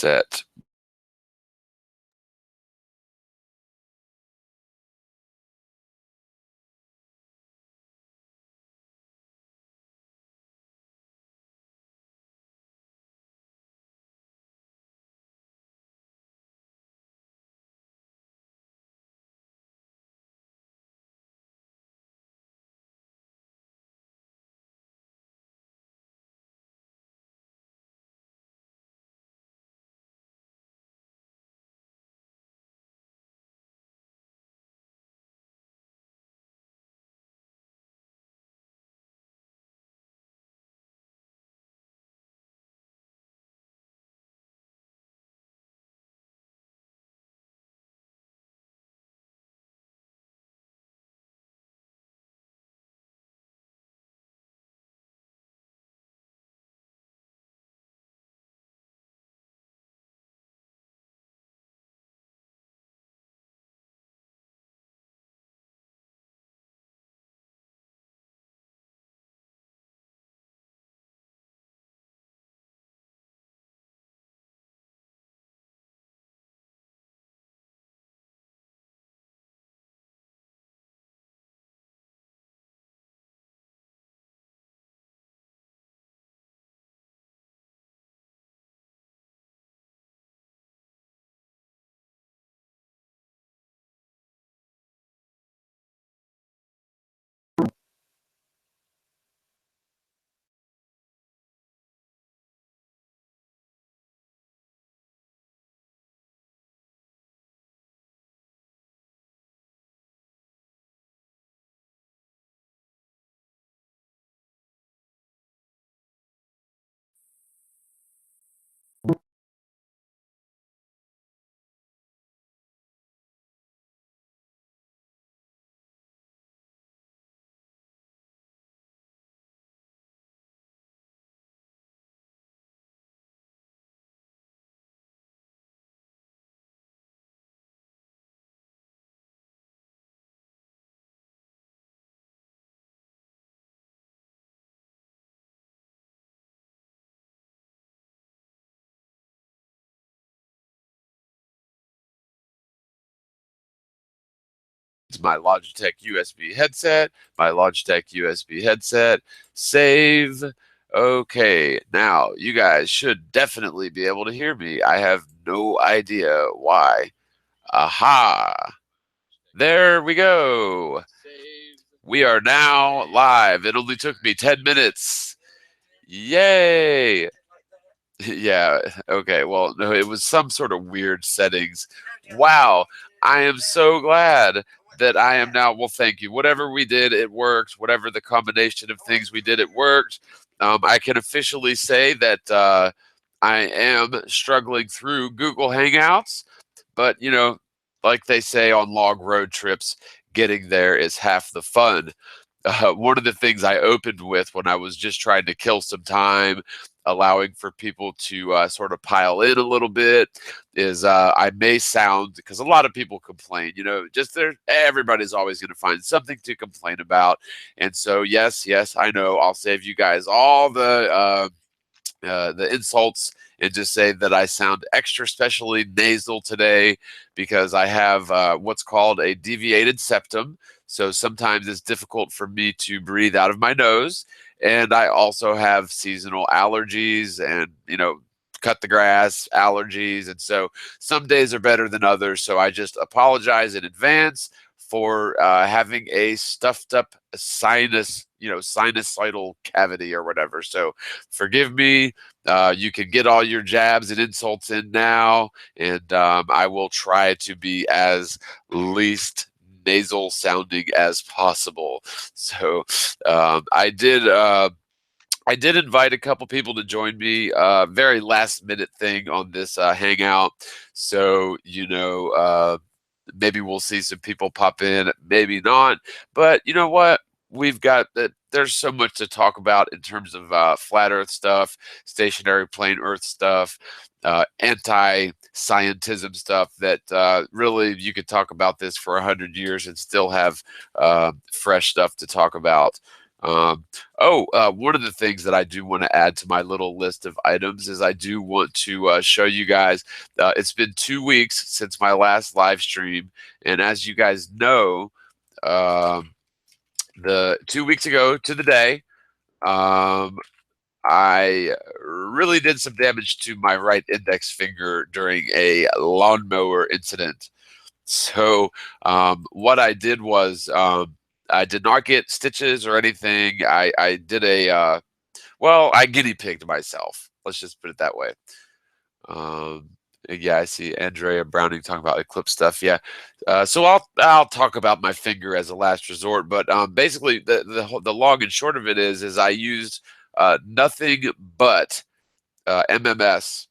headset. My Logitech USB headset, save. Okay, now you guys should definitely be able to hear me. I have no idea why. Aha! There we go. We are now live. It only took me 10 minutes. Yay! Yeah, okay, well, no, it was some sort of weird settings. Wow, I am so glad that I am now, well, thank you. Whatever we did, it worked. Whatever the combination of things we did, it worked. I can officially say that I am struggling through Google Hangouts, but, you know, like they say on long road trips, getting there is half the fun. One of the things I opened with when I was just trying to kill some time, allowing for people to sort of pile in a little bit, is I may sound, because a lot of people complain, you know, just there, everybody's always going to find something to complain about. And so, yes, I know, I'll save you guys all the insults and just say that I sound extra specially nasal today because I have what's called a deviated septum. So sometimes it's difficult for me to breathe out of my nose. And I also have seasonal allergies and, you know, cut the grass allergies. And so some days are better than others. So I just apologize in advance for having a stuffed up sinus, you know, sinusoidal cavity or whatever. So forgive me. You can get all your jabs and insults in now, and I will try to be as least nasal sounding as possible. So I did invite a couple people to join me. Very last minute thing on this hangout. So you know. Maybe we'll see some people pop in, maybe not. But you know what? We've got that. There's so much to talk about in terms of flat Earth stuff, stationary plane Earth stuff, anti-scientism stuff that really you could talk about this for 100 years and still have fresh stuff to talk about. One of the things that I do want to add to my little list of items is I do want to show you guys. It's been 2 weeks since my last live stream, and as you guys know, the 2 weeks ago to the day, I really did some damage to my right index finger during a lawnmower incident. So what I did was I did not get stitches or anything. I did I guinea pigged myself. Let's just put it that way. Yeah, I see Andrea Browning talking about Eclipse stuff. Yeah, so I'll talk about my finger as a last resort. But basically, the long and short of it is I used nothing but MMS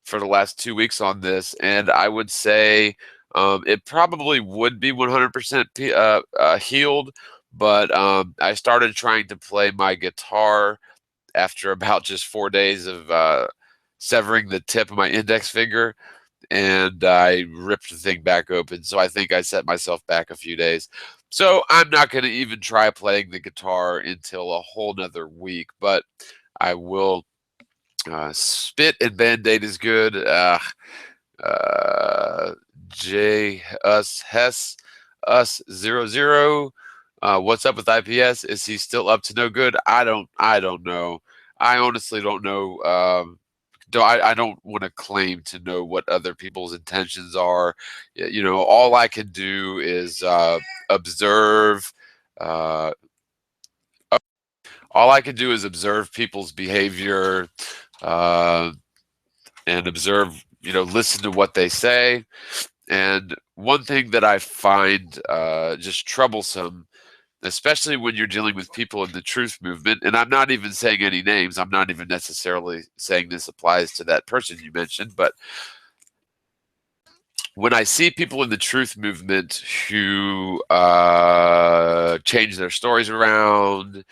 for the last 2 weeks on this, and I would say it probably would be 100% healed. But I started trying to play my guitar after about just 4 days of severing the tip of my index finger, and I ripped the thing back open. So I think I set myself back a few days. So I'm not going to even try playing the guitar until a whole nother week, but I will. Spit and Band-Aid is good. J us Hess us 00. What's up with IPS? Is he still up to no good? I don't know. I honestly don't know. I don't want to claim to know what other people's intentions are. All I can do is observe. Uh, all I can do is observe people's behavior uh, and observe. Listen to what they say. And one thing that I find just troublesome, especially when you're dealing with people in the truth movement, and I'm not even saying any names, I'm not even necessarily saying this applies to that person you mentioned, but when I see people in the truth movement who change their stories around,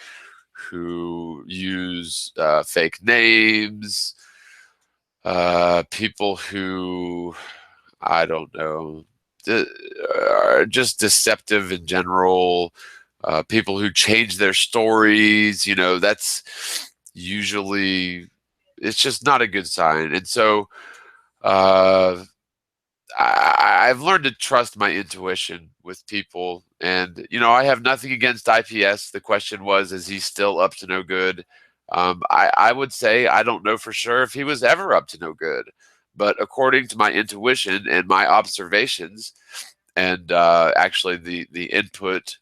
who use fake names, people who, I don't know, are just deceptive in general. People who change their stories, that's usually, it's just not a good sign. And so uh, I've learned to trust my intuition with people. And, I have nothing against IPS. The question was, is he still up to no good? I would say I don't know for sure if he was ever up to no good. But according to my intuition and my observations, and actually the input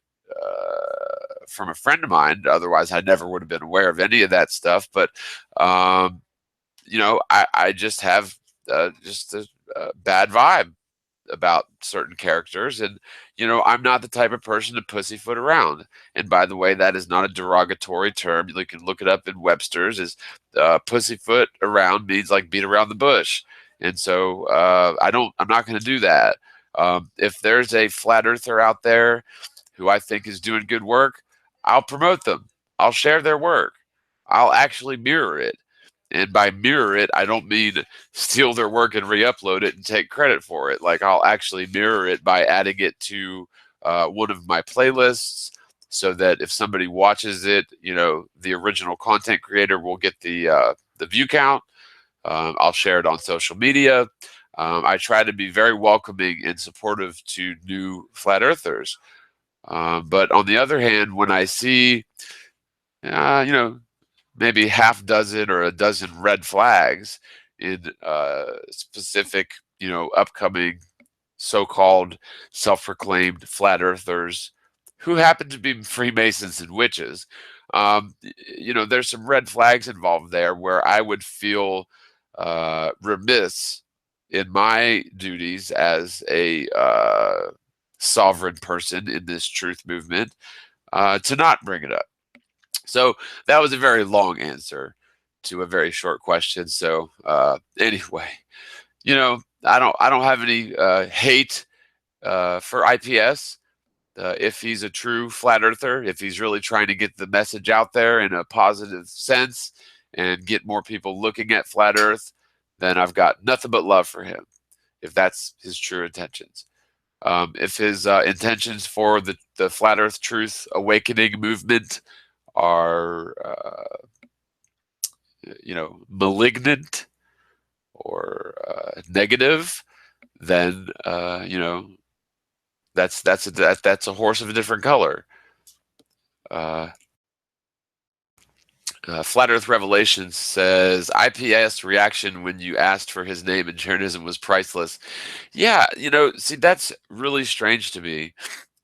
from a friend of mine, otherwise I never would have been aware of any of that stuff. But I just have just a bad vibe about certain characters, and I'm not the type of person to pussyfoot around. And by the way, that is not a derogatory term. You can look it up in Webster's. Is pussyfoot around means like beat around the bush. And so I'm not going to do that. If there's a flat earther out there who I think is doing good work, I'll promote them. I'll share their work. I'll actually mirror it. And by mirror it, I don't mean steal their work and re-upload it and take credit for it. Like, I'll actually mirror it by adding it to one of my playlists, so that if somebody watches it, the original content creator will get the view count. I'll share it on social media. I try to be very welcoming and supportive to new flat earthers. But on the other hand, when I see, maybe half dozen or a dozen red flags in specific, upcoming so-called self-proclaimed flat earthers who happen to be Freemasons and witches. There's some red flags involved there where I would feel remiss in my duties as a sovereign person in this truth movement to not bring it up. So that was a very long answer to a very short question. So anyway, I don't have any hate for IPS. If he's a true flat earther, if he's really trying to get the message out there in a positive sense and get more people looking at flat earth, then I've got nothing but love for him, if that's his true intentions. If his intentions for the flat earth truth awakening movement are, malignant or negative, then that's a horse of a different color. Flat Earth Revelations says IPS reaction when you asked for his name in journalism was priceless. Yeah, see, that's really strange to me.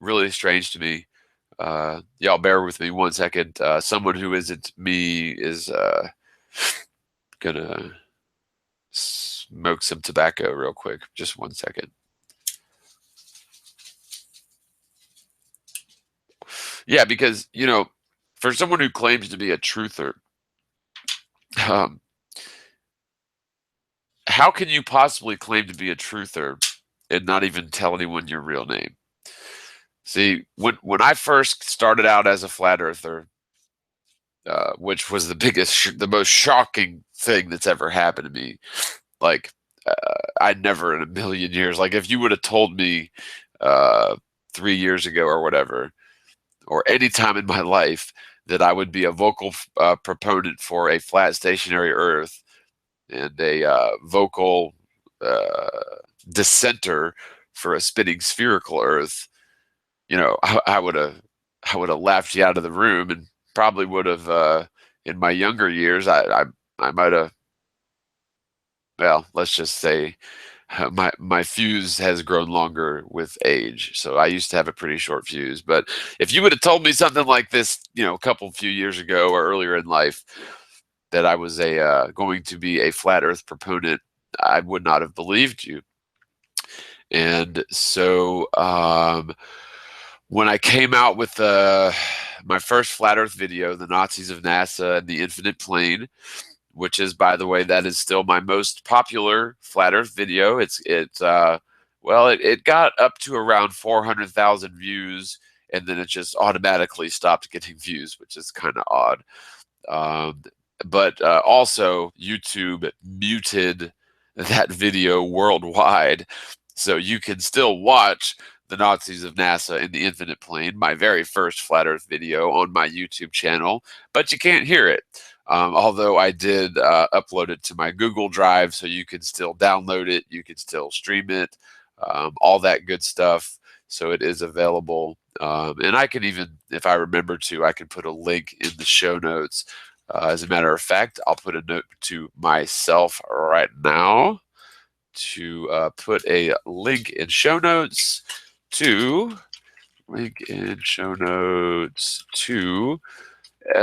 Really strange to me. Y'all bear with me 1 second. Someone who isn't me is gonna smoke some tobacco real quick. Just 1 second. Yeah, because, for someone who claims to be a truther, um, how can you possibly claim to be a truther and not even tell anyone your real name? See, when I first started out as a flat earther, which was the most shocking thing that's ever happened to me, like I'd never in a million years, like if you would have told me uh, 3 years ago or whatever, or any time in my life that I would be a vocal proponent for a flat stationary Earth and a vocal uh, dissenter for a spinning spherical Earth, I would have laughed you out of the room, and probably would have in my younger years. I might have. Well, let's just say my fuse has grown longer with age. So I used to have a pretty short fuse. But if you would have told me something like this, a few years ago or earlier in life, that I was going to be a flat Earth proponent, I would not have believed you. And so when I came out with my first flat Earth video, the Nazis of NASA and the Infinite Plane, which is, by the way, that is still my most popular flat Earth video. It got up to around 400,000 views, and then it just automatically stopped getting views, which is kind of odd. But also, YouTube muted that video worldwide, so you can still watch the Nazis of NASA and the Infinite Plane, my very first flat Earth video, on my YouTube channel, but you can't hear it. Although I did upload it to my Google Drive, so you can still download it, you can still stream it, all that good stuff. So it is available. And I can even, if I remember to, I can put a link in the show notes. As a matter of fact, I'll put a note to myself right now to put a link in show notes to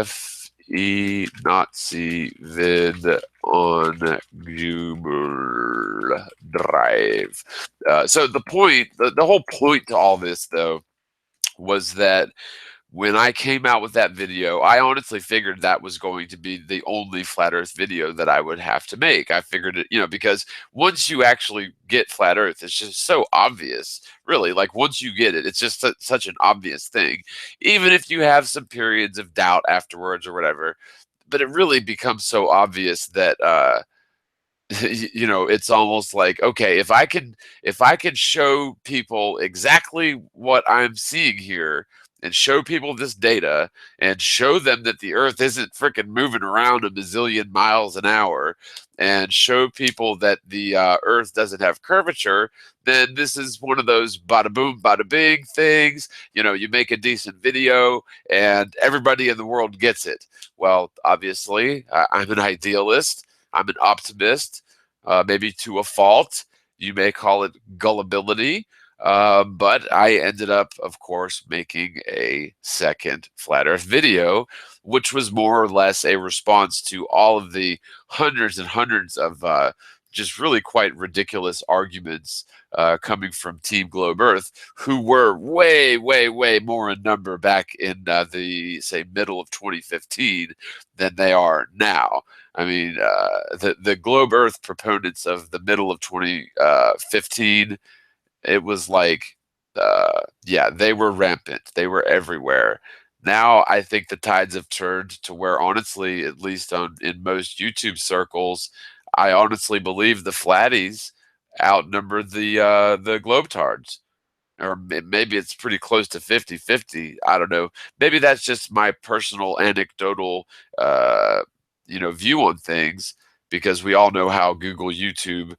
FE Nazi vid on Google Drive. So the whole point to all this, though, was that when I came out with that video, I honestly figured that was going to be the only flat Earth video that I would have to make. I figured it, because once you actually get flat Earth, it's just so obvious, really. Like once you get it, it's just such an obvious thing. Even if you have some periods of doubt afterwards or whatever, but it really becomes so obvious that it's almost like, okay, if I can show people exactly what I'm seeing here, and show people this data, and show them that the Earth isn't freaking moving around a bazillion miles an hour, and show people that the Earth doesn't have curvature, then this is one of those bada boom, bada bing things. You make a decent video, and everybody in the world gets it. Well, obviously, I'm an idealist. I'm an optimist, maybe to a fault. You may call it gullibility. But I ended up, of course, making a second flat Earth video, which was more or less a response to all of the hundreds and hundreds of just really quite ridiculous arguments coming from Team Globe Earth, who were way, way, way more in number back in the, say, middle of 2015 than they are now. I mean, the Globe Earth proponents of the middle of 2015, it was like, yeah, they were rampant. They were everywhere. Now I think the tides have turned to where, honestly, at least in most YouTube circles, I honestly believe the flatties outnumber the globetards. or maybe it's pretty close to 50-50. I don't know. Maybe that's just my personal anecdotal, view on things, because we all know how Google, YouTube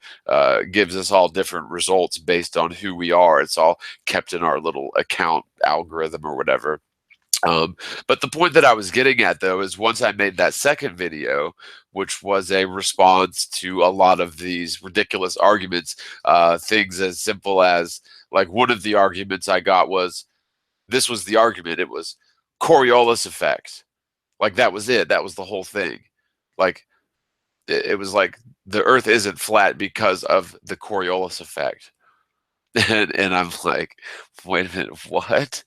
gives us all different results based on who we are. It's all kept in our little account algorithm or whatever. Um, but the point that I was getting at, though, is once I made that second video, which was a response to a lot of these ridiculous arguments, things as simple as, like, one of the arguments I got was, this was the argument, it was Coriolis effect. Like, that was it. That was the whole thing. Like, it was like the Earth isn't flat because of the Coriolis effect. And I'm like, wait a minute, what?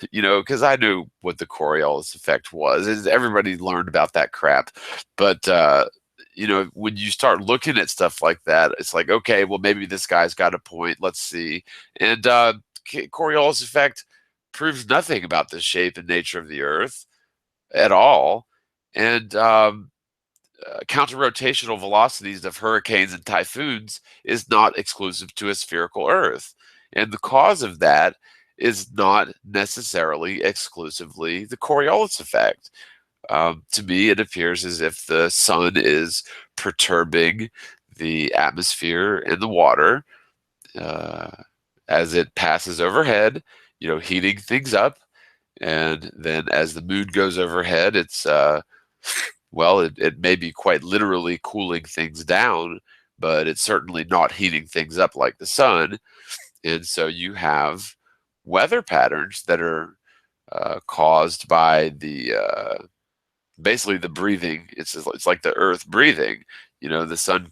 Because I knew what the Coriolis effect was. Everybody learned about that crap. But, when you start looking at stuff like that, it's like, okay, well, maybe this guy's got a point. Let's see. And Coriolis effect proves nothing about the shape and nature of the Earth at all. And counter-rotational velocities of hurricanes and typhoons is not exclusive to a spherical Earth. And the cause of that is not necessarily exclusively the Coriolis effect. To me, it appears as if the sun is perturbing the atmosphere and the water uh, as it passes overhead, heating things up. And then as the moon goes overhead, it may be quite literally cooling things down, but it's certainly not heating things up like the sun. And so you have weather patterns that are caused by basically the breathing. It's like the Earth breathing. The sun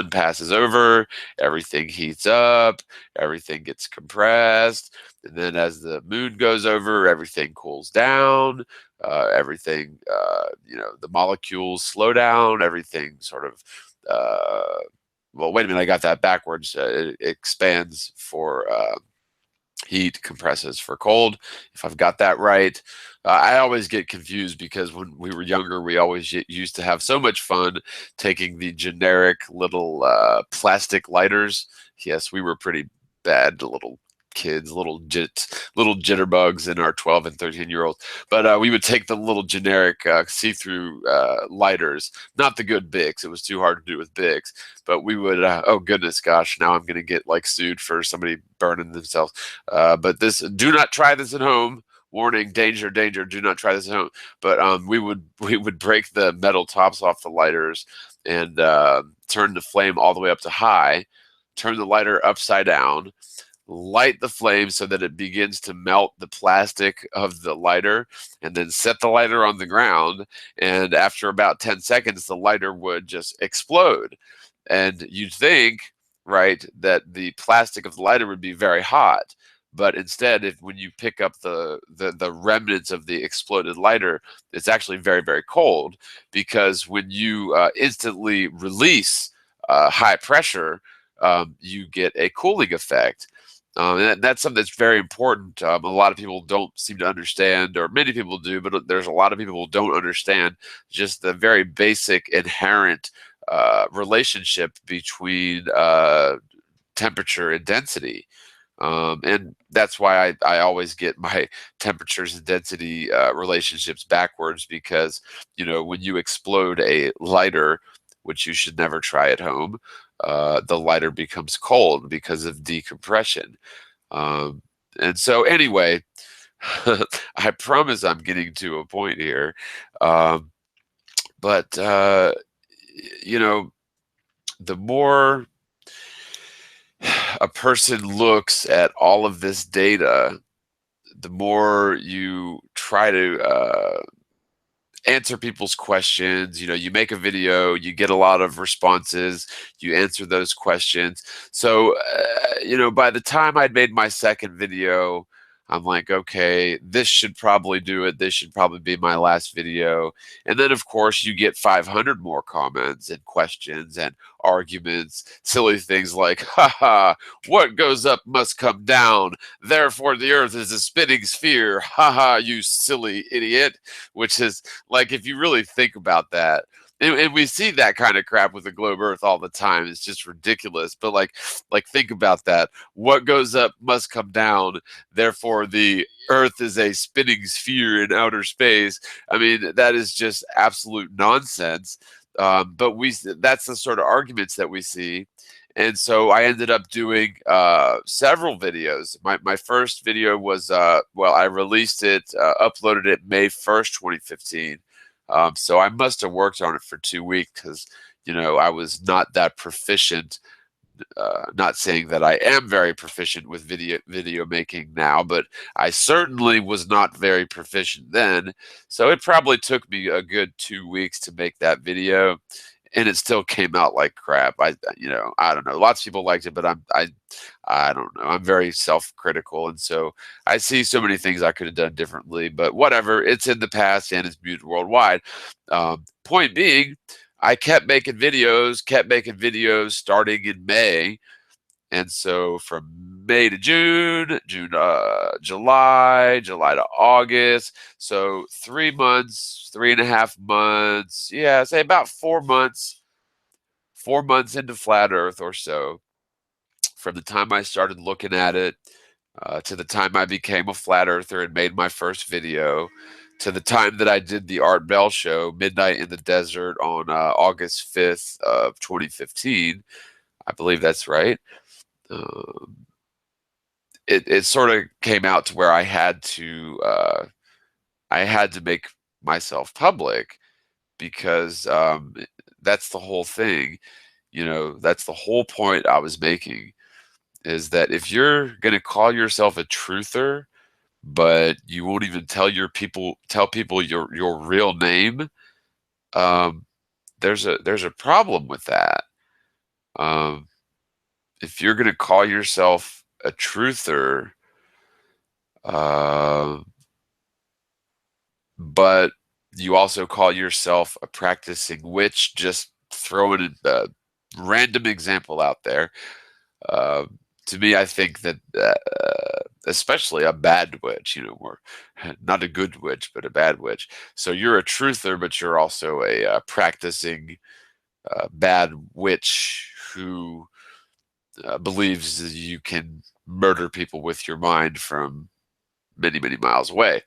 passes over, everything heats up, everything gets compressed, and then as the moon goes over, everything cools down. Everything, the molecules slow down. Everything sort of. Well, wait a minute, I got that backwards. It expands for heat, compresses for cold, if I've got that right. I always get confused because when we were younger, we always used to have so much fun taking the generic little plastic lighters. Yes, we were pretty bad little kids, little jitterbugs in our 12 and 13-year-olds. But we would take the little generic see-through lighters, not the good Bics. It was too hard to do with Bics. But we would, oh goodness, gosh, now I'm going to get like sued for somebody burning themselves. But do not try this at home. Warning, danger, danger, do not try this at home. But we would break the metal tops off the lighters and turn the flame all the way up to high, turn the lighter upside down, light the flame so that it begins to melt the plastic of the lighter, and then set the lighter on the ground. And after about 10 seconds, the lighter would just explode. And you'd think, right, that the plastic of the lighter would be very hot. But instead, when you pick up the remnants of the exploded lighter, it's actually very, very cold, because when you instantly release high pressure, you get a cooling effect. And that's something that's very important. A lot of people don't seem to understand, or many people do, but there's a lot of people who don't understand just the very basic inherent relationship between temperature and density. And that's why I always get my temperatures and density relationships backwards, because, when you explode a lighter, which you should never try at home, the lighter becomes cold because of decompression. And so anyway, I promise I'm getting to a point here. But, the more a person looks at all of this data, the more you try to answer people's questions. You make a video, you get a lot of responses, you answer those questions. So, by the time I'd made my second video, I'm like, okay, this should probably do it. This should probably be my last video. And then, of course, you get 500 more comments and questions and arguments, silly things like, haha, what goes up must come down. Therefore, the earth is a spinning sphere. Haha, you silly idiot. Which is, like, if you really think about that, and we see that kind of crap with the globe Earth all the time. It's just ridiculous. But like think about that. What goes up must come down. Therefore, the Earth is a spinning sphere in outer space. I mean, that is just absolute nonsense. But that's the sort of arguments that we see. And so I ended up doing several videos. My first video was, well, I released it, uploaded it May 1st, 2015. So I must have worked on it for 2 weeks because, I was not that proficient. Not saying that I am very proficient with video making now, but I certainly was not very proficient then. So it probably took me a good 2 weeks to make that video, and it still came out like crap. I don't know. Lots of people liked it, but I don't know. I'm very self-critical, and so I see so many things I could have done differently. But whatever, it's in the past and it's viewed worldwide. Point being, I kept making videos starting in May. And so from May to June, July to August. So 3 months, 3.5 months. Yeah, say about 4 months, 4 months into flat Earth or so. From the time I started looking at it to the time I became a flat earther and made my first video, to the time that I did the Art Bell show, Midnight in the Desert, on August 5th of 2015. I believe that's right. It sort of came out to where I had to make myself public because that's the whole thing. That's the whole point I was making, is that if you're going to call yourself a truther, but you won't even tell people your real name, there's a problem with that. If you're going to call yourself a truther, uh, but you also call yourself a practicing witch, just throwing a random example out there. To me, I think that especially a bad witch, or not a good witch, but a bad witch. So you're a truther, but you're also a practicing bad witch who believes that you can murder people with your mind from many, many miles away.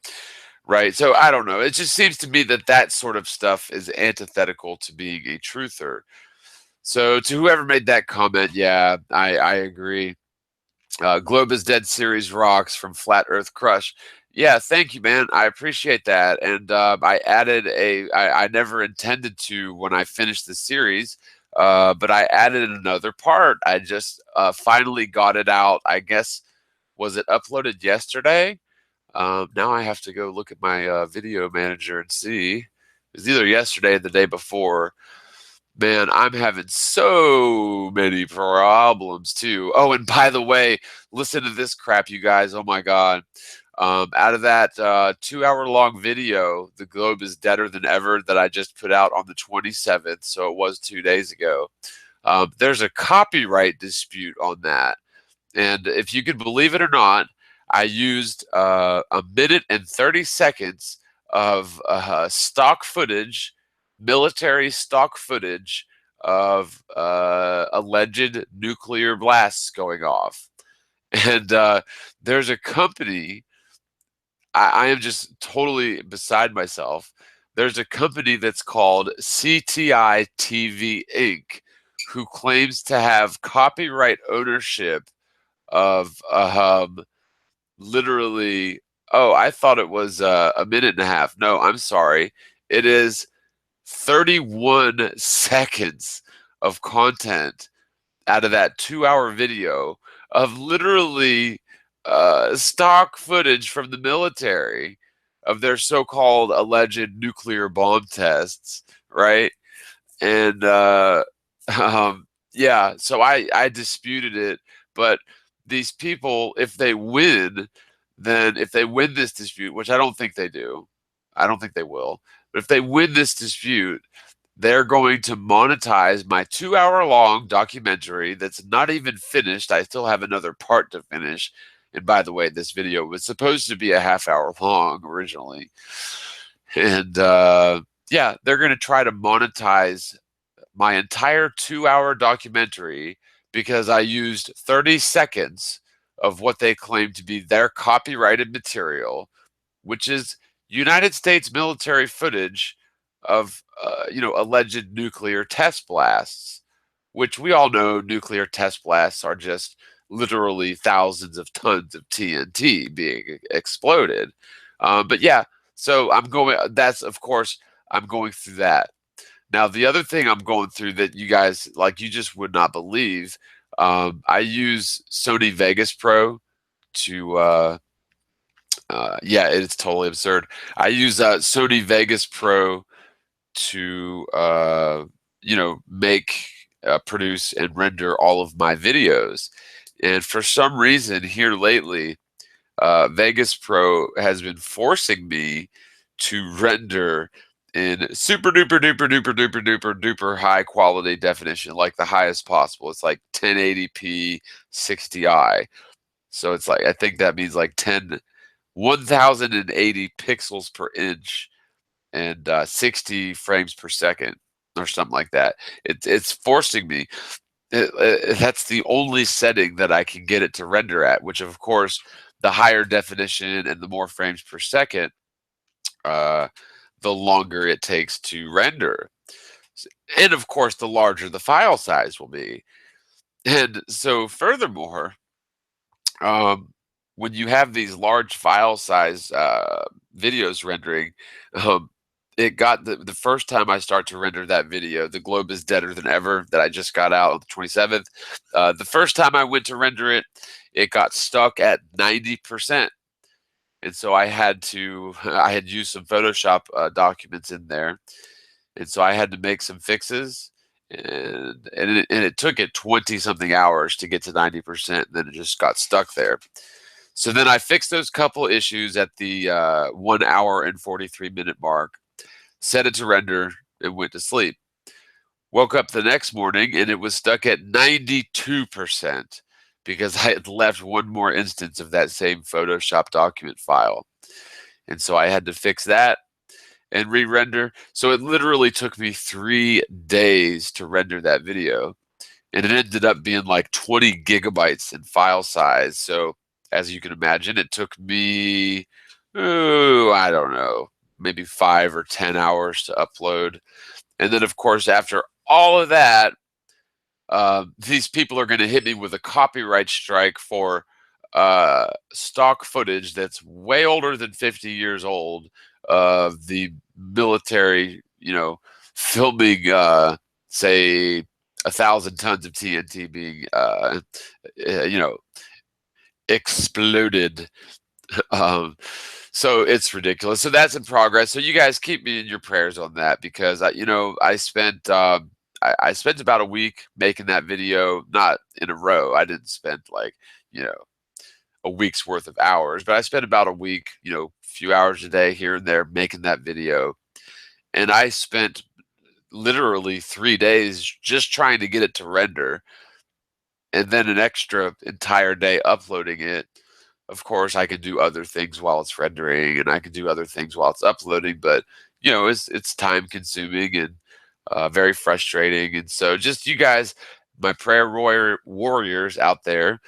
Right. So I don't know. It just seems to me that that sort of stuff is antithetical to being a truther. So to whoever made that comment, yeah, I agree. Globe is Dead series rocks from Flat Earth Crush. Yeah, thank you, man. I appreciate that. And I added I never intended to when I finished the series, but I added another part. I just finally got it out. I guess, was it uploaded yesterday? Now I have to go look at my video manager and see. It was either yesterday or the day before. Man, I'm having so many problems too. Oh, and by the way, listen to this crap, you guys. Oh my God. Out of that 2-hour long video, The Globe is Deader Than Ever, that I just put out on the 27th, so it was 2 days ago, there's a copyright dispute on that. And if you can believe it or not, I used 1 minute and 30 seconds of stock footage, military stock footage of alleged nuclear blasts going off. And there's a company, I am just totally beside myself. There's a company that's called CTI TV Inc., who claims to have copyright ownership of literally, oh, I thought it was 1.5 minutes. No, I'm sorry. It is 31 seconds of content out of that 2-hour video of literally stock footage from the military of their so-called alleged nuclear bomb tests, right? And yeah, so I disputed it, but these people, if they win, then if they win this dispute, which I don't think they do, I don't think they will, but if they win this dispute, they're going to monetize my 2-hour long documentary that's not even finished. I still have another part to finish. And by the way, this video was supposed to be a half hour long originally. And yeah, they're going to try to monetize my entire 2-hour documentary because I used 30 seconds of what they claim to be their copyrighted material, which is United States military footage of, alleged nuclear test blasts, which we all know nuclear test blasts are just literally thousands of tons of TNT being exploded. But yeah, so that's of course, I'm going through that. Now, the other thing I'm going through that you guys, like, you just would not believe, I use Sony Vegas Pro to, yeah, it's totally absurd. I use Sony Vegas Pro to, make, produce, and render all of my videos. And for some reason here lately, Vegas Pro has been forcing me to render in super duper duper duper duper duper duper high quality definition, like the highest possible. It's like 1080p 60i. So it's like, I think that means like 1080 pixels per inch and 60 frames per second or something like that. It's forcing me. That's the only setting that I can get it to render at, which of course, the higher definition and the more frames per second, uh, the longer it takes to render. And of course, the larger the file size will be. And so furthermore, um, when you have these large file size videos rendering, um, it got the first time I start to render that video, The Globe is Deader Than Ever, that I just got out on the 27th. The first time I went to render it, it got stuck at 90%. And so I had to, I had used some Photoshop documents in there. And so I had to make some fixes. And it took it 20 something hours to get to 90%. Then it just got stuck there. So then I fixed those couple issues at the 1 hour and 43-minute mark, set it to render, and went to sleep. Woke up the next morning and it was stuck at 92% because I had left one more instance of that same Photoshop document file. And so I had to fix that and re-render. So it literally took me 3 days to render that video. And it ended up being like 20 gigabytes in file size. So as you can imagine, it took me, I don't know, maybe 5 or 10 hours to upload. And then, of course, after all of that, these people are going to hit me with a copyright strike for stock footage that's way older than 50 years old of the military, filming, say, 1,000 tons of TNT being, exploded. Um, so it's ridiculous. So that's in progress. So you guys keep me in your prayers on that because I spent about a week making that video, not in a row. I didn't spend like, a week's worth of hours, but I spent about a week, few hours a day here and there making that video. And I spent literally 3 days just trying to get it to render and then an extra entire day uploading it. Of course, I can do other things while it's rendering, and I can do other things while it's uploading, but it's time consuming and very frustrating. And so, just you guys, my prayer warriors out there,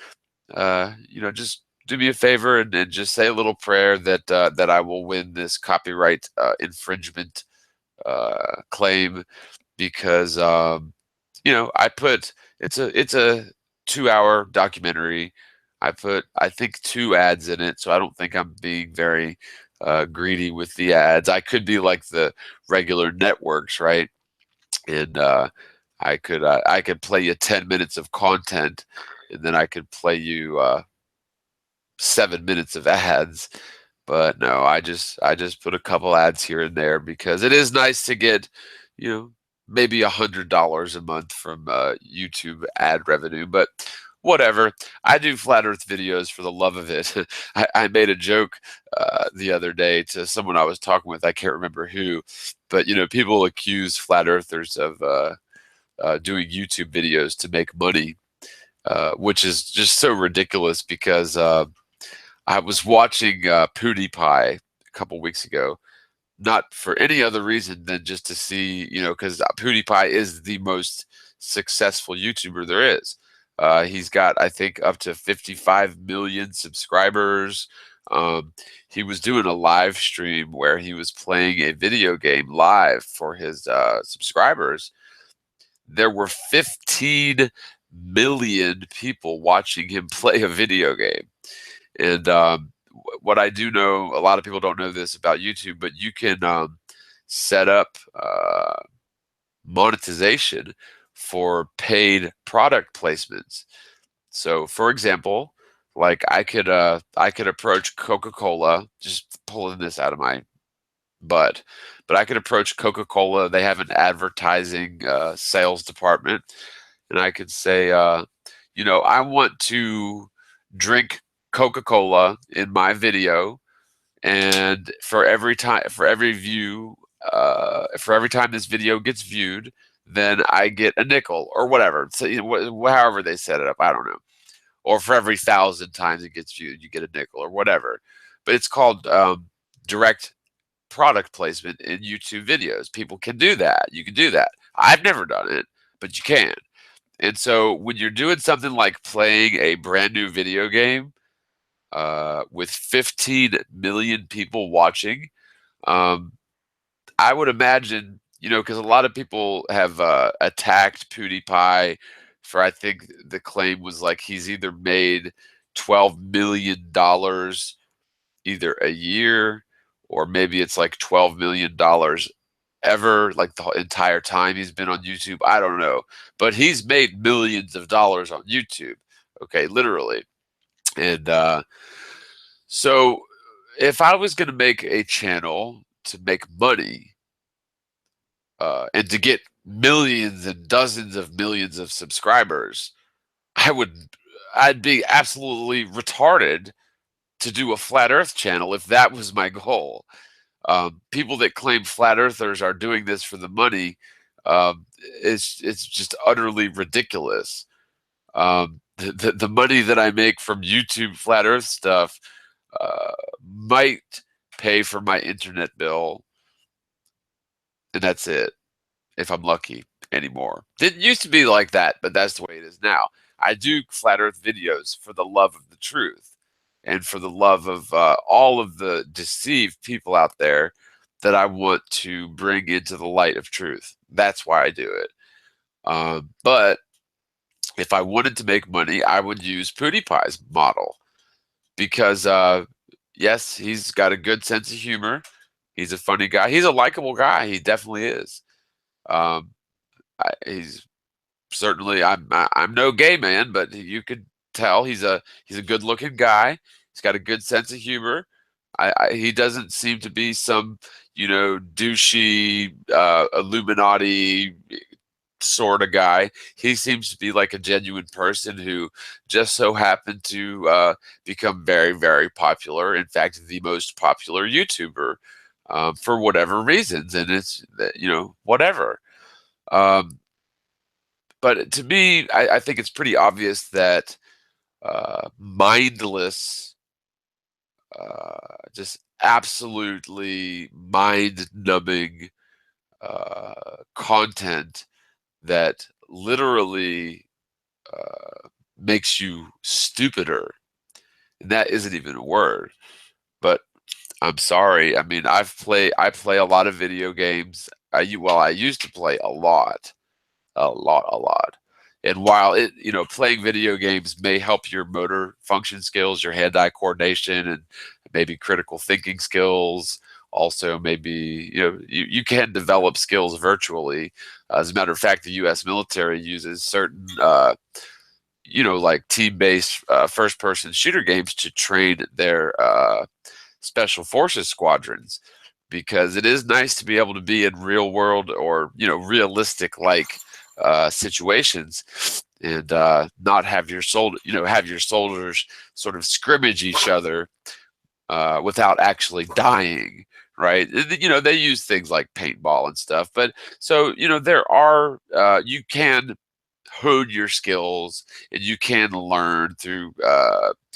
just do me a favor and just say a little prayer that I will win this copyright infringement claim because I put it's a 2-hour documentary. I put, I think, 2 ads in it, so I don't think I'm being very greedy with the ads. I could be like the regular networks, right? And I could play you 10 minutes of content, and then I could play you 7 minutes of ads. But no, I just put a couple ads here and there because it is nice to get, maybe $100 a month from YouTube ad revenue. But whatever. I do flat Earth videos for the love of it. I made a joke the other day to someone I was talking with. I can't remember who, but people accuse flat Earthers of doing YouTube videos to make money, which is just so ridiculous because I was watching PewDiePie a couple weeks ago, not for any other reason than just to see, because PewDiePie is the most successful YouTuber there is. He's got, I think, up to 55 million subscribers. He was doing a live stream where he was playing a video game live for his subscribers. There were 15 million people watching him play a video game. And what I do know, a lot of people don't know this about YouTube, but you can set up monetization for paid product placements. So, for example, like I could approach Coca-Cola, just pulling this out of my butt, but I could approach Coca-Cola. They have an advertising sales department, and I could say, I want to drink Coca-Cola in my video, and for every time this video gets viewed, then I get a nickel or whatever. So however they set it up, I don't know. Or for every 1,000 times it gets viewed, you get a nickel or whatever. But it's called direct product placement in YouTube videos. People can do that. You can do that. I've never done it, but you can. And so when you're doing something like playing a brand new video game with 15 million people watching, I would imagine, because a lot of people have attacked PewDiePie for, I think the claim was like he's either made $12 million either a year, or maybe it's like $12 million ever, like the entire time he's been on YouTube. I don't know, but he's made millions of dollars on YouTube. Okay, literally. And so if I was going to make a channel to make money and to get millions and dozens of millions of subscribers, I'd be absolutely retarded to do a flat Earth channel if that was my goal. People that claim flat earthers are doing this for the money, it's just utterly ridiculous. The money that I make from YouTube flat Earth stuff might pay for my internet bill, and that's it, if I'm lucky anymore. Didn't used to be like that, but that's the way it is now. I do flat Earth videos for the love of the truth and for the love of all of the deceived people out there that I want to bring into the light of truth. That's why I do it. But if I wanted to make money, I would use PewDiePie's model because, yes, he's got a good sense of humor. He's a funny guy. He's a likable guy. He definitely is. He's certainly, I'm no gay man, but you could tell he's a good looking guy. He's got a good sense of humor. He doesn't seem to be some douchey Illuminati sort of guy. He seems to be like a genuine person who just so happened to become very, very popular. In fact, the most popular YouTuber for whatever reasons, and it's whatever. But to me, I think it's pretty obvious that mindless, just absolutely mind-numbing content that literally makes you stupider. And that isn't even a word, but I'm sorry. I mean, I play a lot of video games. I used to play a lot. And while playing video games may help your motor function skills, your hand-eye coordination, and maybe critical thinking skills, also maybe you can develop skills virtually. As a matter of fact, the U.S. military uses certain like team-based first-person shooter games to train their special forces squadrons, because it is nice to be able to be in real world or realistic situations and not have your soldiers sort of scrimmage each other without actually dying, right? They use things like paintball and stuff, but so there are you can hone your skills and you can learn through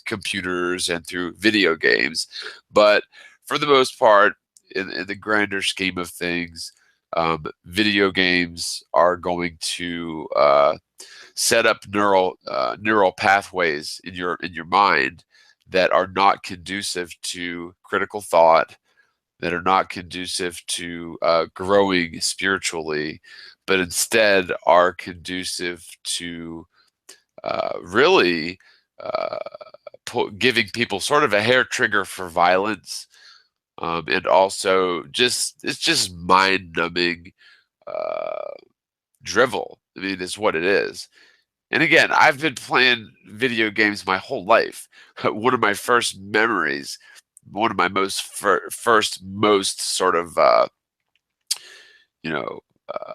computers and through video games, but for the most part, in the grander scheme of things, video games are going to set up neural pathways in your mind that are not conducive to critical thought, that are not conducive to growing spiritually, but instead are conducive to really uh, giving people sort of a hair trigger for violence, and also just it's just mind-numbing uh, drivel. I mean, it's what it is. And again, I've been playing video games my whole life. One of my first memories, one of my first most sort of you know uh,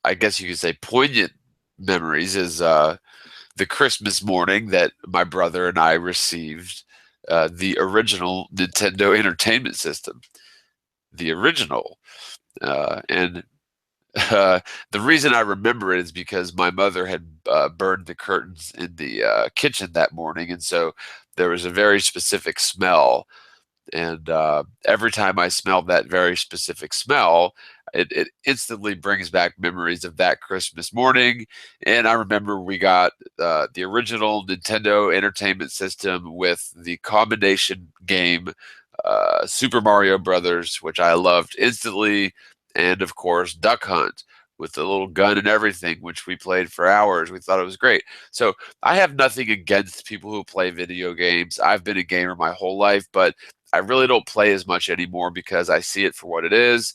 I guess you could say poignant memories is the Christmas morning that my brother and I received the original Nintendo Entertainment System, the original. And the reason I remember it is because my mother had burned the curtains in the kitchen that morning, and so there was a very specific smell. And every time I smell that very specific smell, it instantly brings back memories of that Christmas morning. And I remember we got the original Nintendo Entertainment System with the combination game Super Mario Brothers, which I loved instantly, and of course Duck Hunt with the little gun and everything, which we played for hours. We thought it was great. So I have nothing against people who play video games. I've been a gamer my whole life, but I really don't play as much anymore because I see it for what it is.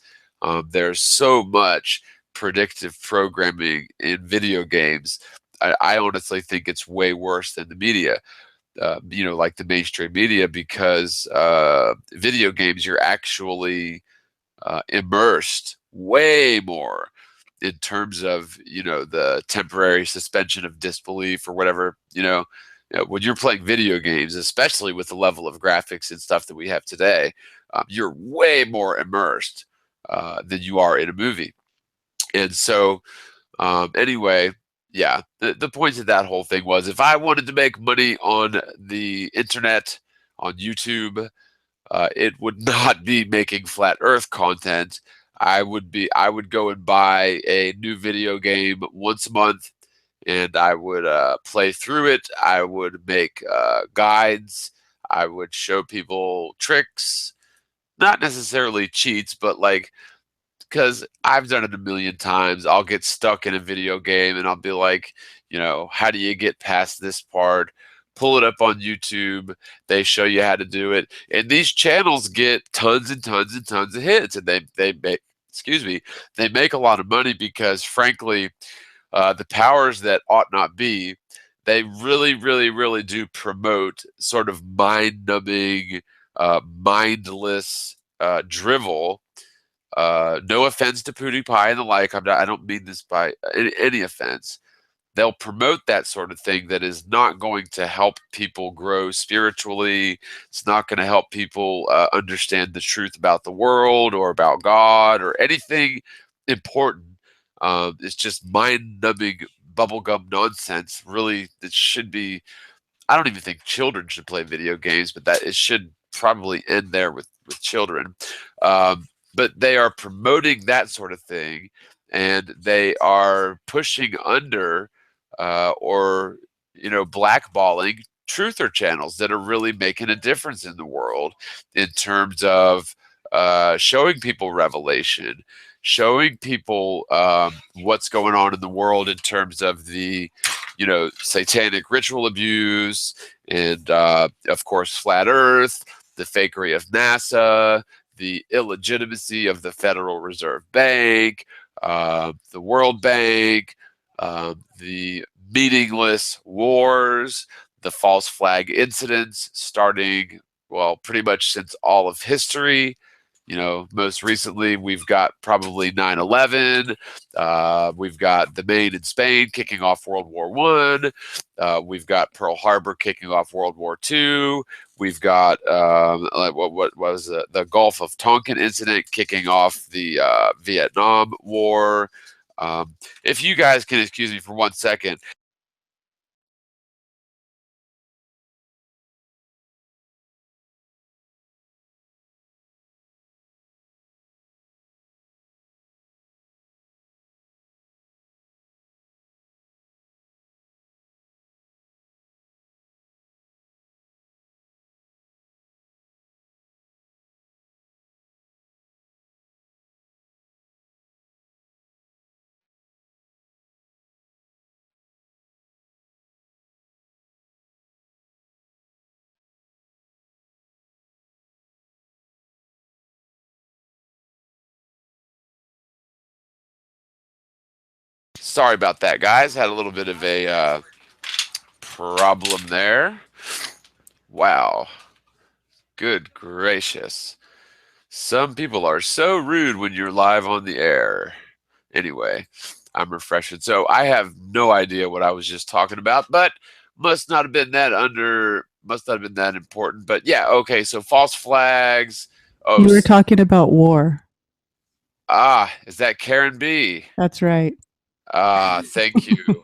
There's so much predictive programming in video games. I honestly think it's way worse than the media, like the mainstream media, because video games, you're actually immersed way more in terms of the temporary suspension of disbelief or whatever. When you're playing video games, especially with the level of graphics and stuff that we have today, you're way more immersed than you are in a movie. And so anyway, yeah, the point of that whole thing was, if I wanted to make money on the internet, on YouTube, it would not be making flat earth content. I would go and buy a new video game once a month, and I would play through it. I would make guides. I would show people tricks, not necessarily cheats, but like, because I've done it a million times. I'll get stuck in a video game and I'll be like, how do you get past this part? Pull it up on YouTube. They show you how to do it. And these channels get tons and tons and tons of hits. And they make, excuse me, they make a lot of money because, frankly, the powers that ought not be, they really, really, really do promote sort of mind-numbing, mindless drivel. No offense to PewDiePie and the like. I don't mean this by any offense. They'll promote that sort of thing that is not going to help people grow spiritually. It's not going to help people understand the truth about the world or about God or anything important. It's just mind-numbing bubblegum nonsense. Really, it should be. I don't even think children should play video games, but that it should probably end there with children. But they are promoting that sort of thing, and they are pushing under or blackballing truther channels that are really making a difference in the world in terms of showing people revelation, showing people what's going on in the world in terms of the satanic ritual abuse, and of course flat earth, the fakery of NASA, the illegitimacy of the Federal Reserve Bank, the World Bank, the meaningless wars, the false flag incidents starting, well, pretty much since all of history. Most recently, we've got probably 9/11. We've got the Maine and Spain kicking off World War One. We've got Pearl Harbor kicking off World War Two. We've got what was the Gulf of Tonkin incident kicking off the Vietnam War. If you guys can excuse me for 1 second. Sorry about that, guys. Had a little bit of a problem there. Wow. Good gracious. Some people are so rude when you're live on the air. Anyway, I'm refreshing. So I have no idea what I was just talking about, but must not have been that important. But yeah, okay, so false flags. Oh, You were talking about war. is that KarenB? That's right. Thank you.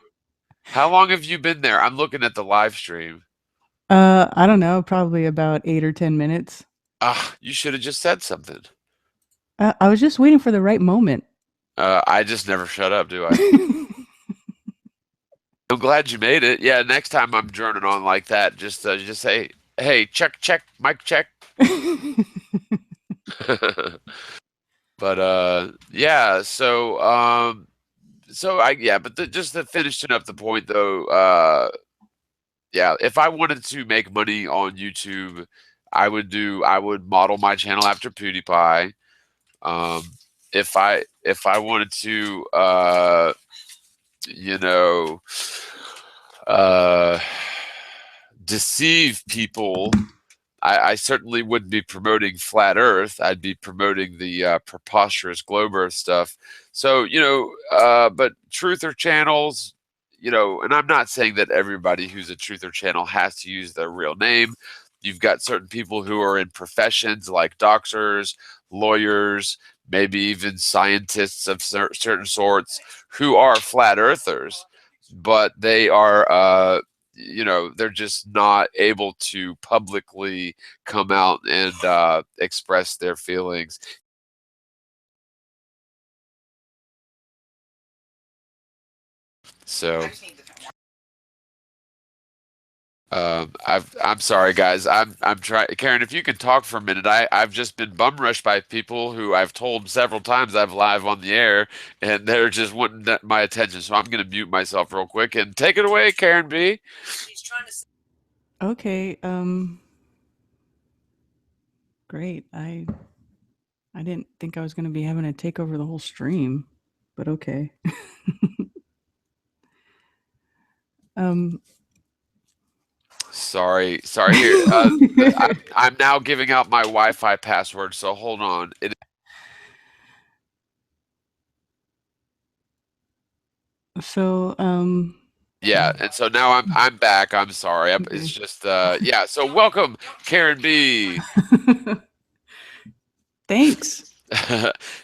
How long have you been there? I'm looking at the live stream. I don't know, probably about 8 or 10 minutes. You should have just said something. I was just waiting for the right moment. I just never shut up, do I? I'm glad you made it. Yeah, next time I'm journing on like that, just say, "Hey, check, check, mic check." But yeah. But just to finishing up the point though, yeah, if I wanted to make money on YouTube, I would model my channel after PewDiePie. Um, if I wanted to, you know, uh, deceive people, I certainly wouldn't be promoting flat Earth. I'd be promoting the preposterous globe Earth stuff. So but truther channels, and I'm not saying that everybody who's a truther channel has to use their real name. You've got certain people who are in professions like doctors, lawyers, maybe even scientists of certain sorts who are flat earthers, but they are they're just not able to publicly come out and express their feelings. So I'm sorry, guys. I'm trying. Karen, if you can talk for a minute, I've just been bum rushed by people who I've told several times I've live on the air, and they're just wanting my attention. So I'm going to mute myself real quick and take it away, KarenB. Okay, great. I didn't think I was going to be having to take over the whole stream, but okay. um Sorry. Here, I'm now giving out my Wi-Fi password. So hold on. So, Yeah, and so now I'm back. I'm sorry. okay. It's just yeah. So welcome, KarenB. Thanks.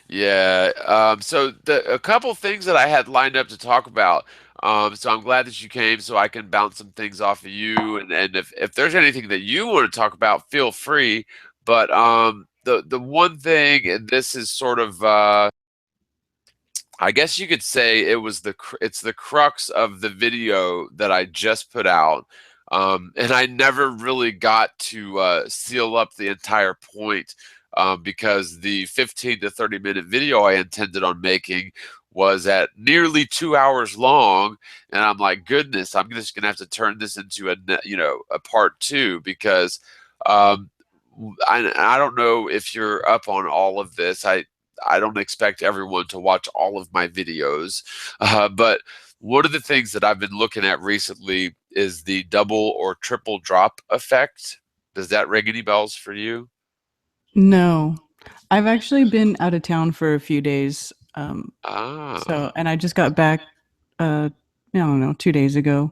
Yeah. So a couple things that I had lined up to talk about. So I'm glad that you came, so I can bounce some things off of you, and if there's anything that you want to talk about, feel free. But the one thing, and this is sort of I guess you could say it's the crux of the video that I just put out. And I never really got to seal up the entire point because the 15 to 30-minute video I intended on making was at nearly 2 hours long, and I'm like, goodness, I'm just gonna have to turn this into a part two because um, I don't know if you're up on all of this. I don't expect everyone to watch all of my videos, but one of the things that I've been looking at recently is the double or triple drop effect. Does that ring any bells for you? No. I've actually been out of town for a few days. Ah, And I just got back I don't know, 2 days ago.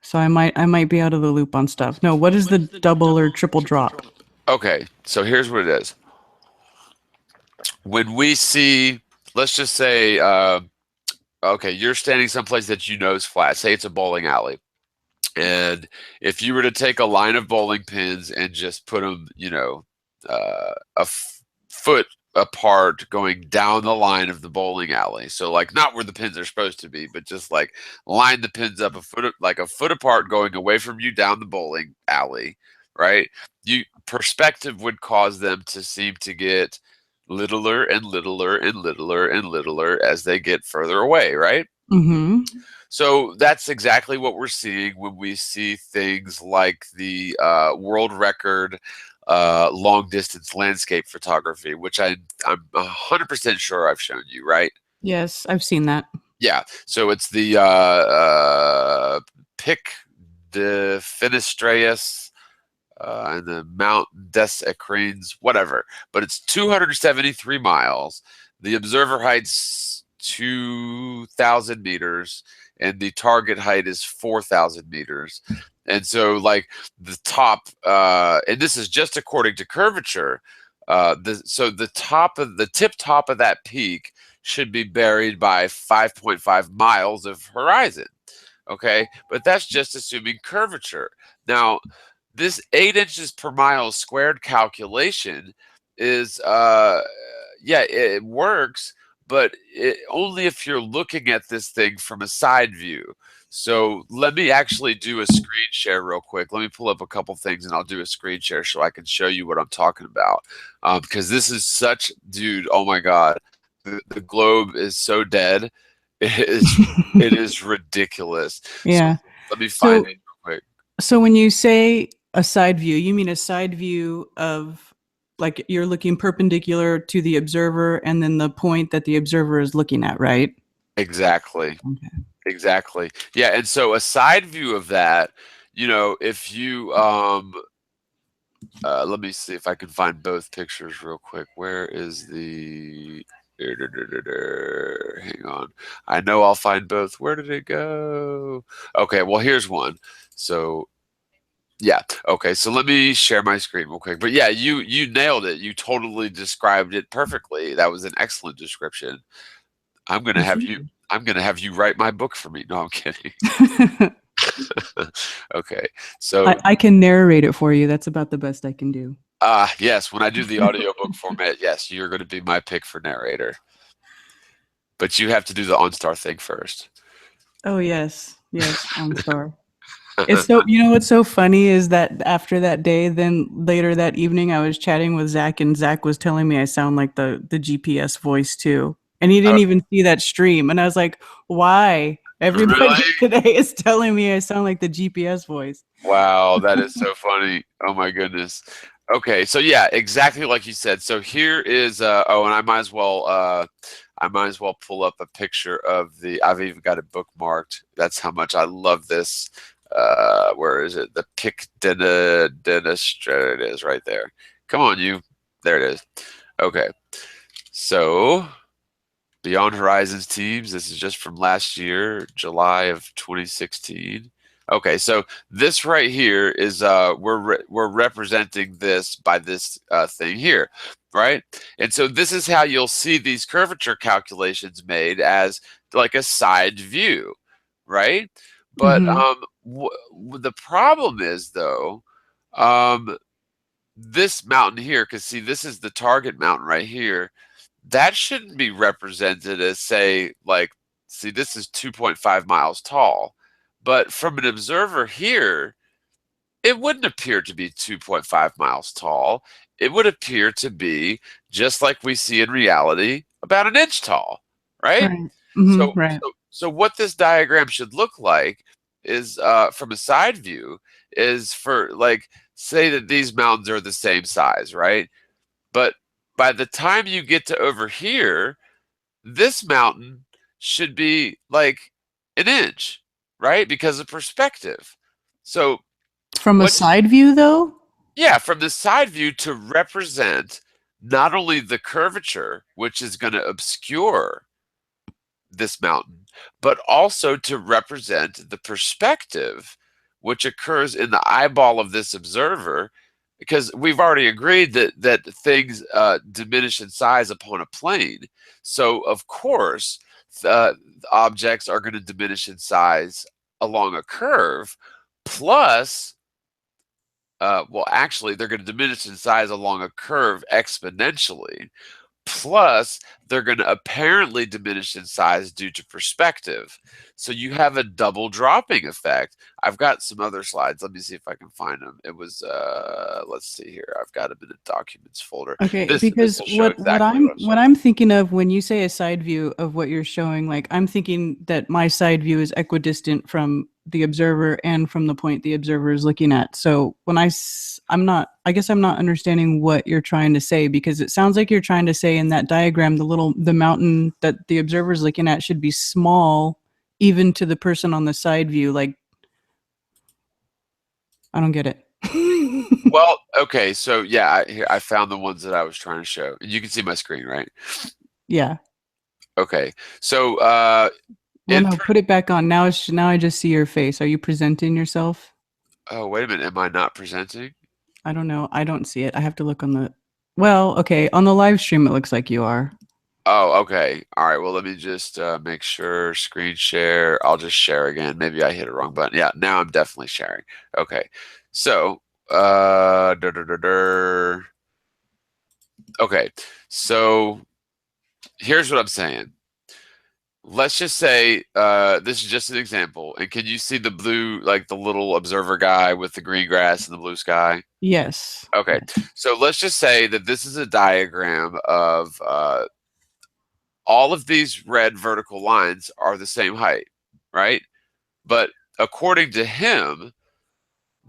So I might be out of the loop on stuff. No, what is the double or triple drop? okay. So here's what it is. When we see, let's just say, okay, you're standing someplace that you know is flat. Say it's a bowling alley. And if you were to take a line of bowling pins and just put them, foot apart going down the line of the bowling alley. So like not where the pins are supposed to be, but just like line the pins up a foot apart going away from you down the bowling alley, right? Perspective would cause them to seem to get littler and littler and littler and littler as they get further away, right? Mm-hmm. So that's exactly what we're seeing when we see things like the world record long distance landscape photography, which I'm 100% sure I've shown you, right? Yes, I've seen that. Yeah, so it's the Pic de Finisterraeus and the Mount des Écrins, whatever. But it's 273 miles. The observer height's 2,000 meters, and the target height is 4,000 meters. And so, like the top, and this is just according to curvature. So the tip top of that peak should be buried by 5.5 miles of horizon. Okay, but that's just assuming curvature. Now, this 8 inches per mile squared calculation is yeah, it works, but only if you're looking at this thing from a side view. So let me actually do a screen share real quick. Let me pull up a couple things and I'll do a screen share so I can show you what I'm talking about. Because this is such, dude, oh my God, the globe is so dead. It is ridiculous. So Yeah. let me find So it real quick. so when you say a side view, you mean a side view of, like, you're looking perpendicular to the observer and then the point that the observer is looking at, right? Exactly. Okay. Exactly. Yeah, and so a side view of that, if you let me see if I can find both pictures real quick. Where is the hang on. I know I'll find both. Where did it go? Okay, well here's one. So yeah, okay, so let me share my screen real quick. But yeah, you nailed it. You totally described it perfectly. That was an excellent description. I'm gonna Well, have thank you you. I'm gonna have you write my book for me. No, I'm kidding. Okay. So I can narrate it for you. That's about the best I can do. yes, when I do the audiobook format, yes, you're gonna be my pick for narrator. But you have to do the OnStar thing first. Oh yes, yes, OnStar. It's so, what's so funny is that after that day, then later that evening, I was chatting with Zach, and Zach was telling me I sound like the GPS voice too, and he didn't even see that stream, and I was like, why? Everybody Really? today is telling me I sound like the GPS voice. Wow, that is so funny. Oh my goodness. Okay, so yeah, exactly like you said. So here is oh, and I might as well pull up a picture of the I've even got it bookmarked. That's how much I love this. Where is it? The Pic Dentistry. It is right there. Come on, you. There it is. Okay. So Beyond Horizons teams, this is just from last year, July of 2016. Okay, so this right here is we're representing this by this thing here, right? And so this is how you'll see these curvature calculations made as like a side view, right? But Hmm. the problem is though, um, this mountain here, because see, this is the target mountain right here, that shouldn't be represented as, say, like, see, this is 2.5 miles tall, but from an observer here, it wouldn't appear to be 2.5 miles tall. It would appear to be just like we see in reality, about an inch tall, right? Right. Hmm. So, Right. so what this diagram should look like is, from a side view, is for like, say that these mountains are the same size, right? But by the time you get to over here, this mountain should be like an inch, right? Because of perspective. So From a what side view, though. yeah, from the side view to represent not only the curvature, which is going to obscure this mountain, but also to represent the perspective which occurs in the eyeball of this observer, because we've already agreed that things diminish in size upon a plane. So of course, objects are going to diminish in size along a curve, plus well, actually, they're going to diminish in size along a curve exponentially. Plus, they're going to apparently diminish in size due to perspective. So you have a double dropping effect. I've got some other slides. Let me see if I can find them. It was, let's see here. I've got them in the documents folder. Okay, This because will show what exactly what I'm I'm what showing. I'm thinking of when you say a side view of what you're showing, like, I'm thinking that my side view is equidistant from the observer and from the point the observer is looking at. So when I'm not, I guess I'm not understanding what you're trying to say, because it sounds like you're trying to say in that diagram, the mountain that the observer is looking at should be small, even to the person on the side view. Like, I don't get it. Well, okay, so yeah, I found the ones that I was trying to show. You can see my screen, right? Yeah. Okay, so Well, no, put it back on. Now I just see your face. Are you presenting yourself? oh, wait a minute, am I not presenting? I don't know. I don't see it. I have to look on the. Well, okay. On the live stream, it looks like you are. Oh, okay. All right. Well, let me just make sure screen share. I'll just share again. Maybe I hit a wrong button. Yeah, now I'm definitely sharing. Okay. So, dur, dur, dur, dur. Okay. So here's what I'm saying. Let's just say this is just an example. And can you see the blue, like the little observer guy with the green grass and the blue sky? Yes. Okay. So let's just say that this is a diagram of all of these red vertical lines are the same height, right? But according to him,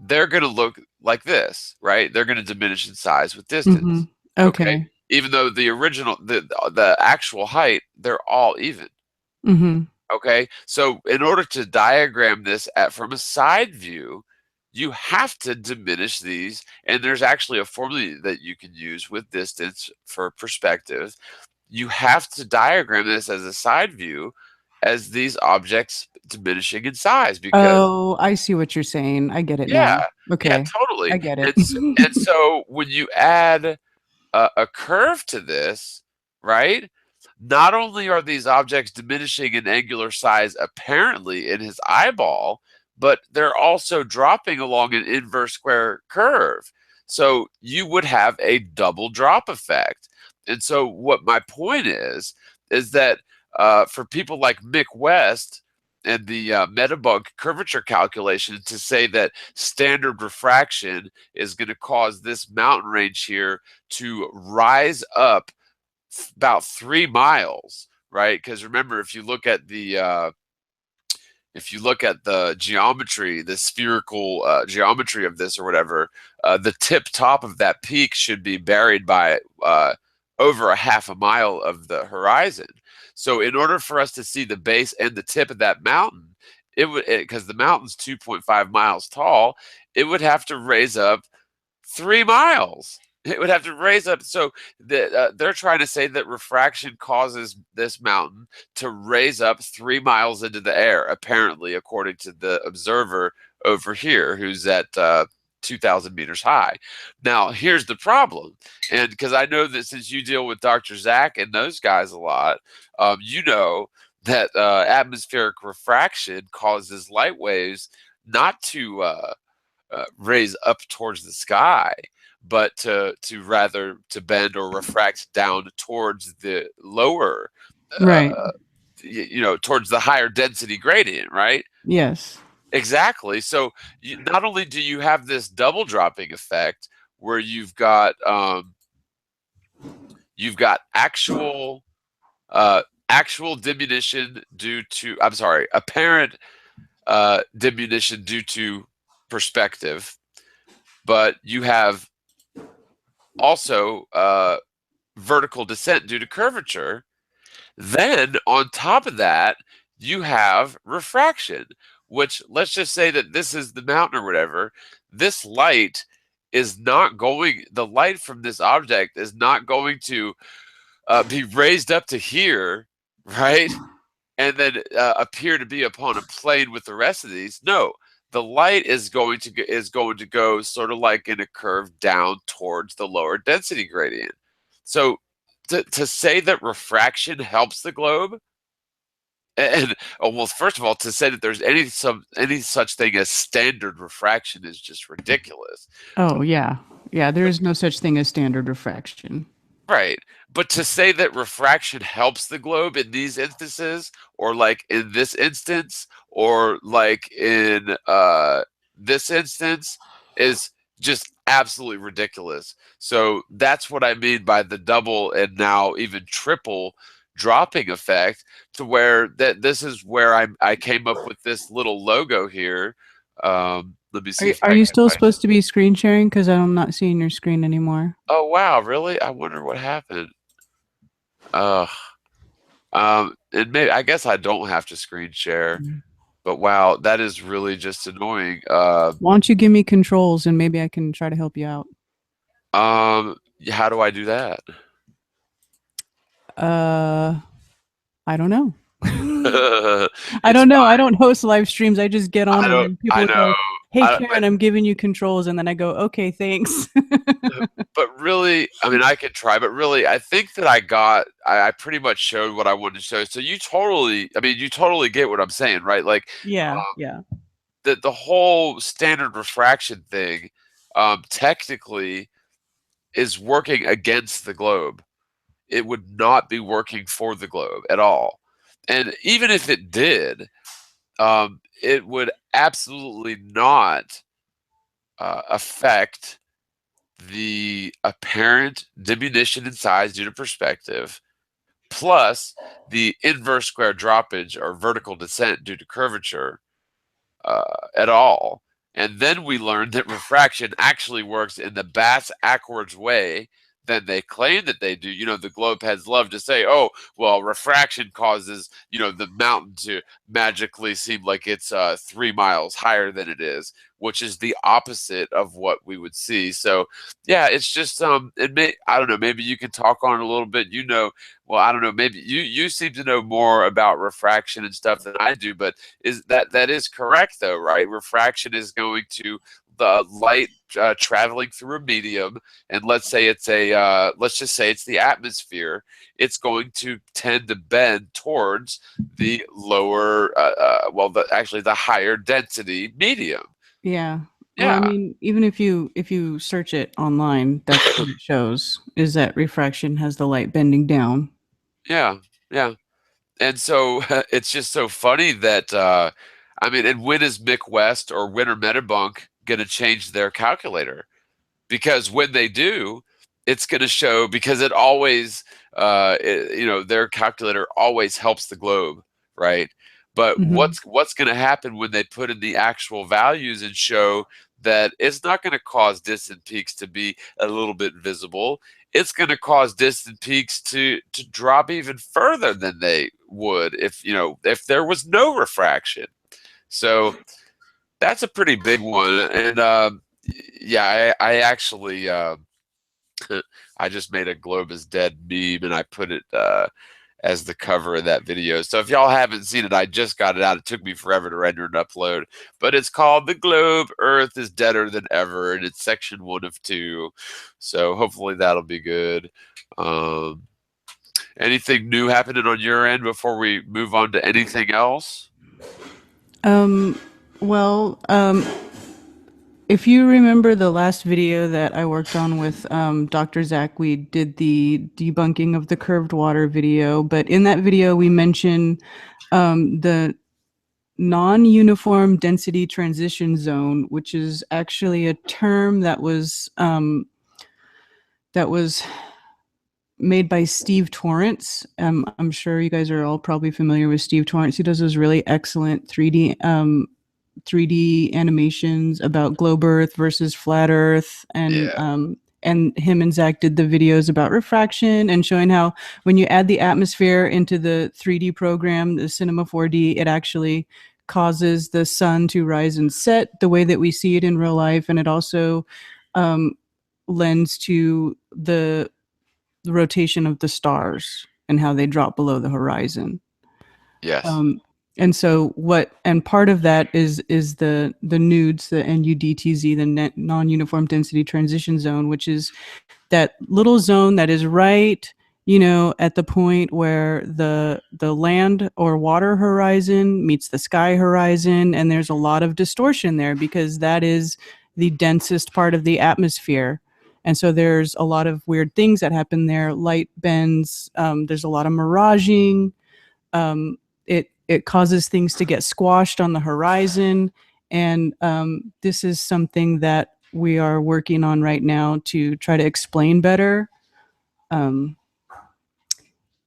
they're going to look like this, right? They're going to diminish in size with Mm-hmm. distance. Okay. Okay. Even though the actual height, they're all even. Mm-hmm. Okay. So in order to diagram this from a side view, you have to diminish these. And there's actually a formula that you can use with distance for perspective. You have to diagram this as a side view as these objects diminishing in size because Oh, I see what you're saying. I get it yeah, now. yeah, Okay. I totally. get it. And so when you add a curve to this, right? Not only are these objects diminishing in angular size apparently in his eyeball, but they're also dropping along an inverse square curve. So you would have a double drop effect. And so what my point is that for people like Mick West and the Metabug curvature calculation to say that standard refraction is going to cause this mountain range here to rise up about 3 miles, right? Because remember, if you look at the geometry, the spherical geometry of this or whatever, the tip top of that peak should be buried by over a half a mile of the horizon. So in order for us to see the base and the tip of that mountain, it would, because the mountain's 2.5 miles tall, it would have to raise up 3 miles. It would have to raise up. So they're trying to say that refraction causes this mountain to raise up 3 miles into the air, apparently, according to the observer over here, who's at 2,000 meters high. Now, here's the problem. And because I know that since you deal with Dr. Zach and those guys a lot, you know that atmospheric refraction causes light waves not to raise up towards the sky, but to rather to bend or refract down towards the lower, Right. towards the higher density gradient, right? Yes. Exactly. So not only do you have this double dropping effect where you've got actual diminution due to, I'm sorry, apparent diminution due to perspective, but you have also vertical descent due to curvature. Then on top of that, you have refraction, which, let's just say that this is the mountain or whatever. This light is not going, the light from this object is not going to be raised up to here, right? And then appear to be upon a plane with the rest of these. No, the light is going to go sort of like in a curve down towards the lower density gradient. So to say that refraction helps the globe, and well, first of all, to say that there's any such thing as standard refraction is just ridiculous. Oh, yeah. Yeah, there is no such thing as standard refraction. Right. But to say that refraction helps the globe in these instances, or like in this instance, or like in this instance, is just absolutely ridiculous. So that's what I mean by the double and now even triple dropping effect to where that this is where I came up with this little logo here. Let me see if Are I you can still find. supposed to be screen sharing? Because I'm not seeing your screen anymore. Oh wow, really? I wonder what happened. Uh, and maybe I guess I don't have to screen share, Mm. but wow, that is really just annoying. Why don't you give me controls and maybe I can try to help you out? How do I do that? Uh, I don't know. I It's don't know. I fine. don't host live streams. I just get on I them don't. and people I are know. like, "Hey, But Karen, I'm giving you controls," and then I go, "Okay, thanks." really, I mean, I could try, but really, I think that I pretty much showed what I wanted to show. So you totally, I mean, you totally get what I'm saying, right? Like, Yeah, um, yeah, the whole standard refraction thing, technically is working against the globe. It would not be working for the globe at all. And even if it did, it would absolutely not affect the apparent diminution in size due to perspective, plus the inverse square droppage or vertical descent due to curvature at all. And then we learned that refraction actually works in the backwards way than they claim that they do. You know, the globe heads love to say, oh, well, refraction causes, you know, the mountain to magically seem like it's 3 miles higher than it is, which is the opposite of what we would see. So, yeah, it's just, I don't know, maybe you can talk on it a little bit. You know, well, I don't know, maybe you seem to know more about refraction and stuff than I do, but that is correct though, right? Refraction is going to the light traveling through a medium, and let's just say it's the atmosphere. It's going to tend to bend towards the lower, actually the higher density medium. yeah. Well, I Yeah, mean, even if you search it online, that's what it shows is that refraction has the light bending down. yeah, yeah. And so it's just so funny that I mean, and when is Mick West or when are Metabunk going to change their calculator? Because when they do, it's going to show because it always, you know, their calculator always helps the globe, right? But Hmm. what's going to happen when they put in the actual values and show that it's not going to cause distant peaks to be a little bit visible? It's going to cause distant peaks to drop even further than they would if you know if there was no refraction. So that's a pretty big one, and yeah, I actually I just made a globe is dead meme and I put it as the cover of that video. So if y'all haven't seen it, I just got it out. It took me forever to render and upload, but it's called "The Globe Earth is Deader Than Ever," and it's section 1 of 2. So hopefully that'll be good. Um, Anything new happening on your end before we move on to anything else? Um, well, if you remember the last video that I worked on with Dr. Zach, we did the debunking of the curved water video. But in that video, we mentioned the non-uniform density transition zone, which is actually a term that was made by Steve Torrance. I'm sure you guys are all probably familiar with Steve Torrance. He does those really excellent 3D animations about globe Earth versus flat Earth, Yeah. and him and Zach did the videos about refraction and showing how when you add the atmosphere into the 3D program, the Cinema 4D, it actually causes the sun to rise and set the way that we see it in real life, and it also um, lends to the rotation of the stars and how they drop below the horizon. Yes. Um, and so what, and part of that is the nudes, the NUDTZ, the non-uniform density transition zone, which is that little zone that is right, you know, at the point where the land or water horizon meets the sky horizon, and there's a lot of distortion there because that is the densest part of the atmosphere. And so there's a lot of weird things that happen there, light bends, there's a lot of miraging, it causes things to get squashed on the horizon, and this is something that we are working on right now to try to explain better. Um,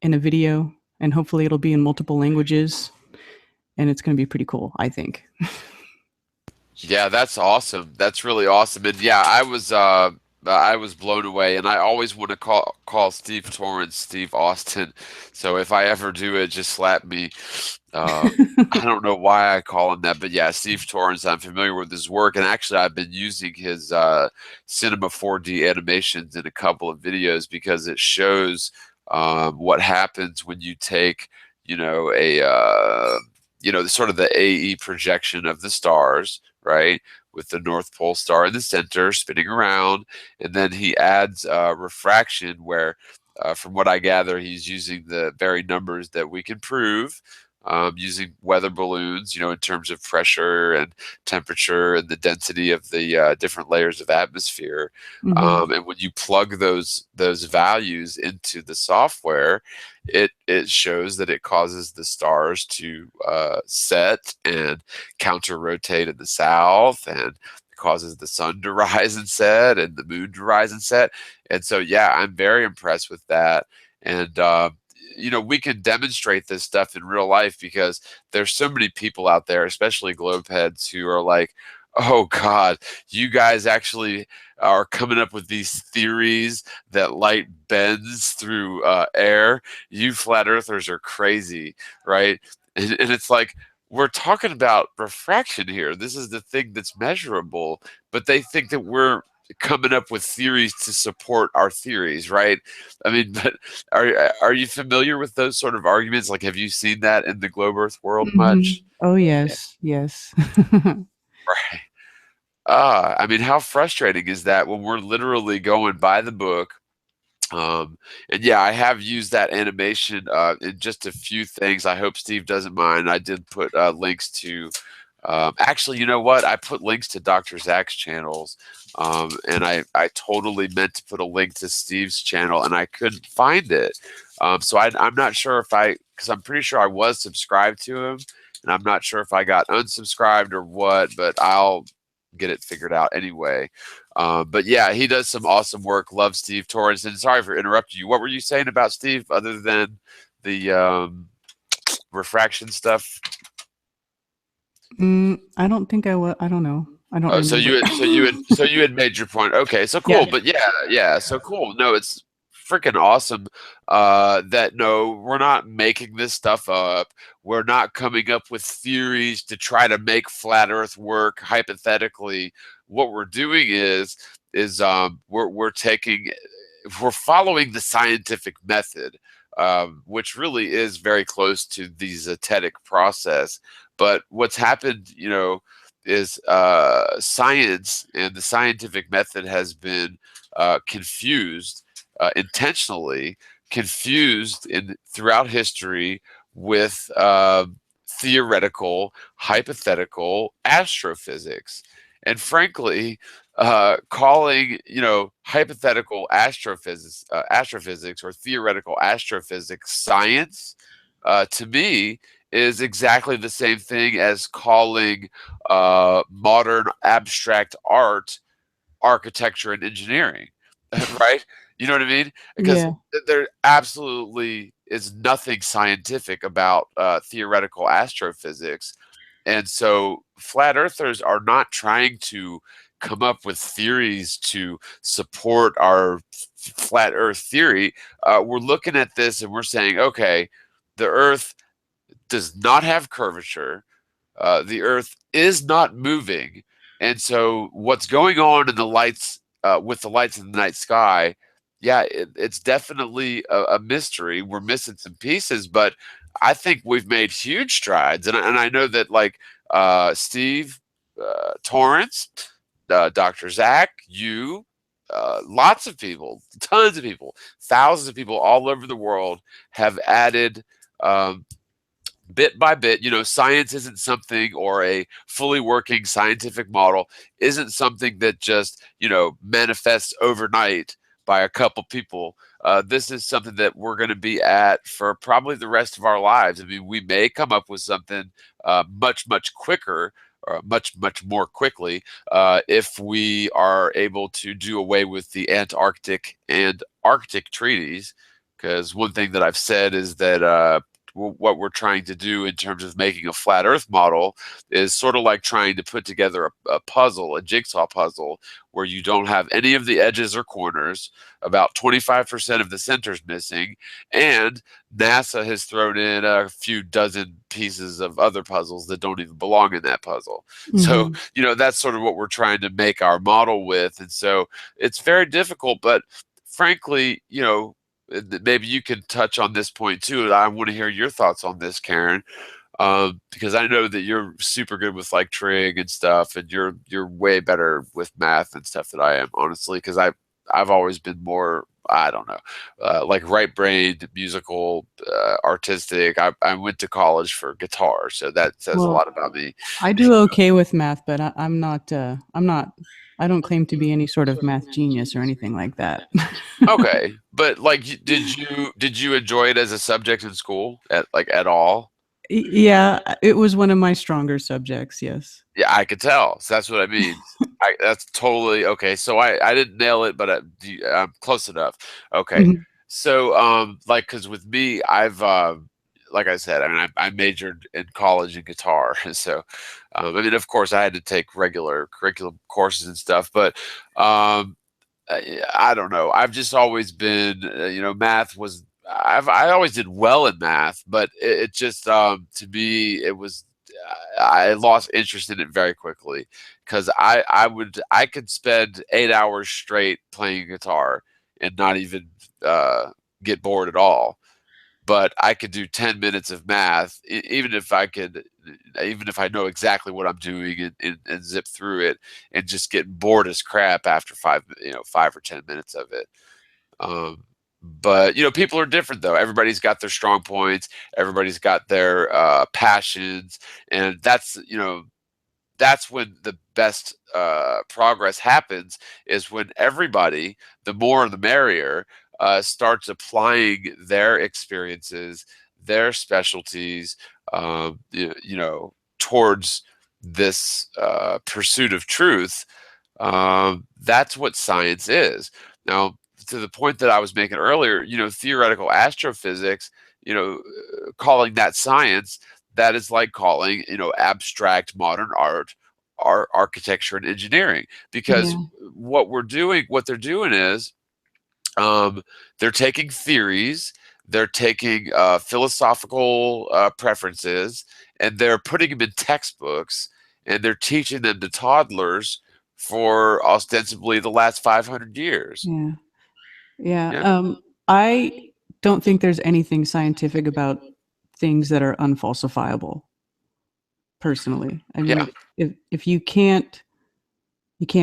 in a video, and hopefully it'll be in multiple languages, and it's going to be pretty cool, I think. Yeah, that's awesome. That's really awesome. And yeah, I was blown away, and I always want to call Steve Torrance Steve Austin. So if I ever do it, just slap me. I don't know why I call him that, but yeah, Steve Torrance, I'm familiar with his work, and actually I've been using his Cinema 4D animations in a couple of videos because it shows what happens when you take, the sort of the AE projection of the stars, right? With the North Pole star in the center spinning around. And then he adds refraction, where, from what I gather, he's using the very numbers that we can prove using weather balloons, in terms of pressure and temperature and the density of the different layers of atmosphere. Mm-hmm. And when you plug those values into the software, it shows that it causes the stars to set and counter rotate in the south, and causes the sun to rise and set and the moon to rise and set. And so, yeah, I'm very impressed with that. And we can demonstrate this stuff in real life because there's so many people out there, especially globe heads, who are like, oh God, you guys actually are coming up with these theories that light bends through air. You flat earthers are crazy, right? And it's like, we're talking about refraction here. This is the thing that's measurable, but they think that we're coming up with theories to support our theories, right? I mean, but are you familiar with those sort of arguments? Like, have you seen that in the globe Earth world Mm-hmm. much? Oh, Yeah, yes, yes. right. I mean, how frustrating is that when we're literally going by the book? And yeah, I have used that animation in just a few things. I hope Steve doesn't mind. I did put links to, actually, you know what? I put links to Dr. Zach's channels, and I totally meant to put a link to Steve's channel, and I couldn't find it. So I'm not sure because I'm pretty sure I was subscribed to him, and I'm not sure if I got unsubscribed or what, but I'll get it figured out anyway. But yeah, he does some awesome work. Love Steve Torrance. And sorry for interrupting you. What were you saying about Steve other than the refraction stuff? I don't think I was. I don't know. I don't Oh, remember. so you had made your point. Okay, so Yeah. cool. But yeah, so cool. No, it's freaking awesome. That no, we're not making this stuff up. We're not coming up with theories to try to make flat Earth work hypothetically. What we're doing is we're following the scientific method, which really is very close to the zetetic process. But what's happened, is science and the scientific method has been confused, intentionally confused throughout history with theoretical, hypothetical astrophysics. And frankly, calling hypothetical astrophysics or theoretical astrophysics science, to me, is exactly the same thing as calling modern abstract art architecture and engineering, right? You know what I mean? Because Yeah. there absolutely is nothing scientific about theoretical astrophysics. And so flat earthers are not trying to come up with theories to support our flat earth theory. We're looking at this and we're saying, okay, the earth does not have curvature. The Earth is not moving, and so what's going on in the lights with the lights in the night sky? Yeah, it's definitely a mystery. We're missing some pieces, but I think we've made huge strides, and I know that like Steve Torrance, Dr. Zach, you. Lots of people, tons of people, thousands of people all over the world have added bit by bit. Science isn't something, or a fully working scientific model isn't something that just, manifests overnight by a couple people. This is something that we're going to be at for probably the rest of our lives. I mean, we may come up with something much, much quicker, or much, much more quickly, if we are able to do away with the Antarctic and Arctic treaties, Because one thing that I've said is that what we're trying to do in terms of making a flat Earth model is sort of like trying to put together a puzzle, a jigsaw puzzle, where you don't have any of the edges or corners, about 25% of the center's missing, and NASA has thrown in a few dozen pieces of other puzzles that don't even belong in that puzzle. So, Mhm. that's sort of what we're trying to make our model with. And so it's very difficult, but frankly, maybe you can touch on this point too. I want to hear your thoughts on this, Karen, because I know that you're super good with like trig and stuff, and you're way better with math and stuff than I am, honestly. Because I've always been more, I don't know, like right-brained, musical, artistic. I went to college for guitar, so that says a Well, lot about me. I do okay with math, but I'm not. I don't claim to be any sort of math genius or anything like that. Okay, but like, did you enjoy it as a subject in school at all? Yeah, it was one of my stronger subjects. Yes. Yeah, I could tell. So that's what I mean. That's totally okay. So I didn't nail it, but I'm close enough. Okay. Mhm. So like, because with me, I've like I said, I mean, I majored in college in guitar, so I mean, of course, I had to take regular curriculum courses and stuff, but I don't know. I've just always been, math was. I always did well in math, but it just to me it was. I lost interest in it very quickly because I could spend 8 hours straight playing guitar and not even uh, get bored at all. But I could do 10 minutes of math, even if I know exactly what I'm doing and zip through it and just get bored as crap after 5 or 10 minutes of it. But people are different though. Everybody's got their strong points. Everybody's got their passions, and that's when the best progress happens, is when everybody, the more the merrier, starts applying their experiences, their specialties, towards this pursuit of truth. That's what science is. Now, to the point that I was making earlier, theoretical astrophysics, calling that science, that is like calling, abstract modern art, architecture, and engineering. Because Yeah. what they're doing is, they're taking theories, they're taking philosophical preferences, and they're putting them in textbooks, and they're teaching them to toddlers for ostensibly the last 500 years. Yeah. Yeah. Yeah, I don't think there's anything scientific about things that are unfalsifiable. Personally, I mean, yeah. if you can't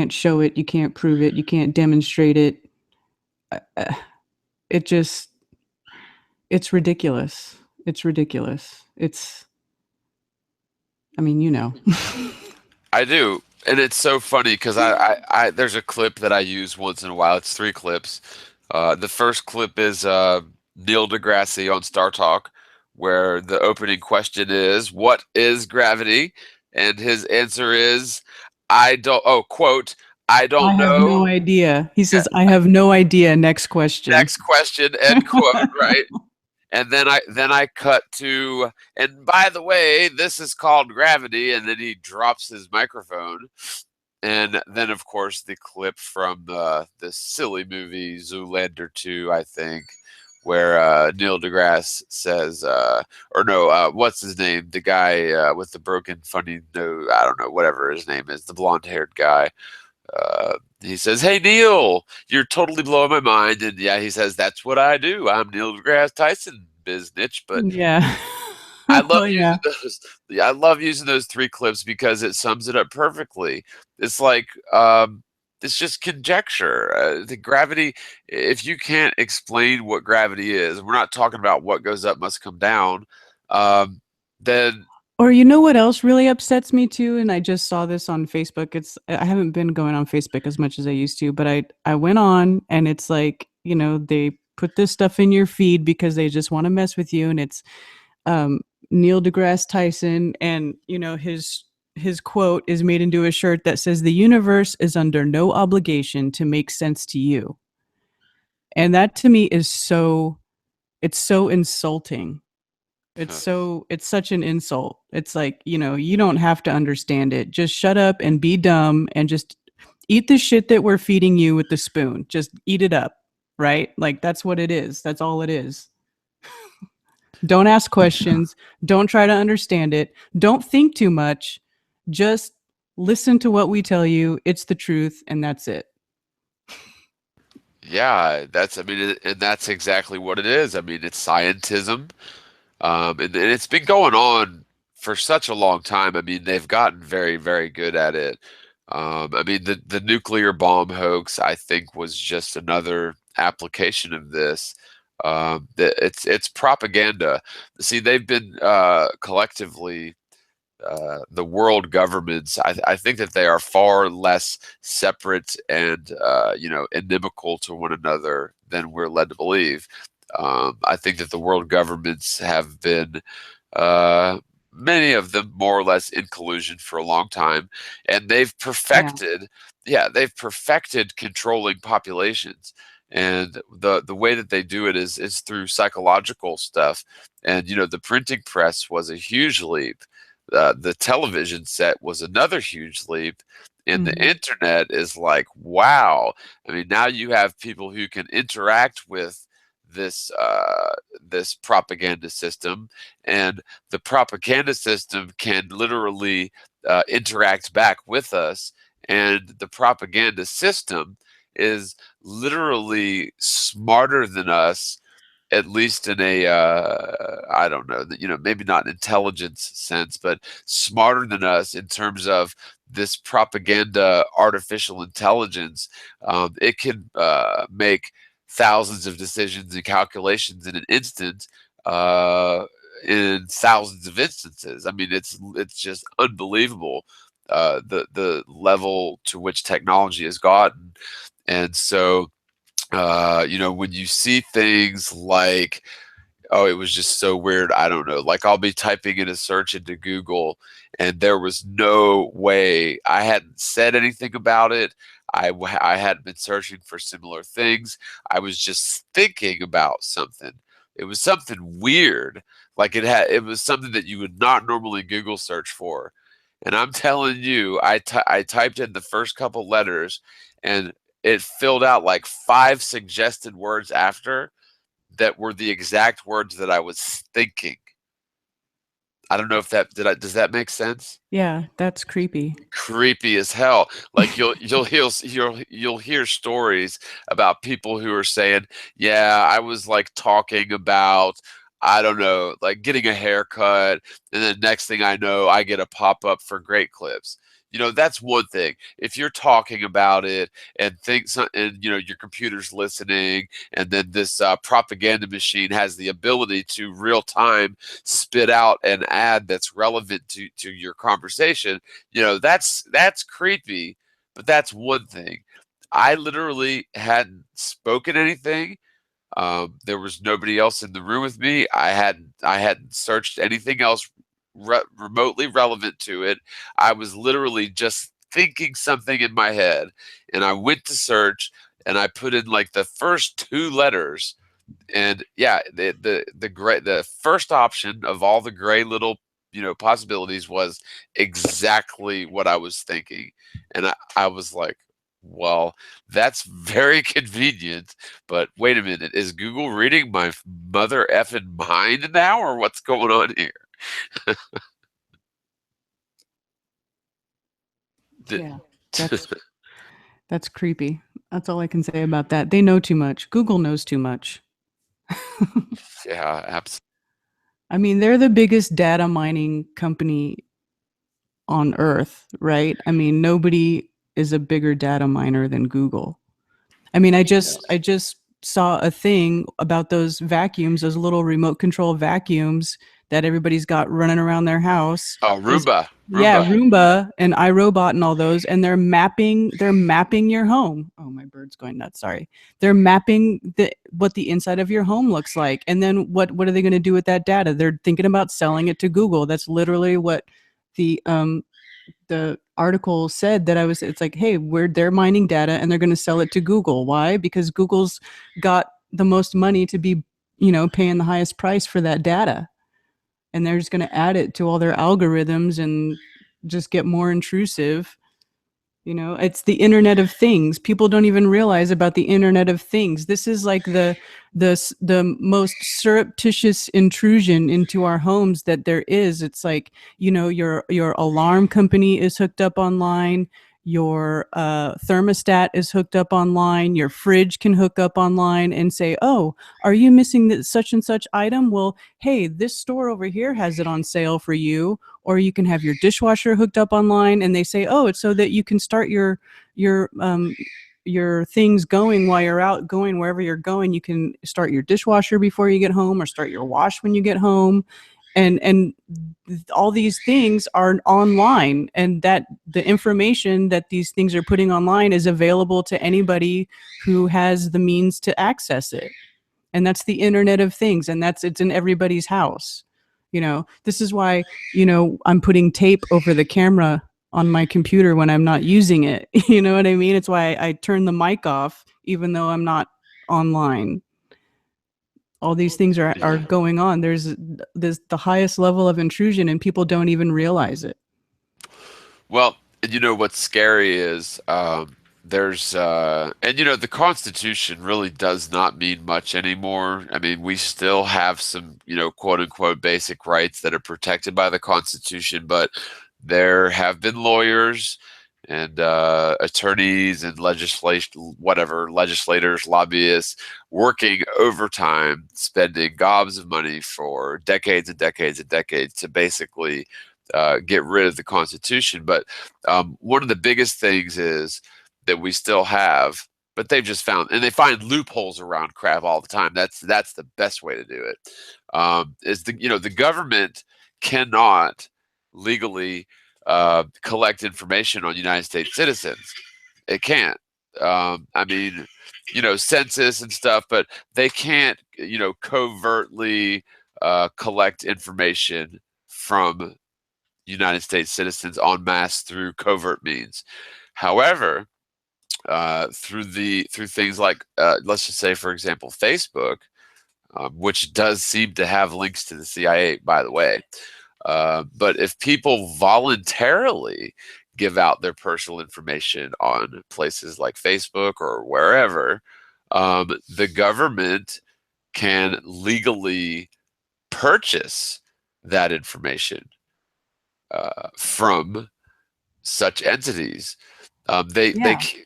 show it, you can't prove it, you can't demonstrate it. It just it's ridiculous. It's ridiculous. It's I mean, you know. I do, and it's so funny because there's a clip that I use once in a while. It's three clips. The first clip is Neil deGrasse on Star Talk, where the opening question is, "What is gravity?" And his answer is, "I don't." Oh, quote, "I I don't have no know." idea. He Yeah, says, "I have no idea." Next question. next question. End quote. Right. And then I cut to, and by the way, this is called gravity, and then he drops his microphone. And then, of course, the clip from this silly movie Zoolander 2, I think, where Neil deGrasse says, or no, what's his name? The guy with the broken, funny nose, I don't know, whatever his name is, the blonde-haired guy. He says, "Hey Neil, you're totally blowing my mind." And yeah, he says, "That's what I do. I'm Neil deGrasse Tyson, biznitch." But Yeah. I love Oh, yeah. using those. Yeah, I love using those three clips because it sums it up perfectly. It's like it's just conjecture. The gravity. If you can't explain what gravity is, and we're not talking about what goes up must come down, um, then Or you know what else really upsets me too? And I just saw this on Facebook. I haven't been going on Facebook as much as I used to, but I went on and it's like, they put this stuff in your feed because they just want to mess with you. And it's um, Neil deGrasse Tyson, and his quote is made into a shirt that says, "The universe is under no obligation to make sense to you." And that to me is so It's so insulting. It's such an insult. It's like, you don't have to understand it. Just shut up and be dumb and just eat the shit that we're feeding you with the spoon. Just eat it up, right? Like that's what it is. That's all it is. Don't ask questions. Don't try to understand it. Don't think too much. Just listen to what we tell you. It's the truth, and that's it. Yeah, I mean, and that's exactly what it is. I mean, it's scientism. And it's been going on for such a long time. I mean, they've gotten very, very good at it. I mean, the nuclear bomb hoax, I think, was just another application of this. It's propaganda. See, they've been collectively the world governments. I think that they are far less separate and inimical to one another than we're led to believe. I think that the world governments have been, uh, many of them, more or less in collusion for a long time, and Yeah. they've perfected controlling populations. And the way that they do it is through psychological stuff. And the printing press was a huge leap. The television set was another huge leap. And the Mhm. internet is like, wow. I mean, now you have people who can interact with this propaganda system, and the propaganda system can literally interact back with us, and the propaganda system is literally smarter than us, at least in a I don't know, maybe not an intelligence sense, but smarter than us in terms of this propaganda artificial intelligence. It can make thousands of decisions and calculations in an instant, uh, in thousands of instances. I mean, it's just unbelievable, the level to which technology has gotten. And so, when you see things like, oh, it was just so weird. I don't know. Like, I'll be typing in a search into Google, and there was no way. I hadn't said anything about it. I hadn't been searching for similar things. I was just thinking about something. It was something weird. Like, it was something that you would not normally Google search for. And I'm telling you, I typed in the first couple letters, and it filled out like 5 suggested words after that were the exact words that I was thinking. I don't know if does that make sense? Yeah, that's creepy. Creepy as hell. Like, you'll hear stories about people who are saying, "Yeah, I was like talking about, I don't know, like getting a haircut, and then next thing I know, I get a pop up for Great Clips." That's one thing. If you're talking about it and your computer's listening, and then this propaganda machine has the ability to real time spit out an ad that's relevant to your conversation, that's creepy. But that's one thing. I literally hadn't spoken anything. There was nobody else in the room with me. I hadn't searched anything else remotely relevant to it. I was literally just thinking something in my head, and I went to search, and I put in like the first 2 letters, and yeah, the first option of all the gray little possibilities was exactly what I was thinking. And I was like, well, that's very convenient, but wait a minute, is Google reading my mother effing mind now, or what's going on here? The- Yeah. That's that's creepy. That's all I can say about that. They know too much. Google knows too much. yeah, absolutely. I mean, they're the biggest data mining company on earth, right? I mean, nobody is a bigger data miner than Google. I mean, I just saw a thing about those vacuums, those little remote control vacuums that everybody's got running around their house. Oh, Those, Roomba, yeah, Roomba. Roomba and iRobot and all those, and they're mapping your home. Oh, my bird's going nuts. Sorry. They're mapping what the inside of your home looks like, and then what are they going to do with that data? They're thinking about selling it to Google. That's literally what the article said. That it's like, hey, they're mining data and they're going to sell it to Google. Why? Because Google's got the most money to be paying the highest price for that data, and they're just going to add it to all their algorithms and just get more intrusive. It's the Internet of Things. People don't even realize about the Internet of Things. This is like the most surreptitious intrusion into our homes that there is. It's like, your alarm company is hooked up online, your thermostat is hooked up online, your fridge can hook up online and say, oh, are you missing this such and such item? Well, hey, this store over here has it on sale for you. Or you can have your dishwasher hooked up online, and they say, oh, it's so that you can start your things going while you're out going wherever you're going. You can start your dishwasher before you get home, or start your wash when you get home. And all these things are online, and that the information that these things are putting online is available to anybody who has the means to access it. And that's the Internet of Things, and it's in everybody's house. This is why, I'm putting tape over the camera on my computer when I'm not using it. You know what I mean? It's why I turn the mic off even though I'm not online. All these things are Yeah. going on. There's the highest level of intrusion, and people don't even realize it. Well, and what's scary is and the Constitution really does not mean much anymore. I mean, we still have some, quote unquote basic rights that are protected by the Constitution, but there have been lawyers and attorneys and legislators, lobbyists working overtime, spending gobs of money for decades and decades and decades to basically get rid of the Constitution. But one of the biggest things is that we still have, but they've just found, and they find loopholes around crap all the time. That's the best way to do it. Is the government cannot legally collect information on United States citizens. It can't. I mean, census and stuff, but they can't, covertly collect information from United States citizens en masse through covert means. However, through things like, let's just say, for example, Facebook, which does seem to have links to the CIA, by the way. But if people voluntarily give out their personal information on places like Facebook or wherever, the government can legally purchase that information from such entities. Yeah.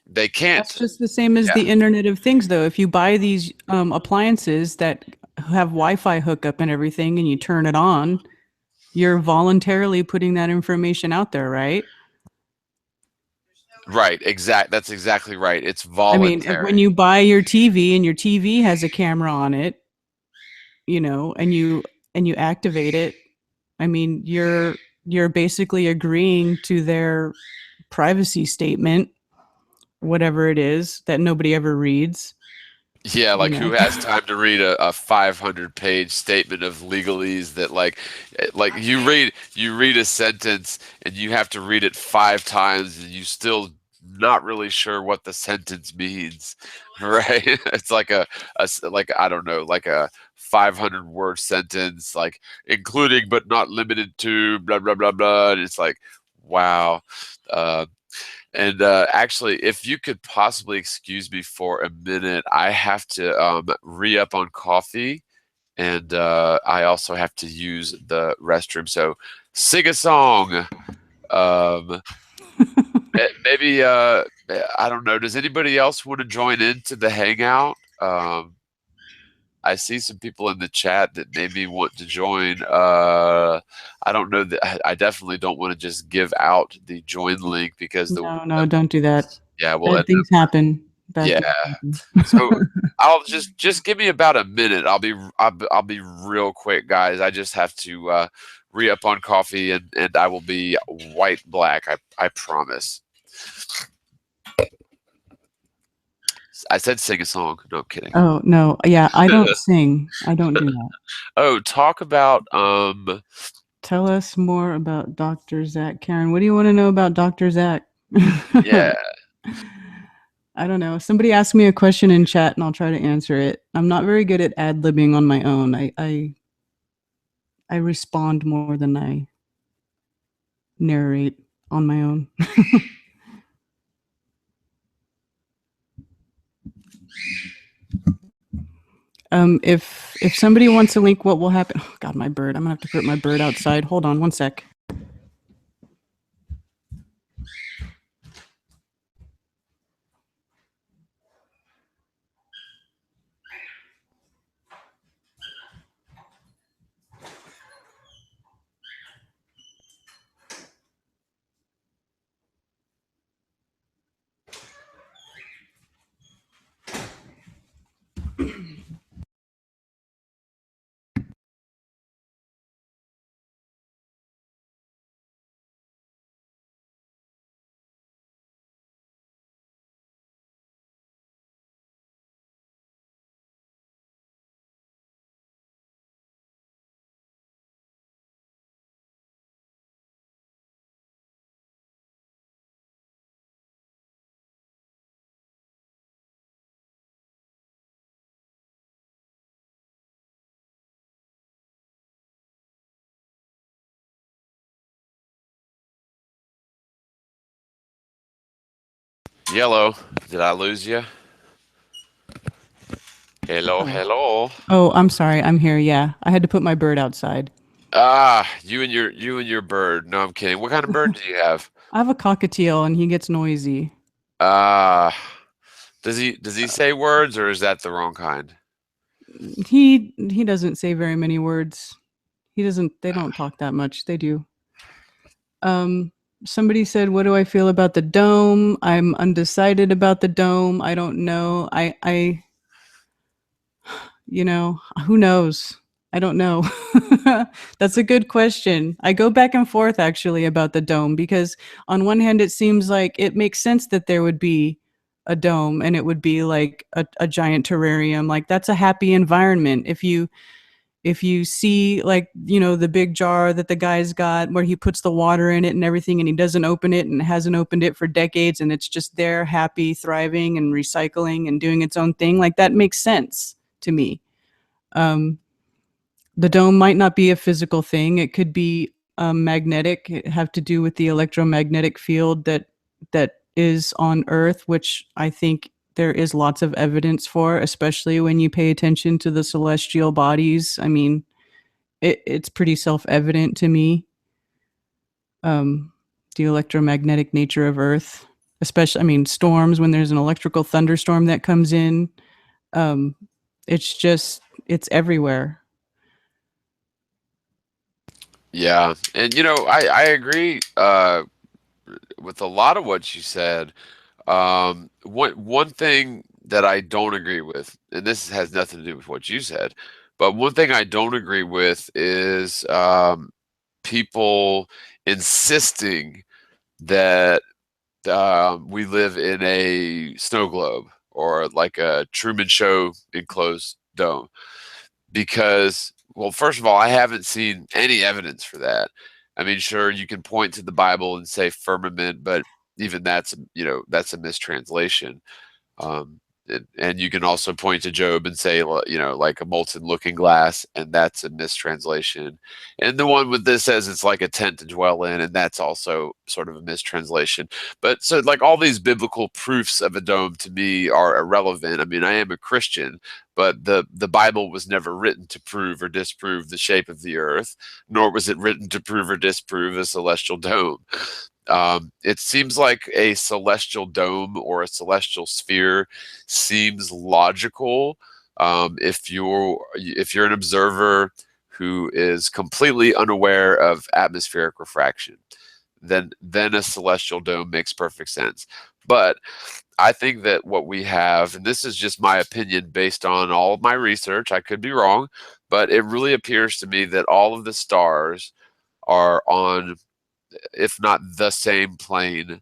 They can't. That's just the same as Yeah. the Internet of Things, though. If you buy these appliances that have Wi-Fi hookup and everything, and you turn it on, you're voluntarily putting that information out there, right? Right. That's exactly right. It's I mean, when voluntary. you buy your TV and your TV has a camera on it, and you activate it, I mean, you're basically agreeing to their privacy statement, whatever it is that nobody ever reads, Yeah, you like who know. has time to read a 500-page statement of legalese that like you read a sentence and you have to read it 5 times and you still not really sure what the sentence means, right? It's like like I don't know, like a 500-word sentence, like including but not limited to blah blah blah blah. And it's like, wow. Uh, and actually, if you could possibly excuse me for a minute, I have to re-up on coffee, and I also have to use the restroom. So sing a song. Um, Maybe I don't know. Does anybody else want to join into the hangout? I see some people in the chat that maybe want to join. I don't know that I definitely don't want to just give out the join link because No, don't do that. yeah, we'll Bad end up. things happen. Bad Yeah. things happen. So I'll just give me about a minute. I'll be real quick, guys. I just have to re-up on coffee and I will be white black. I promise. I said sing a song. No, I'm kidding. Oh, no. Yeah, I don't sing. I don't do that. Oh, talk about Tell us more about Dr. Zach. Karen, what do you want to know about Dr. Zach? yeah. I don't know. Somebody asked me a question in chat and I'll try to answer it. I'm not very good at ad-libbing on my own. I respond more than I narrate on my own. If somebody wants a link, what will happen? Oh, God, my bird. I'm gonna have to put my bird outside. Hold on one sec. Yellow, did I lose you? Hello, Oh. hello. Oh, I'm sorry. I'm here. Yeah, I had to put my bird outside. Ah, you and your bird. No, I'm kidding. What kind of bird do you have? I have a cockatiel and he gets noisy. Ah, does he say words or is that the wrong kind? He doesn't say very many words. He doesn't. They don't talk that much. They do. Um, Somebody said, "What do I feel about the dome?" I'm undecided about the dome. I don't know. Who knows? I don't know. That's a good question. I go back and forth actually about the dome because on one hand, it seems like it makes sense that there would be a dome and it would be like a giant terrarium. Like that's a happy environment. If you see like the big jar that the guy's got where he puts the water in it and everything and he doesn't open it and hasn't opened it for decades and it's just there happy thriving and recycling and doing its own thing, like that makes sense to me. um, the dome might not be a physical thing. It could be magnetic. It have to do with the electromagnetic field that is on Earth, which I think there is lots of evidence for, especially when you pay attention to the celestial bodies. I mean, it's pretty self-evident to me. Um, the electromagnetic nature of Earth, especially, I mean, storms, when there's an electrical thunderstorm that comes in, um, it's everywhere. Yeah, and I agree with a lot of what you said. One thing that I don't agree with, and this has nothing to do with what you said, but one thing I don't agree with is people insisting that we live in a snow globe or like a Truman Show enclosed dome. Because, well, first of all, I haven't seen any evidence for that. I mean, sure, you can point to the Bible and say firmament, but even that's a mistranslation. Um, and you can also point to Job and say, like a molten looking glass, and that's a mistranslation. And the one with this says it's like a tent to dwell in, and that's also sort of a mistranslation. But so, like, all these biblical proofs of a dome to me are irrelevant. I mean, I am a Christian, but the Bible was never written to prove or disprove the shape of the earth, nor was it written to prove or disprove a celestial dome. It seems like a celestial dome or a celestial sphere seems logical if you're an observer who is completely unaware of atmospheric refraction. Then a celestial dome makes perfect sense. But I think that what we have, and this is just my opinion based on all of my research, I could be wrong, but it really appears to me that all of the stars are on, if not the same plane,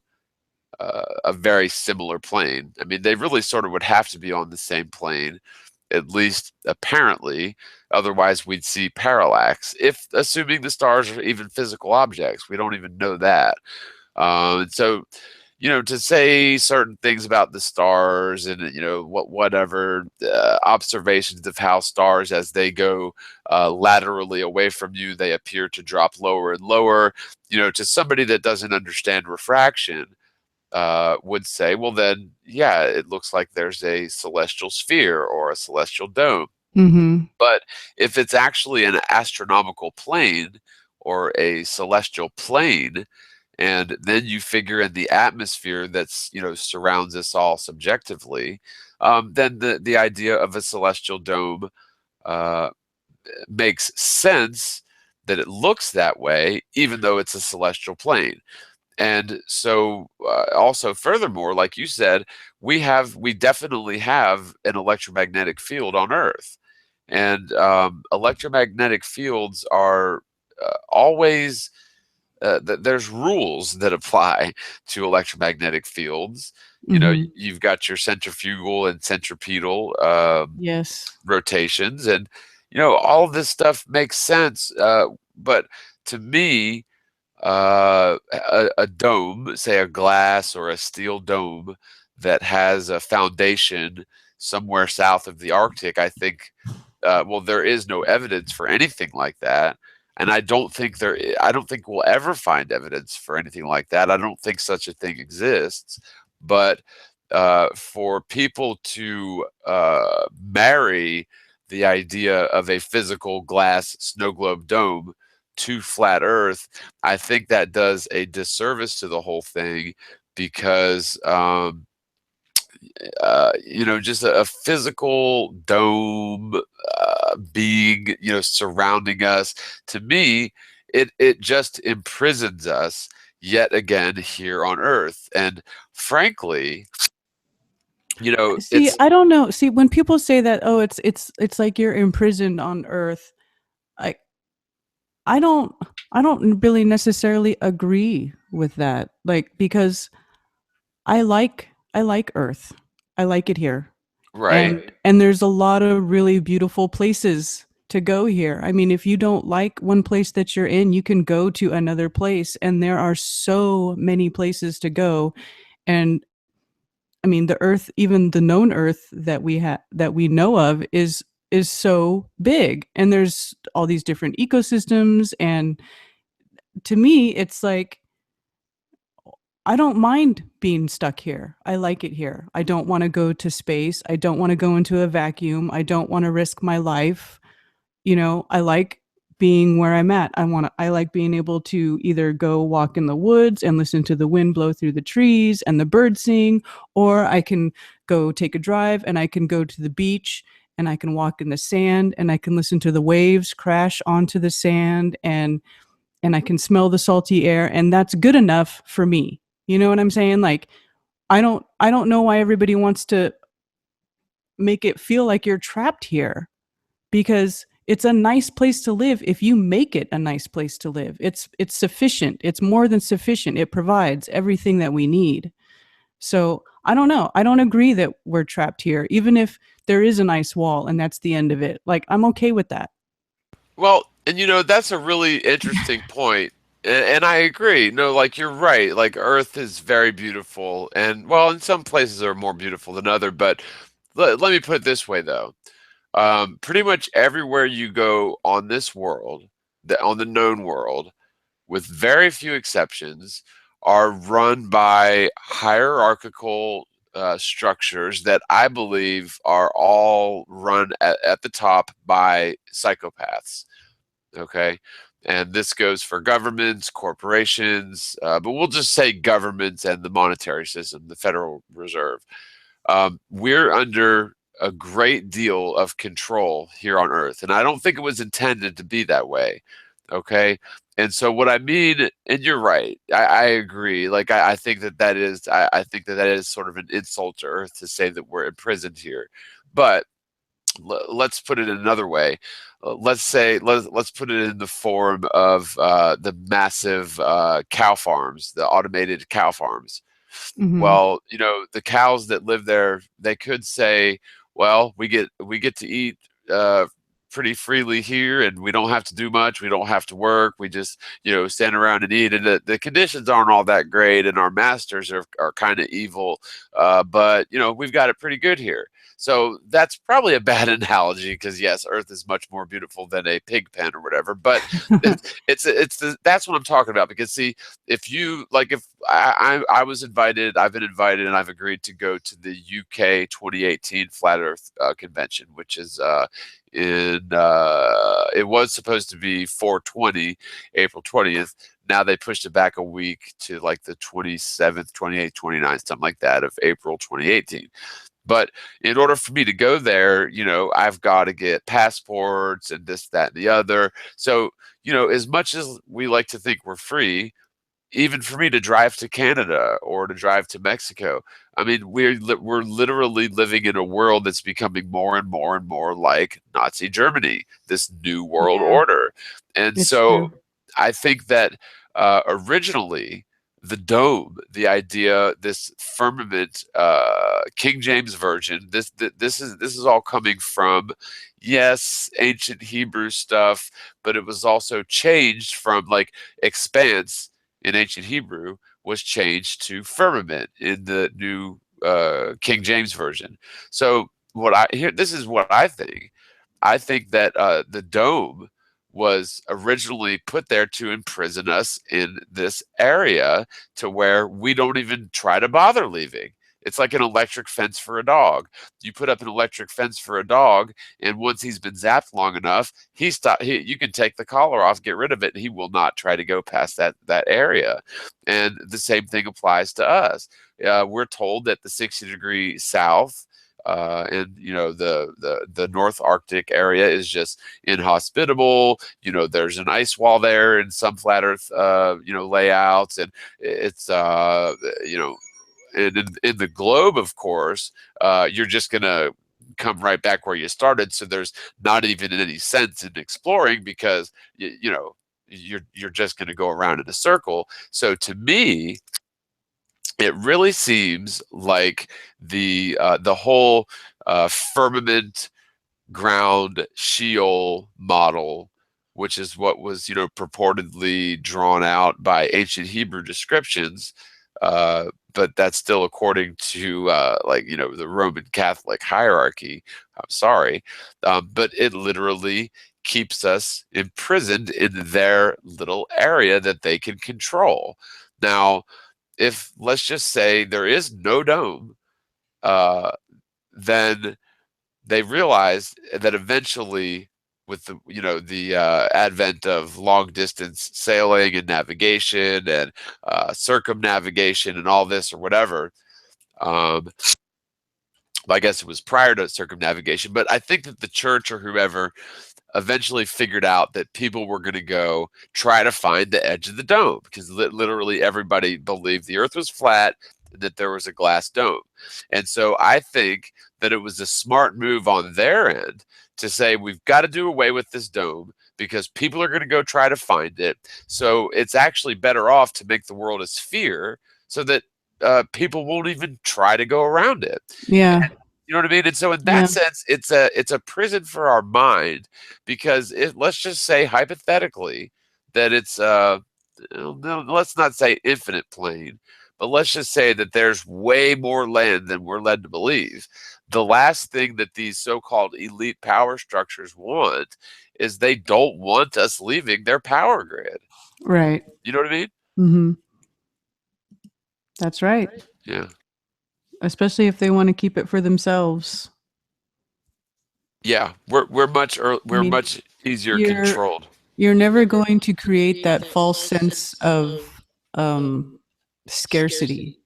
a very similar plane. I mean, they really sort of would have to be on the same plane, at least apparently. Otherwise, we'd see parallax. If assuming the stars are even physical objects, we don't even know that. So, to say certain things about the stars and whatever observations of how stars as they go laterally away from you, they appear to drop lower and lower. To somebody that doesn't understand refraction, would say, well, then, yeah, it looks like there's a celestial sphere or a celestial dome. Mm-hmm. But if it's actually an astronomical plane or a celestial plane, and then you figure in the atmosphere that's surrounds us all subjectively, then the idea of a celestial dome uh, makes sense that it looks that way, even though it's a celestial plane. And so, also, furthermore, like you said, we definitely have an electromagnetic field on Earth, and electromagnetic fields are always there's rules that apply to electromagnetic fields. Mm-hmm. You've got your centrifugal and centripetal Yes. rotations, and all of this stuff makes sense. But to me, a dome, say a glass or a steel dome that has a foundation somewhere south of the Arctic, I think, well, there is no evidence for anything like that. And I don't think we'll ever find evidence for anything like that. I don't think such a thing exists. But for people to marry the idea of a physical glass snow globe dome to flat Earth, I think that does a disservice to the whole thing, because just a physical dome being surrounding us, to me, it just imprisons us yet again here on Earth. And frankly, See, it's I don't know. See, when people say that, oh, it's like you're imprisoned on Earth. I I don't I don't really necessarily agree with that. Like, because I like Earth. I like it here. right. And there's a lot of really beautiful places to go here. I mean, if you don't like one place that you're in, you can go to another place, and there are so many places to go. And I mean, the Earth, even the known Earth that we know of, is so big, and there's all these different ecosystems. And to me, it's like, I don't mind being stuck here. I like it here. I don't want to go to space. I don't want to go into a vacuum. I don't want to risk my life. I like being where I'm at. I like being able to either go walk in the woods and listen to the wind blow through the trees and the birds sing, or I can go take a drive and I can go to the beach and I can walk in the sand and I can listen to the waves crash onto the sand, and I can smell the salty air, and that's good enough for me. You know what I'm saying? Like, I don't know why everybody wants to make it feel like you're trapped here, because it's a nice place to live if you make it a nice place to live. It's sufficient. It's more than sufficient. It provides everything that we need. So, I don't know. I don't agree that we're trapped here, even if there is an ice wall and that's the end of it. Like, I'm okay with that. Well, and that's a really interesting point. And I agree. No, like you're right. Like Earth is very beautiful, and well, in some places are more beautiful than other. But let me put it this way, though. Pretty much everywhere you go on this world, on the known world, with very few exceptions, are run by hierarchical structures that I believe are all run at the top by psychopaths. Okay. And this goes for governments, corporations, but we'll just say governments and the monetary system, the Federal Reserve. We're under a great deal of control here on Earth, and I don't think it was intended to be that way. Okay. And so what I mean, and you're right, I agree. Like I think I think that is sort of an insult to Earth to say that we're imprisoned here. But let's put it another way. Let's put it in the form of the massive cow farms, the automated cow farms. Mm-hmm. Well, the cows that live there, they could say, well, we get to eat pretty freely here, and we don't have to do much. We don't have to work. We just, stand around and eat. And the conditions aren't all that great, and our masters are kind of evil. But, we've got it pretty good here. So that's probably a bad analogy because yes, Earth is much more beautiful than a pig pen or whatever. But that's what I'm talking about. Because see, if you like, if I was invited, I've been invited, and I've agreed to go to the UK 2018 Flat Earth Convention, which is it was supposed to be 4/20, April 20th. Now they pushed it back a week to like the 27th, 28th, 29th, something like that of April 2018. But in order for me to go there, I've got to get passports and this, that, and the other. So, as much as we like to think we're free, even for me to drive to Canada or to drive to Mexico, I mean, we're literally living in a world that's becoming more and more and more like Nazi Germany, this new world Yeah, order. And it's so true. I think that originally the dome, the idea, this firmament, King James version, this is all coming from, yes, ancient Hebrew stuff, but it was also changed from like expanse in ancient Hebrew was changed to firmament in the new King James version. So this is what I think. I think that the dome was originally put there to imprison us in this area to where we don't even try to bother leaving. It's like an electric fence for a dog. You put up an electric fence for a dog, and once he's been zapped long enough, you can take the collar off, get rid of it, and he will not try to go past that area. And the same thing applies to us. We're told that the 60-degree south and the North Arctic area is just inhospitable. There's an ice wall there in some flat Earth layouts, and it's and in the globe, of course, you're just gonna come right back where you started. So there's not even any sense in exploring because you're just going to go around in a circle. So to me, it really seems like the whole firmament ground Sheol model, which is what was purportedly drawn out by ancient Hebrew descriptions, but that's still according to the Roman Catholic hierarchy. I'm sorry, but it literally keeps us imprisoned in their little area that they can control. Now, if let's just say there is no dome, uh, then they realized that eventually, with the advent of long distance sailing and navigation and circumnavigation and all this or whatever, um, I guess it was prior to circumnavigation, but I think that the church or whoever eventually figured out that people were going to go try to find the edge of the dome because literally everybody believed the earth was flat and that there was a glass dome. And so I think that it was a smart move on their end to say, we've got to do away with this dome because people are going to go try to find it. So it's actually better off to make the world a sphere so that people won't even try to go around it. Yeah, You know what I mean? And so in that yeah, sense, it's a prison for our mind because let's just say hypothetically that it's no, let's not say infinite plane, but let's just say that there's way more land than we're led to believe. The last thing that these so-called elite power structures want is they don't want us leaving their power grid. right. You know what I mean? Hmm. That's right. Yeah. Especially if they want to keep it for themselves. Yeah, I we're mean, much easier you're controlled. you're never going to create that false sense of um, scarcity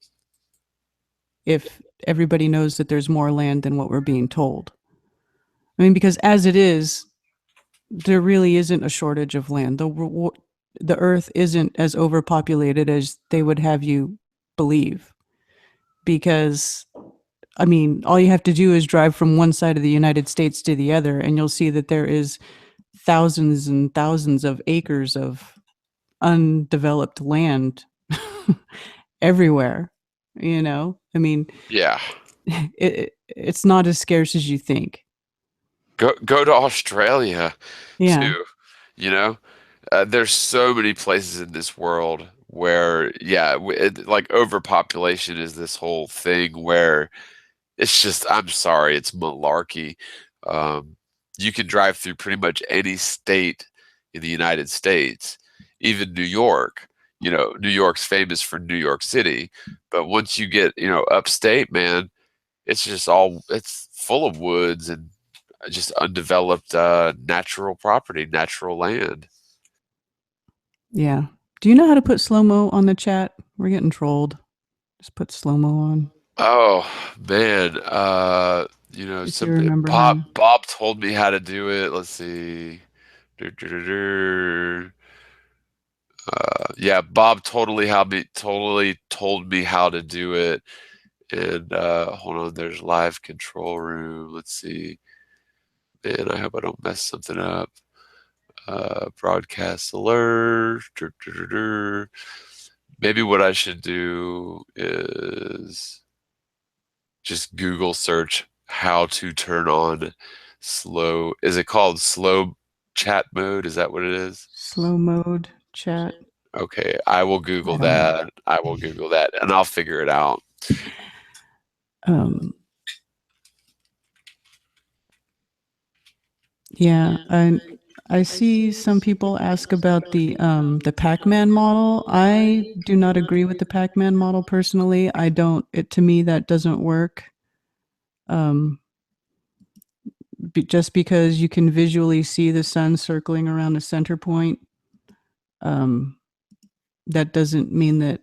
if everybody knows that there's more land than what we're being told. I mean, because as it is, there really isn't a shortage of land. The earth isn't as overpopulated as they would have you believe. Because, I mean, all you have to do is drive from one side of the United States to the other, and you'll see that there is thousands and thousands of acres of undeveloped land everywhere. I mean, Yeah. it's not as scarce as you think. Go to Australia Yeah. too. You know, there's so many places in this world where, yeah, like overpopulation is this whole thing where it's just, I'm sorry, it's malarkey. Um, you can drive through pretty much any state in the United States, even New York. You know, New York's famous for New York City, but once you get, upstate, man, it's full of woods and just undeveloped natural property, natural land. Yeah. Do you know how to put slow-mo on the chat? We're getting trolled. Just put slow-mo on Oh man, if you remember how. Bob told me how to do it. Let's see. Dur, dur, dur, dur. Yeah, Bob totally told me how to do it. And hold on, there's live control room. Let's see. Man, I hope I don't mess something up. Broadcast alert. Dur, dur, dur, dur. Maybe what I should do is just Google search how to turn on slow. Is it called slow chat mode? Is that what it is? Slow mode chat. Okay, I will I Google don't know. that. I will Google that and I'll figure it out. Um, yeah, I see some people ask about the Pac-Man model. I do not agree with the Pac-Man model personally. I don't. It to me that doesn't work. Um, just because you can visually see the sun circling around a center point, um, that doesn't mean that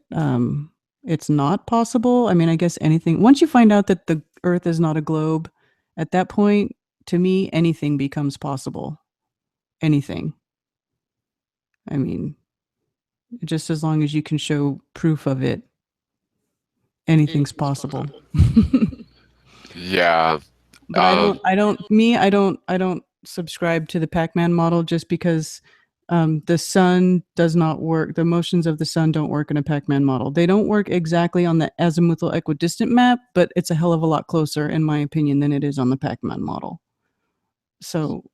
it's not possible. I mean, I guess anything. Once you find out that the Earth is not a globe, at that point, to me, anything becomes possible. Anything. I mean, just as long as you can show proof of it, anything's possible. Yeah. But Um, I don't subscribe to the Pac-Man model just because the sun does not work. The motions of the sun don't work in a Pac-Man model. They don't work exactly on the azimuthal equidistant map, but it's a hell of a lot closer, in my opinion, than it is on the Pac-Man model. So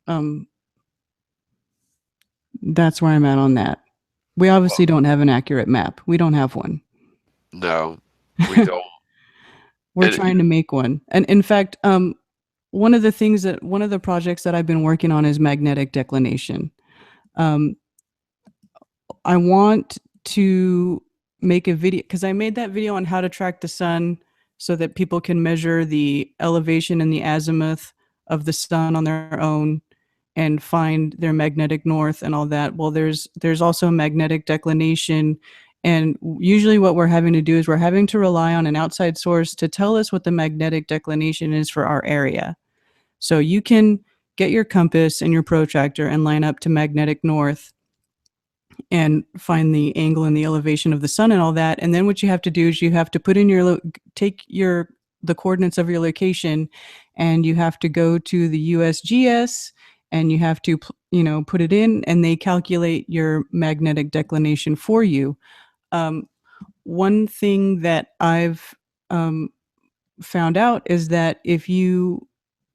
that's where I'm at on that. We obviously don't have an accurate map. We don't have one. no, we don't. We're And trying to make one. And in fact, one of the projects that I've been working on is magnetic declination. Um, I want to make a video because I made that video on how to track the sun so that people can measure the elevation and the azimuth of the sun on their own and find their magnetic north and all that. Well, there's also magnetic declination, and usually what we're having to do is we're having to rely on an outside source to tell us what the magnetic declination is for our area. So you can get your compass and your protractor and line up to magnetic north and find the angle and the elevation of the sun and all that. And then what you have to do is you have to put in take the coordinates of your location, and you have to go to the USGS, and you have to put it in, and they calculate your magnetic declination for you. Um, One thing that I've found out is that if you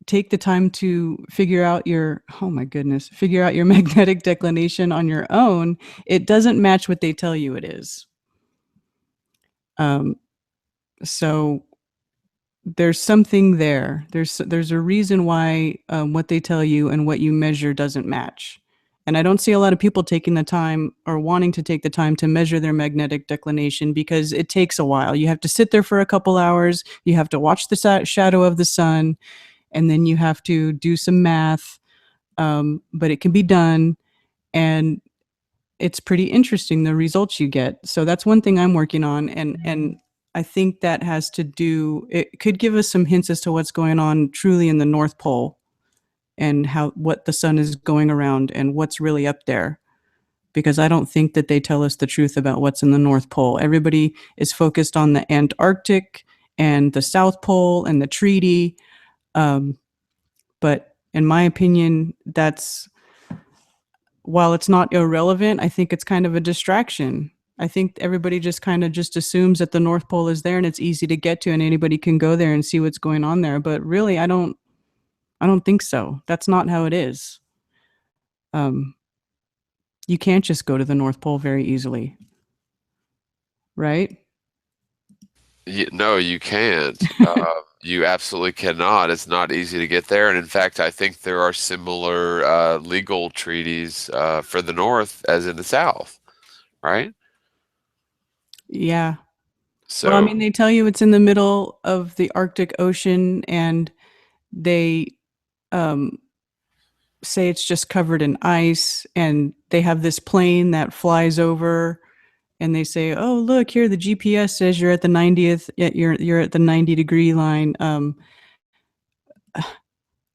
take the time to figure out your oh my goodness figure out your magnetic declination on your own, it doesn't match what they tell you it is. um, so there's something there. There's a reason why what they tell you and what you measure doesn't match. And I don't see a lot of people taking the time or wanting to take the time to measure their magnetic declination because it takes a while. You have to sit there for a couple hours, you have to watch the shadow of the sun, and then you have to do some math. But it can be done, and it's pretty interesting the results you get. So that's one thing I'm working on, and I think that has to do. It could give us some hints as to what's going on truly in the North Pole and how what the sun is going around and what's really up there. Because I don't think that they tell us the truth about what's in the North Pole. Everybody is focused on the Antarctic and the South Pole and the treaty. Um, but in my opinion, that's while it's not irrelevant, I think it's kind of a distraction. I think everybody just kind of just assumes that the North Pole is there and it's easy to get to and anybody can go there and see what's going on there. But really, I don't. I don't think so. That's not how it is. Um, you can't just go to the North Pole very easily, right? No, you can't. You absolutely cannot. It's not easy to get there. And in fact, I think there are similar legal treaties for the North as in the South, right? Yeah. Well, I So, mean, they tell you it's in the middle of the Arctic Ocean, and they um, say it's just covered in ice, and they have this plane that flies over, and they say, "Oh, look here, the GPS says you're at the 90th, you're at the 90-degree line."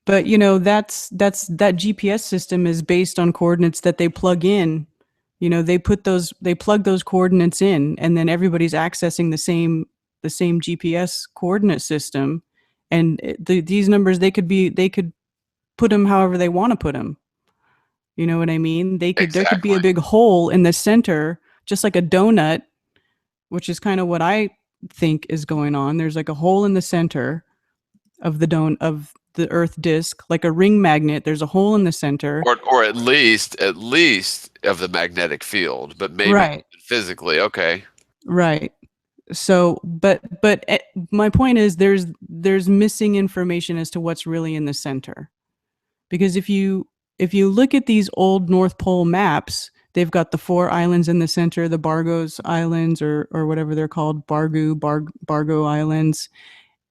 But that's that GPS system is based on coordinates that they plug in. They plug those coordinates in, and then everybody's accessing the same GPS coordinate system. And these numbers, they could put them however they want to put them. You know what I mean? There could be exactly. a big hole in the center, just like a donut, which is kind of what I think is going on. There's like a hole in the center of the Earth disk, like a ring magnet. There's a hole in the center. Or at least of the magnetic field, but maybe Right. physically. Okay. Right. So, but my point is there's missing information as to what's really in the center. Because if you look at these old North Pole maps, they've got the four islands in the center, the Bargos Islands, or whatever they're called, Bargo Islands,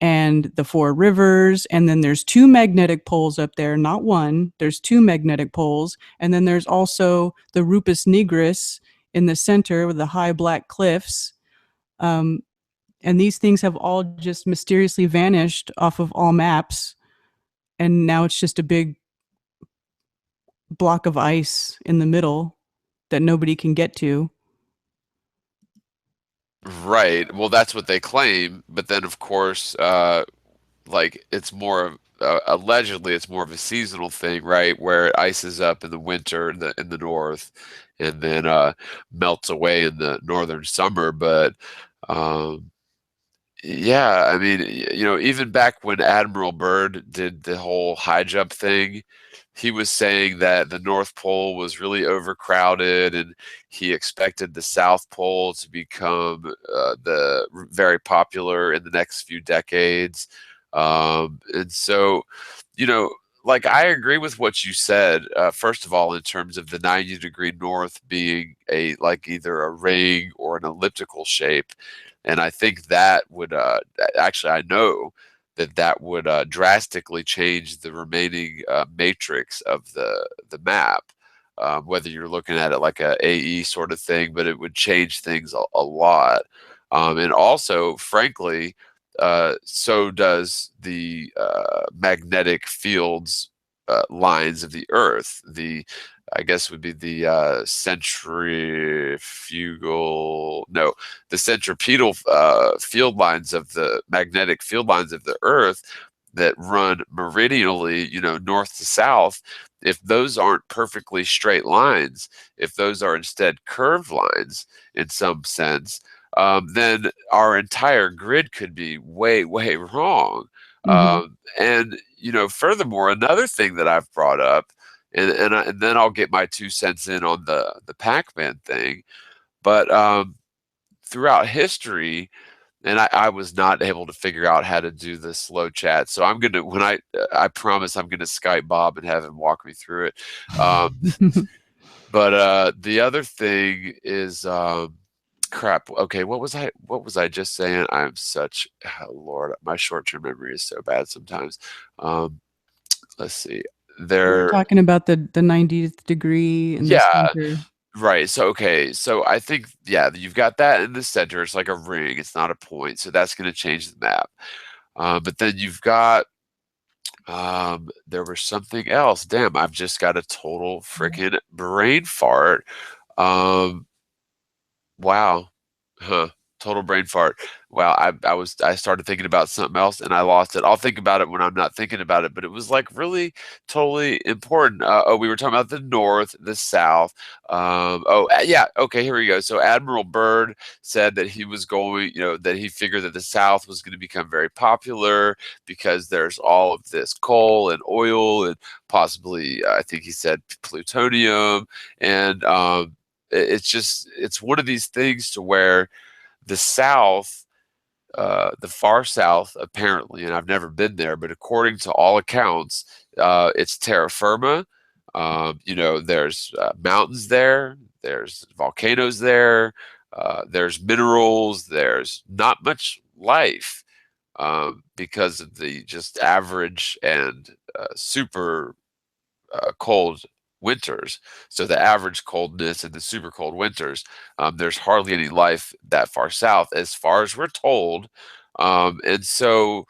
and the four rivers, and then there's two magnetic poles up there, not one. There's two magnetic poles, and then there's also the Rupus Nigris in the center with the high black cliffs. Um, and these things have all just mysteriously vanished off of all maps, and now it's just a big block of ice in the middle that nobody can get to. Right. Well, that's what they claim, but then of course, like it's more of allegedly it's more of a seasonal thing, right? Where it ices up in the winter in the north, and then melts away in the northern summer. But um, yeah, I mean, even back when Admiral Byrd did the whole high jump thing, he was saying that the North Pole was really overcrowded, and he expected the South Pole to become very popular in the next few decades. And so, you know, like I agree with what you said. First of all, in terms of the 90-degree north being a like either a ring or an elliptical shape, and I think that would actually I know that would drastically change the remaining matrix of the map. Whether you're looking at it like a AE sort of thing, but it would change things a lot. And also, frankly, so does the magnetic fields lines of the Earth. I guess would be the centrifugal, no, the centripetal field lines of the magnetic field lines of the Earth that run meridionally, north to south. If those aren't perfectly straight lines, if those are instead curved lines in some sense, then our entire grid could be way, way wrong. Mm-hmm. And furthermore, another thing that I've brought up, and then I'll get my 2 cents in on the Pac-Man thing. But throughout history, and I was not able to figure out how to do the slow chat, so I'm gonna when I promise I'm gonna Skype Bob and have him walk me through it. Um, but the other thing is crap. Okay, what was I just saying? I'm such oh, Lord, my short-term memory is so bad sometimes. Um, let's see. You were There, talking about the 90th degree in the yeah, center. right. So okay, so I think yeah, you've got that in the center. It's like a ring. It's not a point, so that's going to change the map. But then you've got there was something else. Damn, I've just got a total freaking brain fart. Um, wow, huh? Total brain fart. Wow, I started thinking about something else and I lost it. I'll think about it when I'm not thinking about it, but it was like really totally important. Oh, we were talking about the North, the South. Yeah, okay, here we go. So Admiral Byrd said that he was going, that he figured that the South was going to become very popular because there's all of this coal and oil and possibly, I think he said plutonium, and it's one of these things to where the South, the far South, apparently, and I've never been there, but according to all accounts, it's terra firma. There's mountains there, there's volcanoes there, there's minerals, there's not much life because of the just average and super cold winters. So the average coldness and the super cold winters, there's hardly any life that far south, as far as we're told. And so,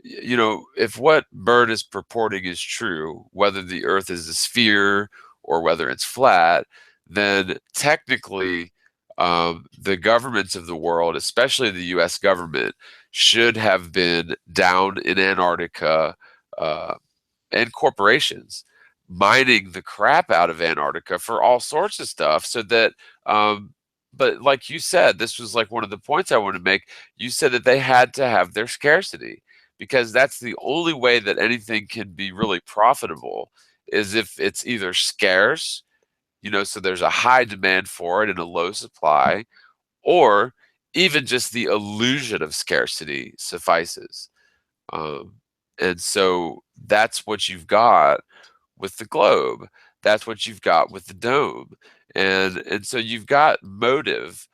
if what Byrd is purporting is true, whether the Earth is a sphere or whether it's flat, then technically, the governments of the world, especially the U.S. government, should have been down in Antarctica uh, and corporations mining the crap out of Antarctica for all sorts of stuff so that but like you said, this was like one of the points I wanted to make. You said that they had to have their scarcity because that's the only way that anything can be really profitable is if it's either scarce, so there's a high demand for it and a low supply, or even just the illusion of scarcity suffices. Um, and so that's what you've got with the globe. That's what you've got with the dome. And so you've got motive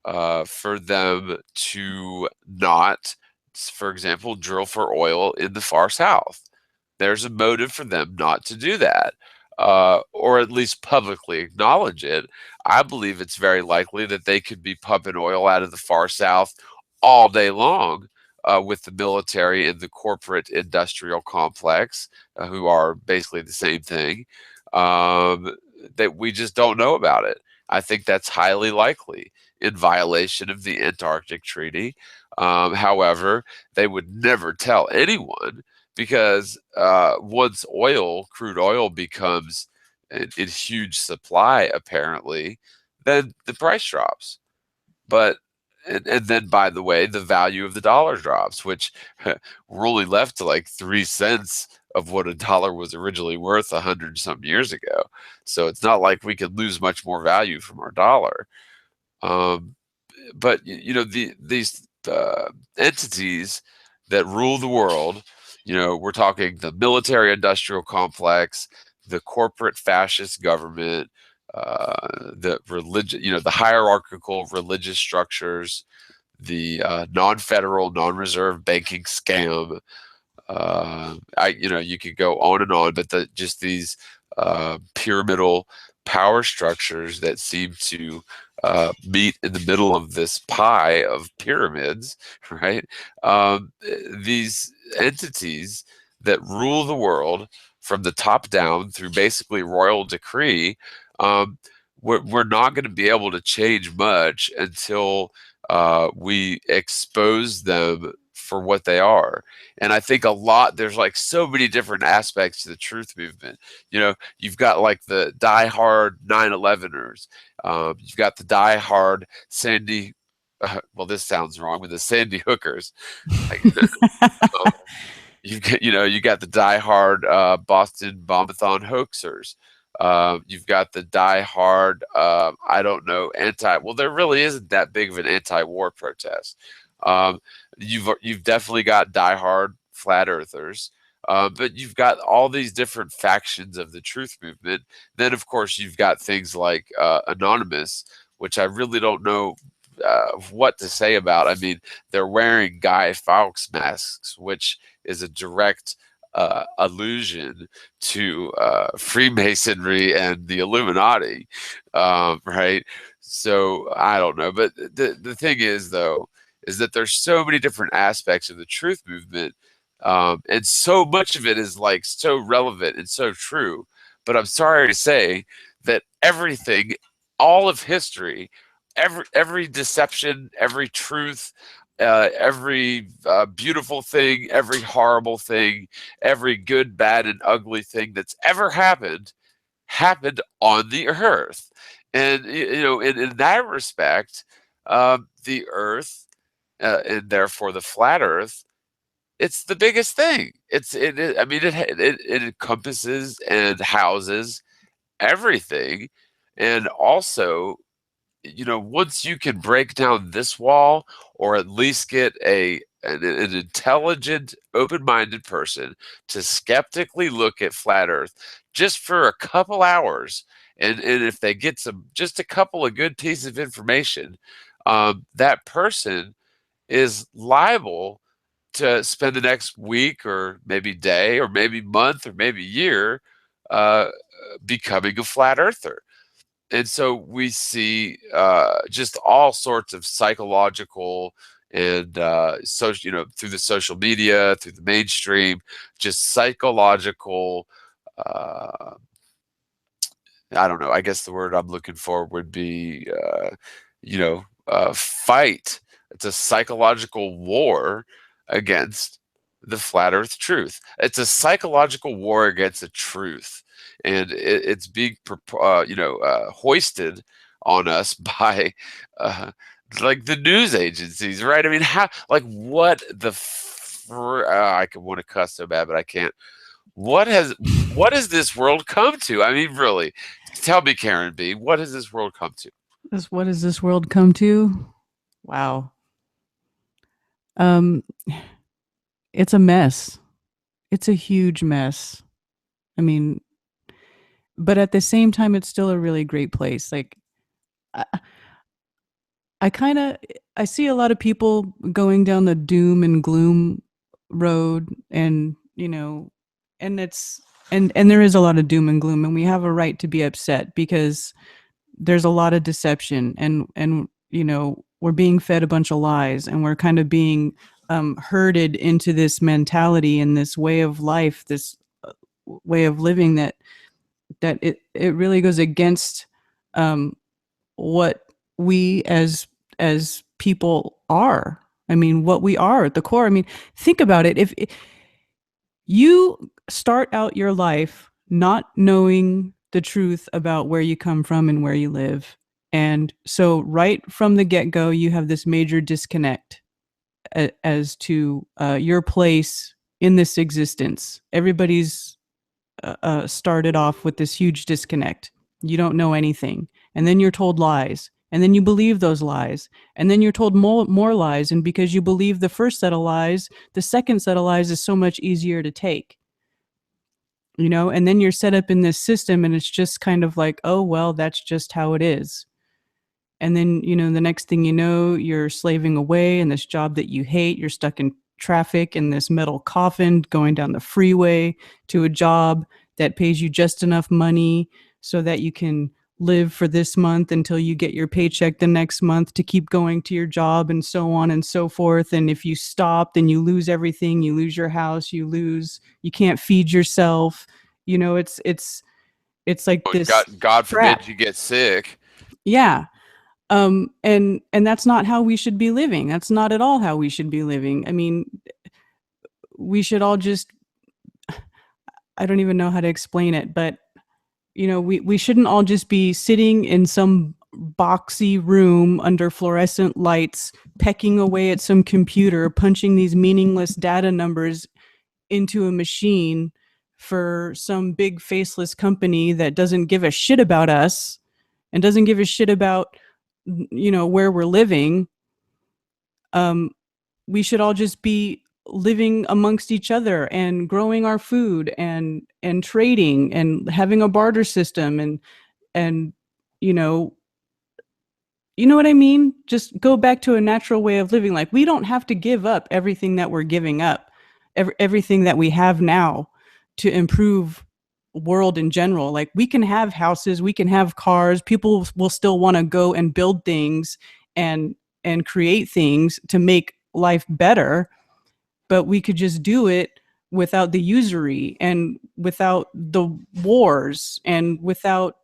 for them to not, for example, drill for oil in the far south. There's a motive for them not to do that, or at least publicly acknowledge it. I believe it's very likely that they could be pumping oil out of the far south all day long with the military and the corporate industrial complex, who are basically the same thing, um, that we just don't know about it. I think that's highly likely in violation of the Antarctic Treaty. However, they would never tell anyone because once crude oil becomes in huge supply, apparently, then the price drops. But and then, by the way, the value of the dollar drops, which we're only left to like 3 cents of what a dollar was originally worth 100 some years ago. So it's not like we could lose much more value from our dollar. Um, but these entities that rule the world, we're talking the military industrial complex, the corporate fascist government, the religion, the hierarchical religious structures, the non-federal, non-reserve banking scam. You could go on and on, but just these pyramidal power structures that seem to meet in the middle of this pie of pyramids, right? These entities that rule the world from the top down through basically royal decree, um, we're not going to be able to change much until we expose them for what they are. And I think there's like so many different aspects to the truth movement. You've got like the diehard 9/11ers. You've got the diehard Sandy. Well, this sounds wrong, but the Sandy hookers. Like, you got the diehard Boston Bombathon hoaxers. You've got the diehard, I don't know, well, there really isn't that big of an anti-war protest. Um, you've definitely got diehard flat earthers, but you've got all these different factions of the truth movement. Then, of course, you've got things like Anonymous, which I really don't know what to say about. I mean, they're wearing Guy Fawkes masks, which is a direct allusion to Freemasonry and the Illuminati, right? So I don't know, but the thing is, though, is that there's so many different aspects of the truth movement, and so much of it is like so relevant and so true. But I'm sorry to say that everything, all of history, every deception, every truth, every beautiful thing, every horrible thing, every good, bad, and ugly thing that's ever happened on the Earth. And in that respect, the Earth, and therefore the flat Earth, it's the biggest thing. I mean, it encompasses and houses everything, and also, once you can break down this wall, or at least get an intelligent, open-minded person to skeptically look at flat Earth just for a couple hours, and if they get just a couple of good pieces of information, that person is liable to spend the next week, or maybe day, or maybe month, or maybe year, uh, becoming a flat earther. And so we see just all sorts of psychological and social, through the social media, through the mainstream, just psychological. Uh, I don't know. I guess the word I'm looking for would be, fight. It's a psychological war against the flat Earth truth. It's a psychological war against the truth, and it's being, hoisted on us by, uh, like, the news agencies, right? I mean, how, like, what the. I could want to cuss so bad, but I can't. What has this world come to? I mean, really, tell me, KarenB, what has this world come to? What does this world come to? Wow. Um, it's a mess. It's a huge mess. I mean, but at the same time, it's still a really great place. Like, I, I kind of I see a lot of people going down the doom and gloom road, and and it's and there is a lot of doom and gloom, and we have a right to be upset because there's a lot of deception, and we're being fed a bunch of lies, and we're kind of being herded into this mentality and this way of life, this way of living that it really goes against what we as people are. I mean, what we are at the core. I mean, think about it. If you start out your life not knowing the truth about where you come from and where you live, and so right from the get-go, you have this major disconnect as to your place in this existence. Everybody's started off with this huge disconnect. You don't know anything. And then you're told lies. And then you believe those lies. And then you're told more lies. And because you believe the first set of lies, the second set of lies is so much easier to take. And then you're set up in this system, and it's just kind of like, oh, well, that's just how it is. And then, the next thing you know, you're slaving away in this job that you hate. You're stuck in traffic in this metal coffin going down the freeway to a job that pays you just enough money so that you can live for this month until you get your paycheck the next month to keep going to your job, and so on and so forth. And if you stop, then you lose everything. You lose your house. You can't feed yourself. It's like this God trap. forbid you get sick. Yeah. And that's not how we should be living. That's not at all how we should be living. I mean, we should all just, I don't even know how to explain it, but we shouldn't all just be sitting in some boxy room under fluorescent lights, pecking away at some computer, punching these meaningless data numbers into a machine for some big faceless company that doesn't give a shit about us and doesn't give a shit about where we're living. We should all just be living amongst each other and growing our food and trading and having a barter system, and you know what I mean? Just go back to a natural way of living. Like, we don't have to give up everything that we're giving up, everything that we have now to improve world in general. Like, we can have houses, we can have cars. People will still want to go and build things and create things to make life better, but we could just do it without the usury and without the wars and without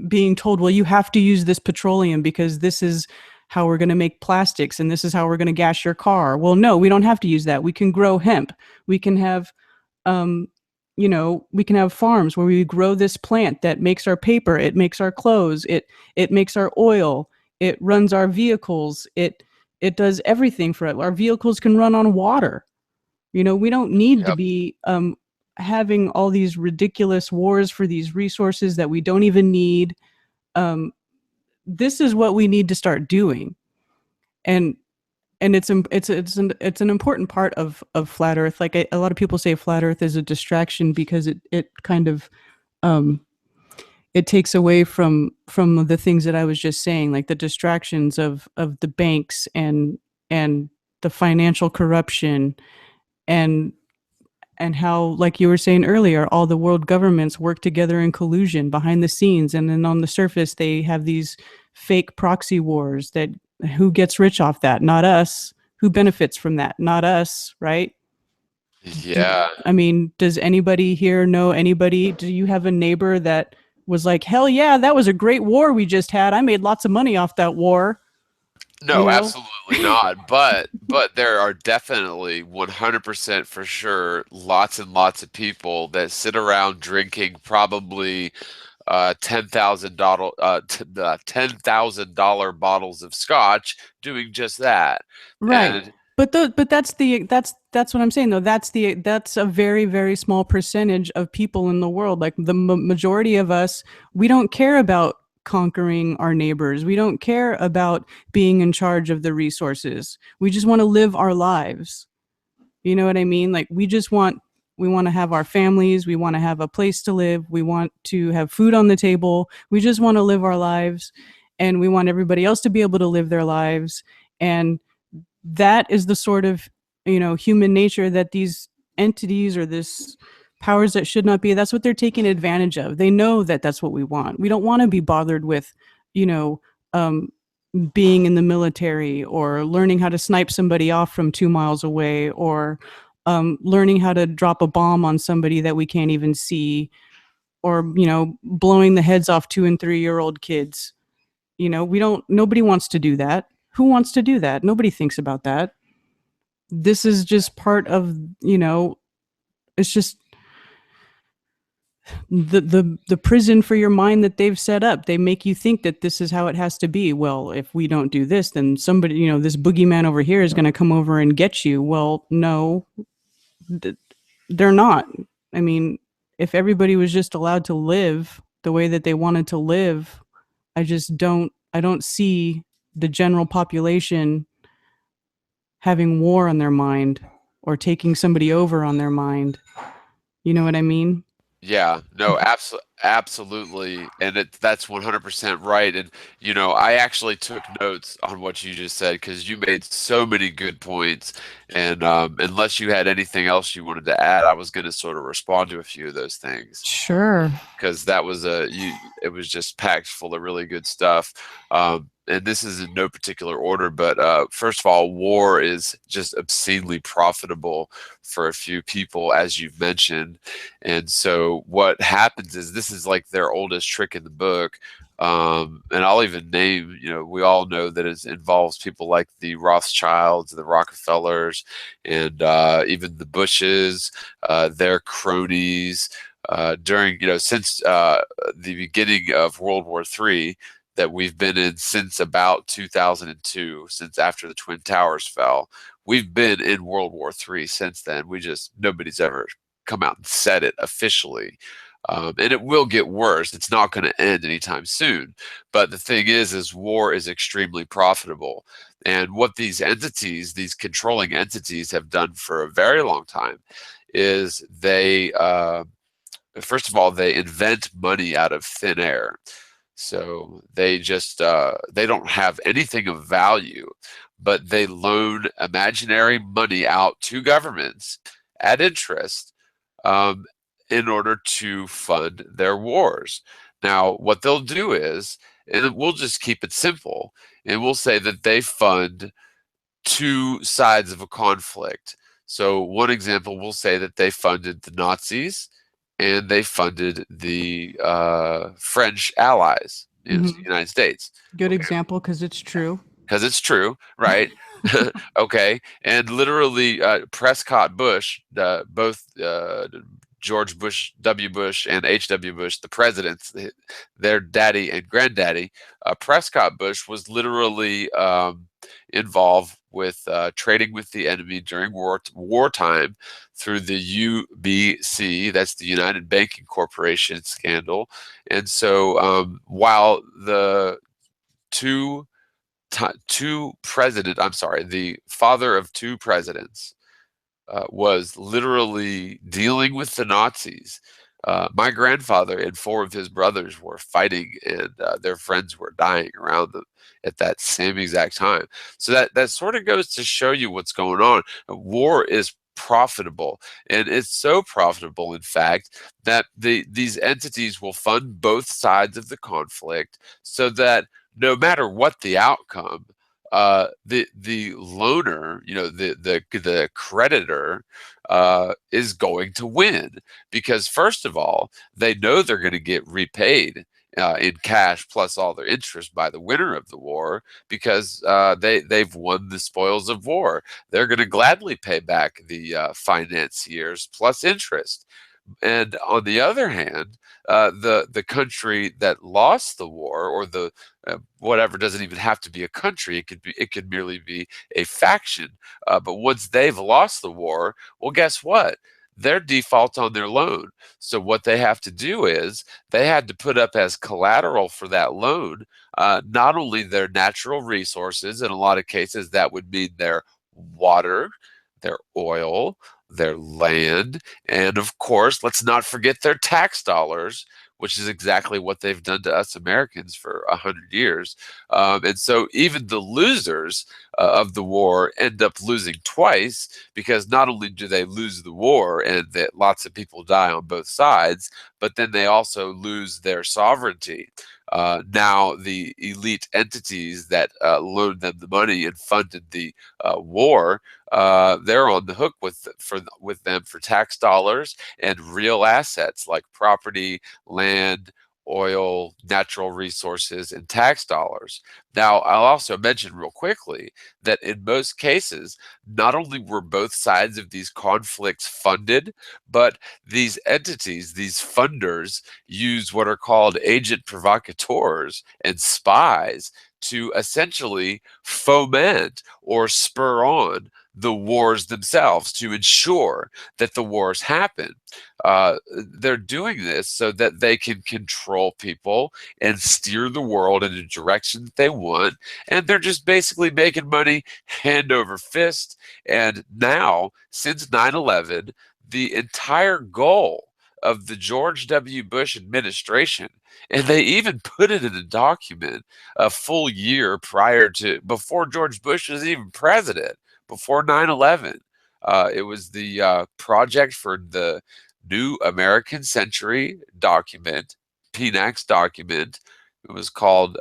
being told, well, you have to use this petroleum because this is how we're going to make plastics and this is how we're going to gas your car. Well, no, we don't have to use that. We can grow hemp. We can have um, we can have farms where we grow this plant that makes our paper, it makes our clothes, it makes our oil, it runs our vehicles, it does everything for it. Our vehicles can run on water. We don't need to Yep. be having all these ridiculous wars for these resources that we don't even need. Um, this is what we need to start doing, and it's an important part of flat Earth. Like a lot of people say, flat Earth is a distraction because it kind of um, it takes away from the things that I was just saying, like the distractions of the banks and the financial corruption and how, like you were saying earlier, all the world governments work together in collusion behind the scenes, and then on the surface they have these fake proxy wars that who gets rich off that? Not us. Who benefits from that? Not us, right? Yeah. I mean, does anybody here know anybody? Do you have a neighbor that was like, hell yeah, that was a great war we just had. I made lots of money off that war, you No, know? absolutely not. But there are definitely 100% for sure lots and lots of people that sit around drinking probably $10,000 bottles of scotch doing just that. Right. And But that's what I'm saying though. That's a very very small percentage of people in the world. Like the majority of us, we don't care about conquering our neighbors. We don't care about being in charge of the resources. We just want to live our lives. You know what I mean? Like we want to have our families, we want to have a place to live, we want to have food on the table. We just want to live our lives, and we want everybody else to be able to live their lives. And that is the sort of human nature that these entities or this powers that should not be, that's what they're taking advantage of. They know that that's what we want. We don't want to be bothered with you know um, being in the military or learning how to snipe somebody off from 2 miles away or learning how to drop a bomb on somebody that we can't even see, or blowing the heads off 2 and 3 year old kids. We don't, nobody wants to do that. Who wants to do that? Nobody thinks about that. This is just part of, it's just the prison for your mind that they've set up. They make you think that this is how it has to be. Well, if we don't do this, then somebody, this boogeyman over here is going to come over and get you. Well, no, they're not. I mean, if everybody was just allowed to live the way that they wanted to live, I don't see the general population having war on their mind or taking somebody over on their mind. You know what I mean? yeah, no, absolutely, and that's 100% right. And I actually took notes on what you just said because you made so many good points. And unless you had anything else you wanted to add, I was going to sort of respond to a few of those things Sure. because that was it was just packed full of really good stuff. And this is in no particular order, but first of all, war is just obscenely profitable for a few people, as you've mentioned. And so what happens is this is like their oldest trick in the book. And I'll even name, we all know that it involves people like the Rothschilds, the Rockefellers, and even the Bushes, their cronies, during, since the beginning of World War III that we've been in since about 2002, since after the Twin Towers fell. We've been in World War III since then. Nobody's ever come out and said it officially. And it will get worse. It's not going to end anytime soon. But the thing is war is extremely profitable. And what these entities, these controlling entities, have done for a very long time is first of all, they invent money out of thin air. So they just they don't have anything of value, but they loan imaginary money out to governments at interest, um, in order to fund their wars. Now, what they'll do is, and we'll just keep it simple, and we'll say that they fund two sides of a conflict. So one example, we'll say that they funded the Nazis and they funded the French allies, you know, to the Mhm. United States. Good Okay, example because it's true. because it's true, right? Okay, and literally Prescott Bush, both George Bush, W. Bush, and H.W. Bush, the presidents, their daddy and granddaddy, Prescott Bush was literally involved with trading with the enemy during wartime through the UBC, that's the United Banking Corporation scandal. And so while the two I'm sorry, the father of two presidents was literally dealing with the Nazis. My grandfather and four of his brothers were fighting, and their friends were dying around them at that same exact time. So that sort of goes to show you what's going on. War is profitable, and it's so profitable, in fact, that these entities will fund both sides of the conflict, so that no matter what the outcome, the loaner, you know, the creditor, is going to win, because first of all, they know they're going to get repaid in cash plus all their interest by the winner of the war, because they've won the spoils of war. They're going to gladly pay back the financiers plus interest. And on the other hand, the country that lost the war, or the whatever, doesn't even have to be a country. It could merely be a faction. But once they've lost the war, well, guess what? They're default on their loan. So what they have to do is they had to put up as collateral for that loan not only their natural resources. In a lot of cases, that would mean their water, their oil, their land, and of course, let's not forget their tax dollars, which is exactly what they've done to us Americans for 100 years. And so even the losers of the war end up losing twice, because not only do they lose the war and that lots of people die on both sides, but then they also lose their sovereignty. Now the elite entities that loaned them the money and funded the war, they're on the hook with them for tax dollars and real assets like property, land, oil, natural resources, and tax dollars. Now, I'll also mention real quickly that in most cases, not only were both sides of these conflicts funded, but these entities, these funders, use what are called agent provocateurs and spies to essentially foment or spur on the wars themselves, to ensure that the wars happen. They're doing this so that they can control people and steer the world in a direction that they want. And they're just basically making money hand over fist. And now, since 9/11, the entire goal of the George W. Bush administration, and they even put it in a document a full year before George Bush was even president, before 9/11. It was the project for the New American Century document, PNAX document. It was called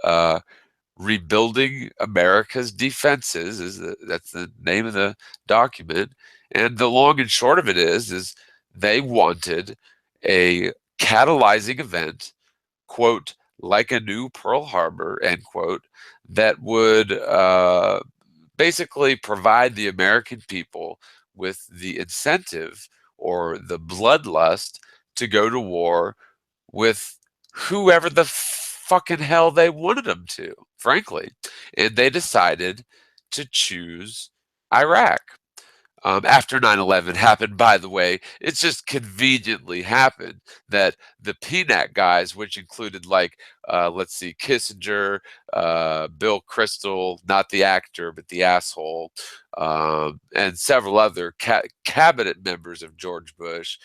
Rebuilding America's Defenses. That's the name of the document. And the long and short of it is they wanted a catalyzing event, quote, like a new Pearl Harbor, end quote, that would basically provide the American people with the incentive or the bloodlust to go to war with whoever the fucking hell they wanted them to, frankly. And they decided to choose Iraq. After 9/11 happened, by the way, it's just conveniently happened that the PNAC guys, which included, like, let's see, Kissinger, Bill Kristol, not the actor, but the asshole, and several other cabinet members of George Bush,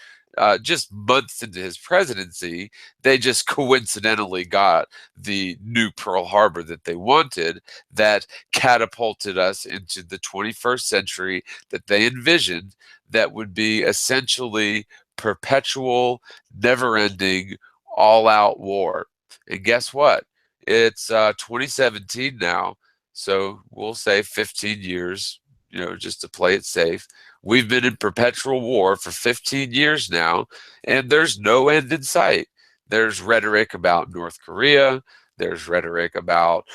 just months into his presidency, they just coincidentally got the new Pearl Harbor that they wanted, that catapulted us into the 21st century that they envisioned, that would be essentially perpetual, never ending, all out war. And guess what? It's 2017 now. So we'll say 15 years, you know, just to play it safe. We've been in perpetual war for 15 years now, and there's no end in sight. There's rhetoric about North Korea. There's rhetoric about,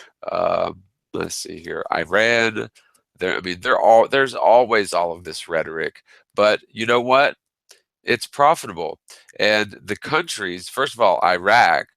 let's see here, Iran. There's always all of this rhetoric. But you know what? It's profitable. And the countries, first of all, Iraq,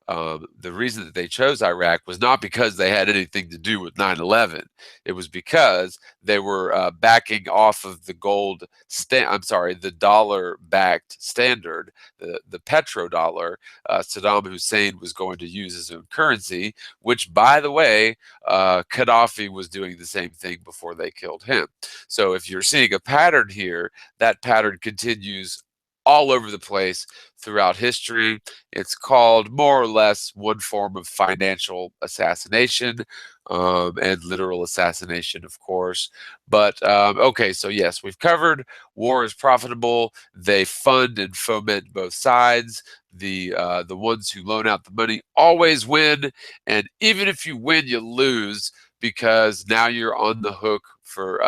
the reason that they chose Iraq was not because they had anything to do with 9/11. It was because they were backing off of the the dollar-backed standard, the petrodollar. Saddam Hussein was going to use his own currency, which, by the way, Gaddafi was doing the same thing before they killed him. So if you're seeing a pattern here, that pattern continues all over the place throughout history. It's called more or less one form of financial assassination, and literal assassination, of course. But okay, so yes, we've covered war is profitable. They fund and foment both sides. The ones who loan out the money always win, and even if you win, you lose because now you're on the hook for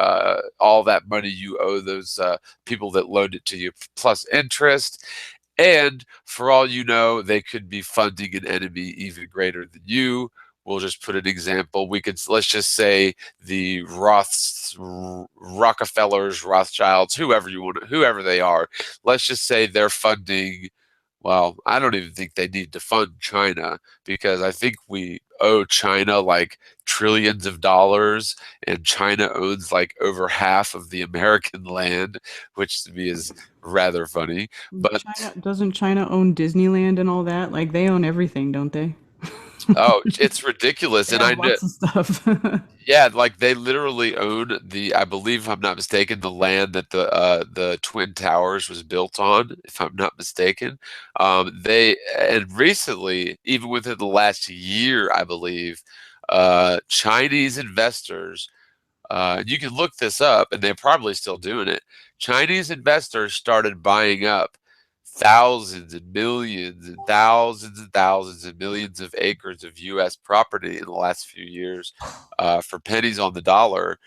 all that money you owe those people that loaned it to you, plus interest. And for all you know, they could be funding an enemy even greater than you. We'll just put an example. Let's just say the Rockefellers, Rothschilds, whoever they are. Let's just say they're funding. Well, I don't even think they need to fund China because I think we owe China like trillions of dollars, and China owns like over half of the American land, which to me is rather funny. But Doesn't China own Disneyland and all that? Like they own everything, don't they? oh, it's ridiculous. They And have lots of stuff. yeah, like they literally own I believe, if I'm not mistaken, the land that the Twin Towers was built on, if I'm not mistaken. And recently, even within the last year, I believe, Chinese investors, you can look this up, and they're probably still doing it. Chinese investors started buying up thousands and millions and thousands and thousands and millions of acres of U.S. property in the last few years for pennies on the dollar.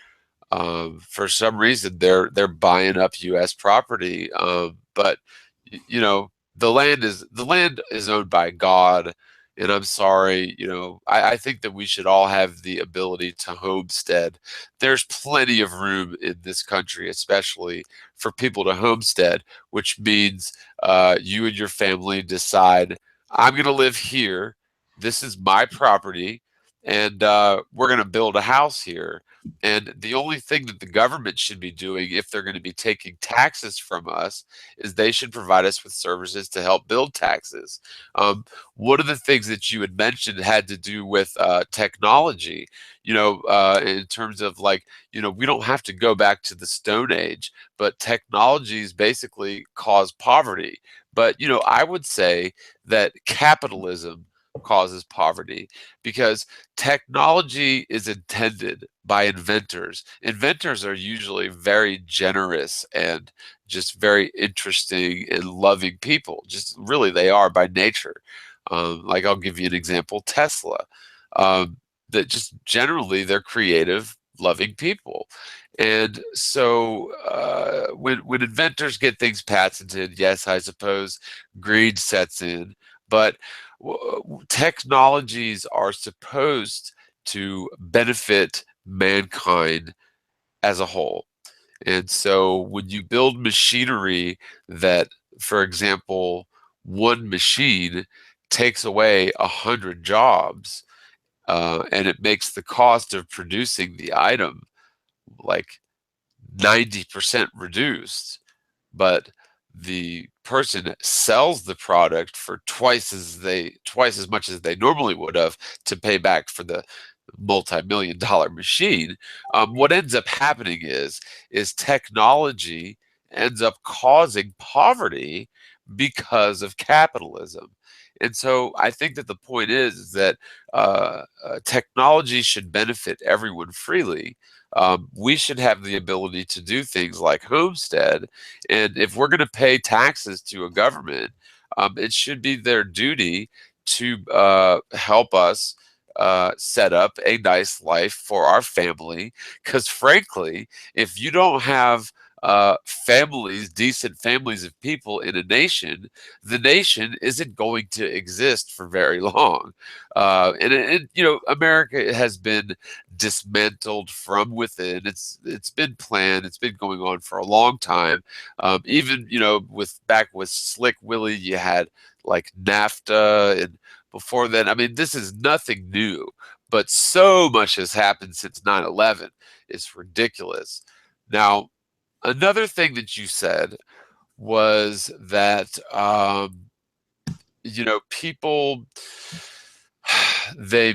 For some reason, they're buying up U.S. property, but you know the land is owned by God, and I'm sorry, I think that we should all have the ability to homestead. There's plenty of room in this country, especially for people to homestead, which means you and your family decide, I'm going to live here. This is my property, and we're going to build a house here. And the only thing that the government should be doing, if they're going to be taking taxes from us, is they should provide us with services to help build taxes. One of the things that you had mentioned had to do with technology, in terms of like, we don't have to go back to the Stone Age, but technologies basically cause poverty. But, I would say that capitalism causes poverty because technology is intended by inventors. Inventors are usually very generous and just very interesting and loving people. Just really, they are by nature. Like I'll give you an example: Tesla. That just generally they're creative, loving people. And so when inventors get things patented, yes, I suppose greed sets in. But technologies are supposed to benefit mankind as a whole. And so when you build machinery that, for example, one machine takes away 100 jobs, and it makes the cost of producing the item like 90% reduced, but the person sells the product for twice as much as they normally would have to pay back for the multi-million dollar machine. What ends up happening is technology ends up causing poverty because of capitalism. And so I think that the point is that technology should benefit everyone freely. We should have the ability to do things like homestead. And if we're going to pay taxes to a government, it should be their duty to help us set up a nice life for our family. Because frankly, if you don't have families, decent families of people in a nation, the nation isn't going to exist for very long. America has been dismantled from within. It's been planned. It's been going on for a long time. Even with back with Slick Willie, you had like NAFTA, and before then, I mean, this is nothing new. But so much has happened since 9/11. It's ridiculous. Now, another thing that you said was that people they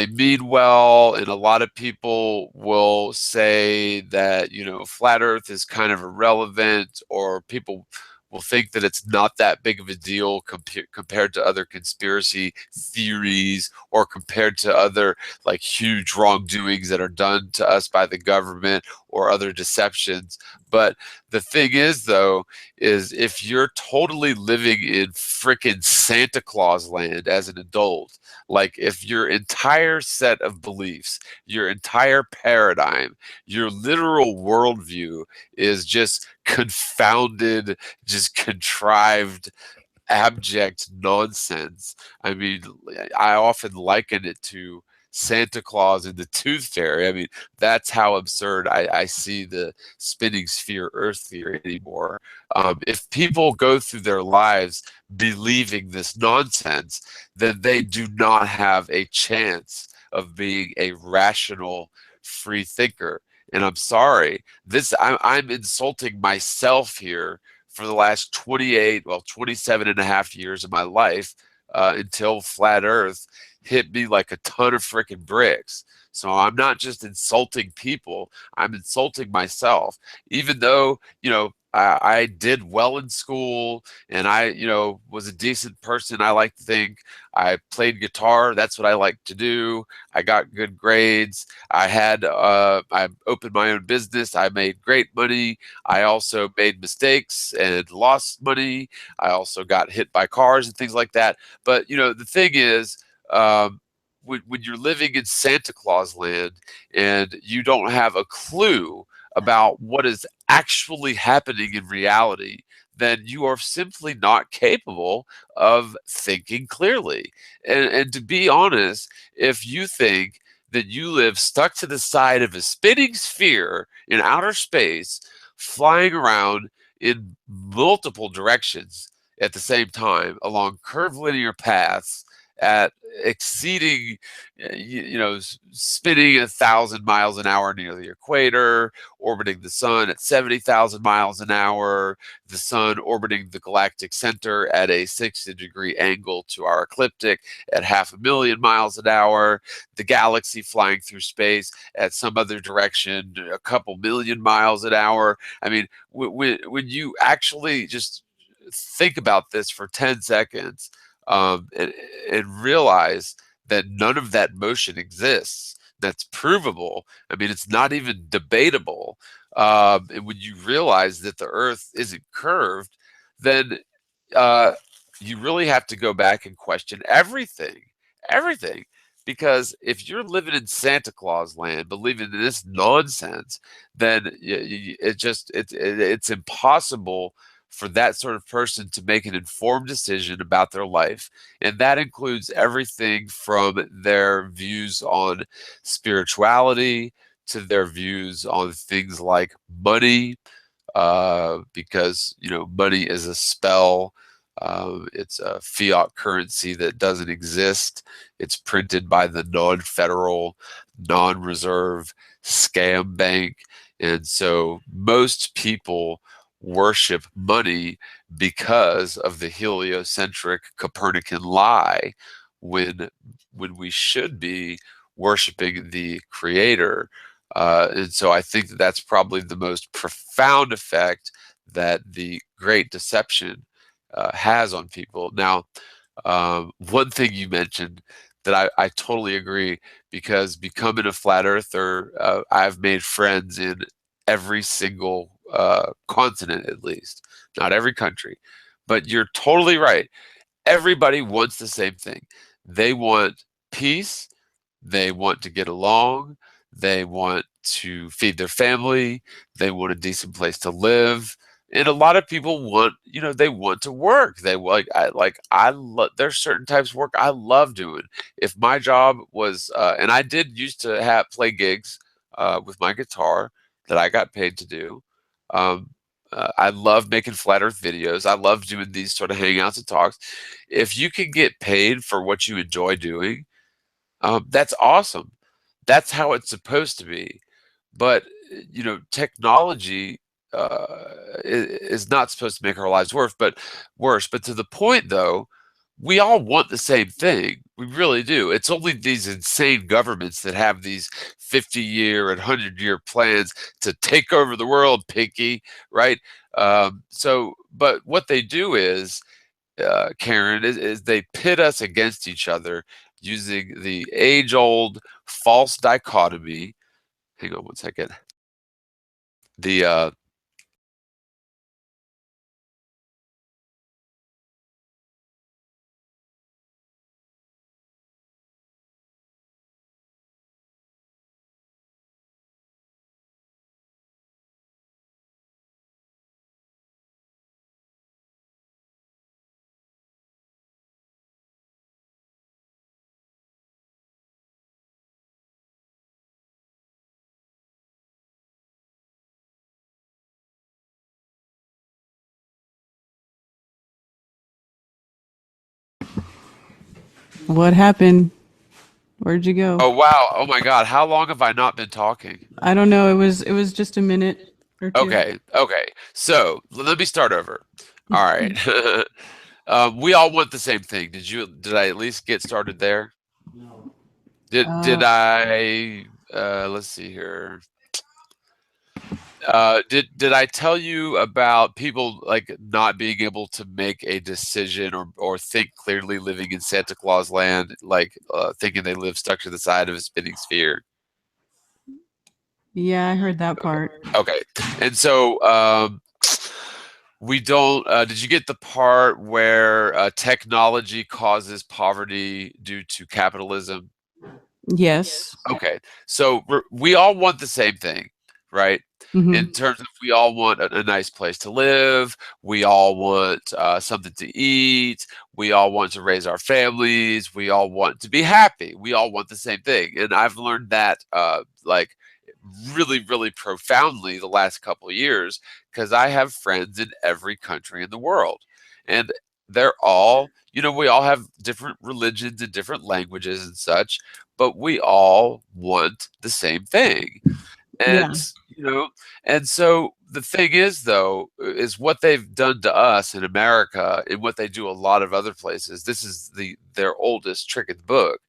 mean well, and a lot of people will say that flat earth is kind of irrelevant, or people will think that it's not that big of a deal compared to other conspiracy theories, or compared to other like huge wrongdoings that are done to us by the government or other deceptions. But the thing is, though, is if you're totally living in frickin' Santa Claus land as an adult, like if your entire set of beliefs, your entire paradigm, your literal worldview is just confounded, just contrived, abject nonsense. I mean, I often liken it to Santa Claus and the Tooth Fairy. I mean, that's how absurd I see the spinning sphere Earth theory anymore. If people go through their lives believing this nonsense, then they do not have a chance of being a rational, free thinker. And I'm sorry, I'm insulting myself here for the last 27 and a half years of my life, until flat earth hit me like a ton of freaking bricks. So I'm not just insulting people, I'm insulting myself. Even though, I did well in school, and I, was a decent person, I like to think. I played guitar, that's what I like to do. I got good grades. I opened my own business. I made great money. I also made mistakes and lost money. I also got hit by cars and things like that. But the thing is, when you're living in Santa Claus land and you don't have a clue about what is actually happening in reality, then you are simply not capable of thinking clearly. And to be honest, if you think that you live stuck to the side of a spinning sphere in outer space, flying around in multiple directions at the same time along curvilinear paths at exceeding, spinning 1,000 miles an hour near the equator, orbiting the sun at 70,000 miles an hour, the sun orbiting the galactic center at a 60-degree angle to our ecliptic at 500,000 miles an hour, the galaxy flying through space at some other direction a couple million miles an hour. I mean, when you actually just think about this for 10 seconds, and realize that none of that motion exists, that's provable. I mean, it's not even debatable. And when you realize that the Earth isn't curved, then uh, you really have to go back and question everything, everything. Because if you're living in Santa Claus land, believing in this nonsense, then it's impossible for that sort of person to make an informed decision about their life. And that includes everything from their views on spirituality to their views on things like money, because money is a spell. It's a fiat currency that doesn't exist. It's printed by the non-federal, non-reserve scam bank, and so most people worship money because of the heliocentric Copernican lie, when we should be worshiping the creator. And so I think that that's probably the most profound effect that the Great Deception has on people. Now, one thing you mentioned that I totally agree, because becoming a flat earther, I've made friends in every single continent, at least, not every country. But you're totally right. Everybody wants the same thing. They want peace. They want to get along. they want to feed their family, they want a decent place to live, and a lot of people want, they want to work. They there's certain types of work I love doing. If my job was, and I did used to play gigs with my guitar that I got paid to do. Um, I love making flat Earth videos. I love doing these sort of hangouts and talks. If you can get paid for what you enjoy doing, that's awesome. That's how it's supposed to be. But technology is not supposed to make our lives worse. But to the point, though, we all want the same thing. We really do. It's only these insane governments that have these 50-year and 100-year plans to take over the world, Pinky, right? But what they do is, Karen, is they pit us against each other using the age-old false dichotomy. Hang on one second. The What happened? Where'd you go? Oh wow! Oh my God! How long have I not been talking? I don't know. It was just a minute or two. Okay. So let me start over. All right. We all want the same thing. Did I at least get started there? Did Uh, I? Let's see here. Did I tell you about people like not being able to make a decision or think clearly living in Santa Claus land, like thinking they live stuck to the side of a spinning sphere? yeah, I heard that part. Okay. And so we don't did you get the part where technology causes poverty due to capitalism? Yes. Okay. So we all want the same thing, right? In Hmm. terms of we all want a nice place to live, we all want something to eat, we all want to raise our families, we all want to be happy. We all want the same thing. And I've learned that like really, really profoundly the last couple of years because I have friends in every country in the world. And they're all, we all have different religions and different languages and such, but we all want the same thing. Yeah. And, you know, and so the thing is, though, is what they've done to us in America and what they do a lot of other places. This is their oldest trick in the book,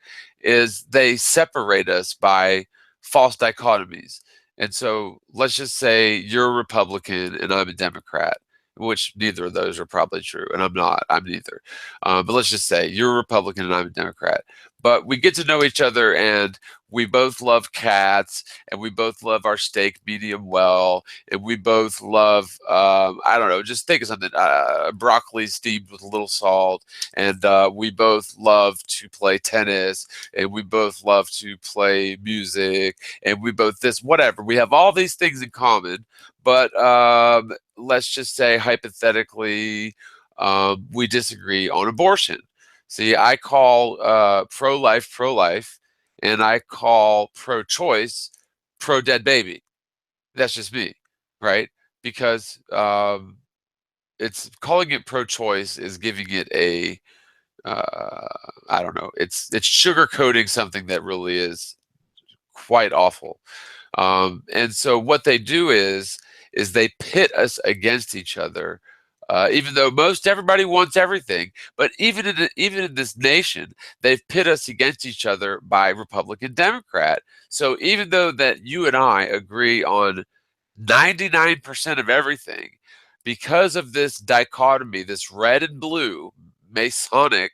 is they separate us by false dichotomies. And so let's just say you're a Republican and I'm a Democrat, which neither of those are probably true, and I'm not. I'm neither. But let's just say you're a Republican and I'm a Democrat. But we get to know each other, and we both love cats, and we both love our steak medium well, and we both love I don't know, just think of something, broccoli steamed with a little salt, and we both love to play tennis, and we both love to play music, and we both this whatever. We have all these things in common, but let's just say hypothetically we disagree on abortion. See, I call pro-life, and I call pro-choice pro-dead baby. That's just me, right? Because it's calling it pro-choice is giving it a I don't know. It's sugarcoating something that really is quite awful. And so what they do is they pit us against each other. Even though most everybody wants everything, but even in this nation, they've pit us against each other by Republican Democrat. So even though that you and I agree on 99% of everything, because of this dichotomy, this red and blue Masonic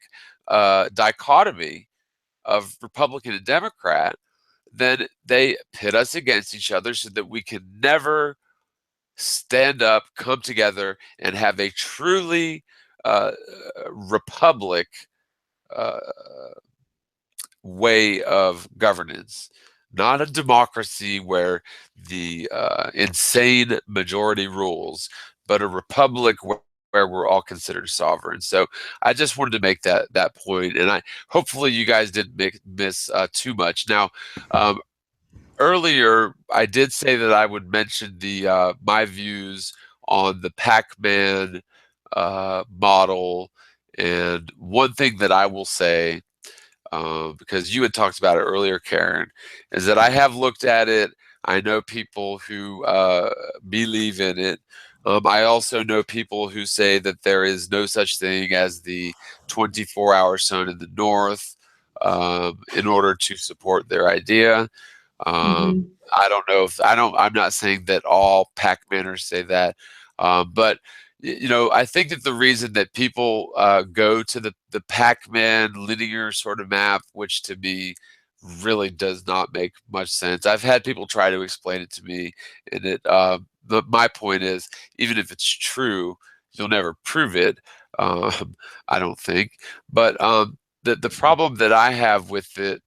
dichotomy of Republican and Democrat, then they pit us against each other so that we can never stand up, come together, and have a truly republic uh, way of governance. not a democracy where the insane majority rules, but a republic where we're all considered sovereign. So I just wanted to make that point, and I hopefully you guys didn't miss too much. Now, earlier I did say that I would mention the my views on the Pac-Man model, and one thing that I will say, because you had talked about it earlier, Karen, is that I have looked at it. I know people who believe in it. I also know people who say that there is no such thing as the 24-hour sun in the north, in order to support their idea. Mm-hmm. I don't know if I'm not saying that all Pac-Manners say that, but you know, I think that the reason that people go to the Pac-Man linear sort of map, which to me really does not make much sense. I've had people try to explain it to me, and my point is, even if it's true, you'll never prove it. I don't think. But the problem that I have with it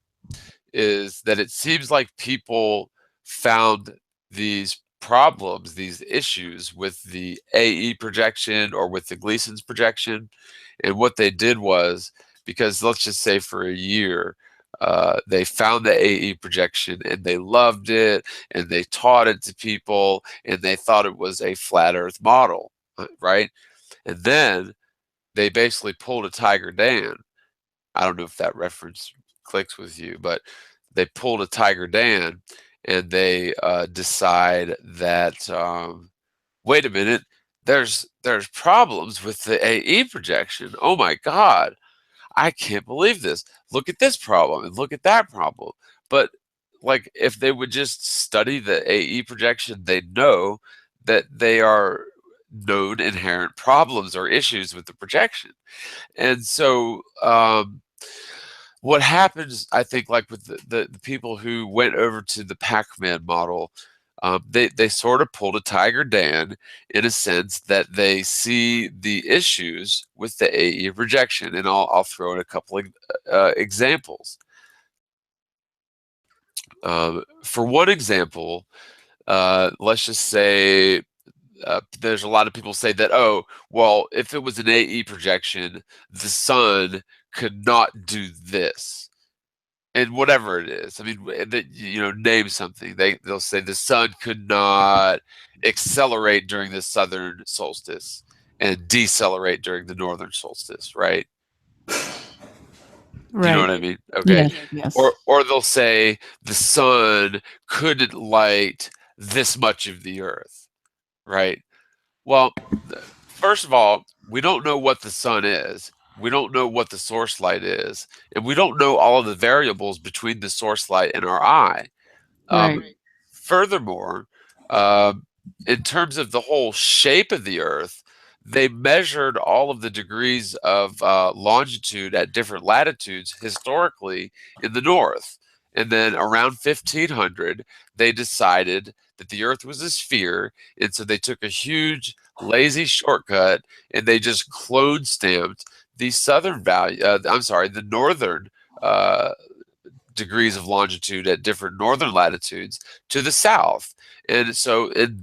is that it seems like people found these problems, these issues with the AE projection or with the Gleason's projection. And what they did was, because let's just say for a year, they found the AE projection and they loved it and they taught it to people and they thought it was a flat Earth model, right? And then they basically pulled a Tiger Dan. I don't know if that reference clicks with you, but they pulled a Tiger Dan and they decide that wait a minute, there's problems with the AE projection. Oh my God, I can't believe this. Look at this problem and look at that problem. But like if they would just study the AE projection, they know that they are known inherent problems or issues with the projection. And so what happens, I think, like with the people who went over to the Pac-Man model, they sort of pulled a Tiger Dan in a sense that they see the issues with the AE projection, and I'll throw in a couple of examples. For one example, let's just say there's a lot of people say that, oh, well, if it was an AE projection, the sun could not do this. And whatever it is, I mean, that, you know, name something. They'll say the sun could not accelerate during the southern solstice and decelerate during the northern solstice, right? Do you know Right. what I mean? Okay. Yes. Yes. Or they'll say the sun couldn't light this much of the earth, right? Well, first of all, we don't know what the sun is. We don't know what the source light is, and we don't know all of the variables between the source light and our eye. Um, Right. Furthermore, uh, in terms of the whole shape of the Earth, they measured all of the degrees of longitude at different latitudes historically in the north. And then around 1500, they decided that the Earth was a sphere. And so they took a huge, lazy shortcut and they just clone stamped the southern value, the northern uh, degrees of longitude at different northern latitudes to the south. And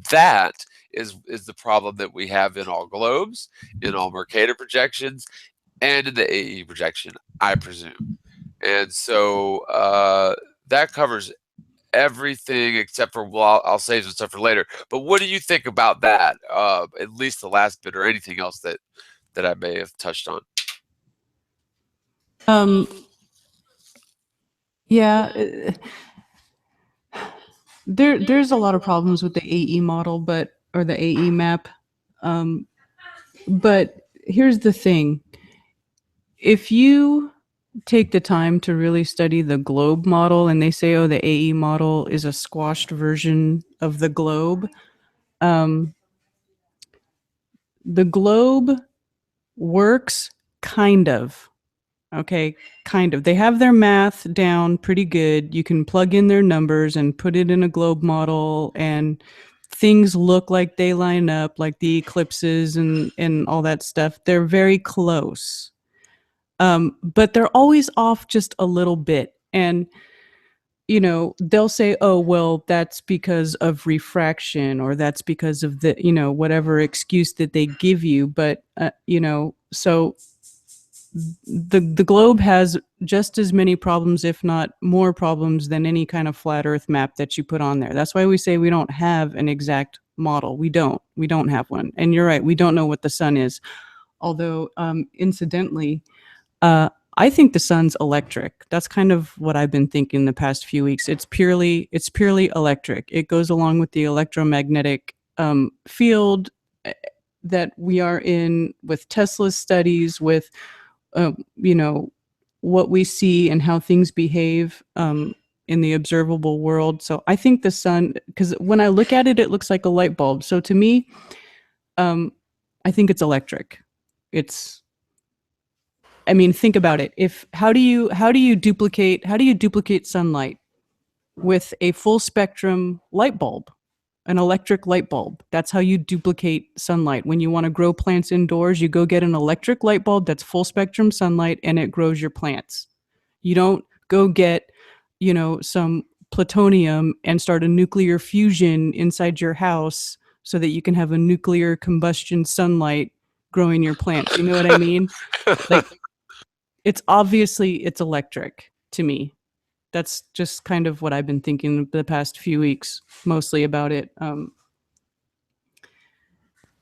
that is the problem that we have in all globes, in all Mercator projections, and in the AE projection, I presume. And so that covers everything except for, well, I'll save some stuff for later. But what do you think about that? At least the last bit, or anything else that I may have touched on? Um. Yeah. There's a lot of problems with the AE model, or the AE map. Um. But here's the thing: if you take the time to really study the globe model, and they say, oh, the AE model is a squashed version of the globe. Um, the globe works kind of. Okay, kind of. They have their math down pretty good. You can plug in their numbers and put it in a globe model, and things look like they line up, like the eclipses and all that stuff. They're very close. But they're always off just a little bit. And they'll say, oh, well, that's because of refraction, or that's because of the, whatever excuse that they give you. But, so the globe has just as many problems, if not more problems, than any kind of flat Earth map that you put on there. That's why we say we don't have an exact model. We don't have one. And you're right, we don't know what the sun is. Although, incidentally, uh, I think the sun's electric. That's kind of what I've been thinking the past few weeks. It's purely electric. It goes along with the electromagnetic field that we are in, with Tesla's studies, with uh, you know what we see and how things behave in the observable world. So I think the sun, because when I look at it, it looks like a light bulb. So to me, um, I think it's electric. It's I mean, think about it. If how do you duplicate sunlight with a full spectrum light bulb, an electric light bulb? That's how you duplicate sunlight. When you want to grow plants indoors, you go get an electric light bulb that's full spectrum sunlight, and it grows your plants. You don't go get, some plutonium and start a nuclear fusion inside your house so that you can have a nuclear combustion sunlight growing your plants. You know what I mean? Like, it's electric to me. That's just kind of what I've been thinking the past few weeks, mostly about it.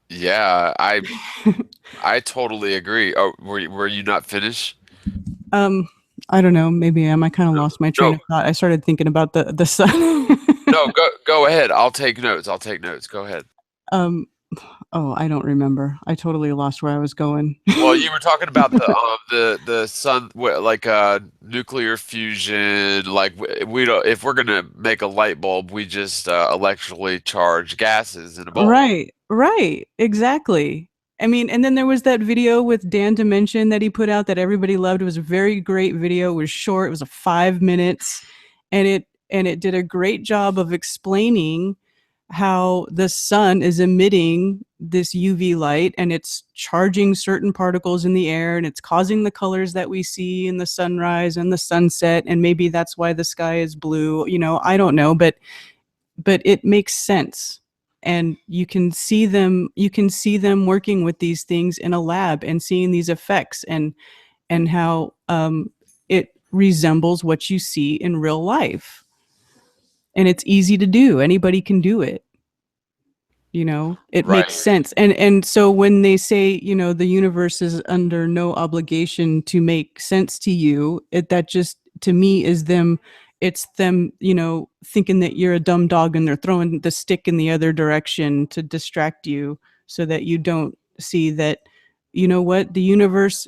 Yeah, I totally agree. Oh, were you not finished? um, I don't know. Maybe I kind of lost my train No, of thought. I started thinking about the sun. no, go ahead. I'll take notes. I'll take notes. Go ahead. um, oh, I don't remember. I totally lost where I was going. Well, you were talking about the sun, like nuclear fusion. Like we don't, if we're gonna make a light bulb, we just electrically charge gases in a bulb. Right, right, exactly. I mean, and then there was that video with Dan Dimension that he put out that everybody loved. It was a very great video. It was short. It was a 5 minutes, and it did a great job of explaining how the sun is emitting this UV light, and it's charging certain particles in the air, and it's causing the colors that we see in the sunrise and the sunset, and maybe that's why the sky is blue. I don't know, but it makes sense. And you can see them working with these things in a lab and seeing these effects, and how it resembles what you see in real life. And it's easy to do. Anybody can do it. It makes Right. sense. And so when they say, the universe is under no obligation to make sense to you, that just, to me, is them. It's them, thinking that you're a dumb dog, and they're throwing the stick in the other direction to distract you, so that you don't see that, what, the universe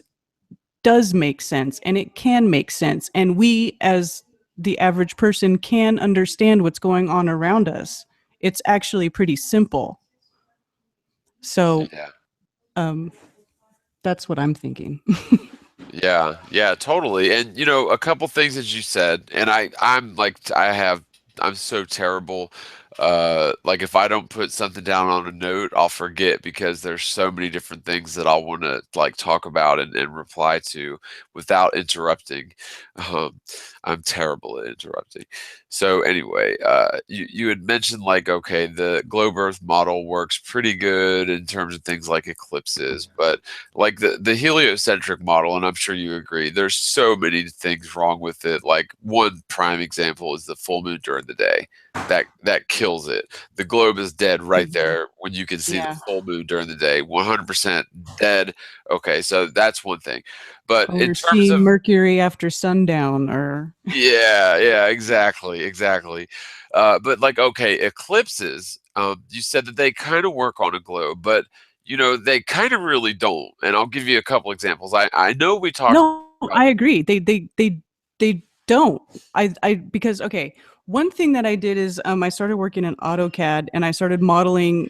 does make sense, and it can make sense, and we, as the average person, can understand what's going on around us. It's actually pretty simple. So, Yeah. um, that's what I'm thinking. Yeah, yeah, totally. And a couple things that you said, and I'm like I'm so terrible. Like if I don't put something down on a note, I'll forget because there's so many different things that I'll want to like talk about and reply to without interrupting. Um, I'm terrible at interrupting. So anyway, you had mentioned like, okay, the globe Earth model works pretty good in terms of things like eclipses, but like the heliocentric model, and I'm sure you agree, there's so many things wrong with it. Like one prime example is the full moon during the day. That kills it. The globe is dead right there when you can see the Yeah. full moon during the day. 100% dead. Okay, so that's one thing. But in Or terms seeing of Mercury after sundown, or yeah, yeah, exactly, exactly. But like, okay, eclipses, you said that they kind of work on a globe, but they kind of really don't. And I'll give you a couple examples. I know we talked no, about I agree. They don't. I because, okay, one thing that I did is, I started working in AutoCAD, and I started modeling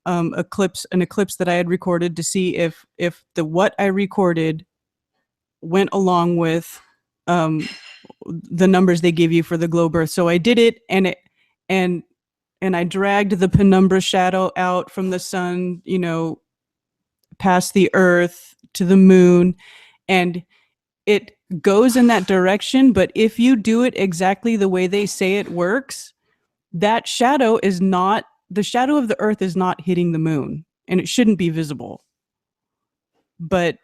an eclipse that I had recorded, to see if the what I recorded went along with um the numbers they give you for the globe Earth. So I did it, and and I dragged the penumbra shadow out from the sun, past the Earth to the moon, and it goes in that direction, but if you do it exactly the way they say it works, that shadow is not, the shadow of the Earth is not hitting the moon, and it shouldn't be visible. But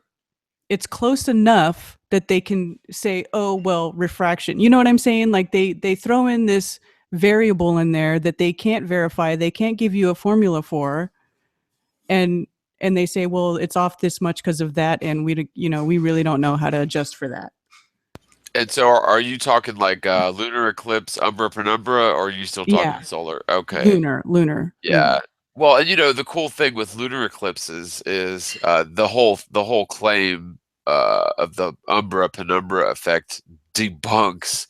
it's close enough that they can say, oh, well, refraction. You know what I'm saying? Like they throw in this variable in there that they can't verify, they can't give you a formula for, and they say, well, it's off this much because of that, and we really don't know how to adjust for that. And so are you talking like lunar eclipse, umbra penumbra, or are you still talking Yeah, solar? Okay. lunar. Yeah. Well, and the cool thing with lunar eclipses is the whole claim of the umbra penumbra effect debunks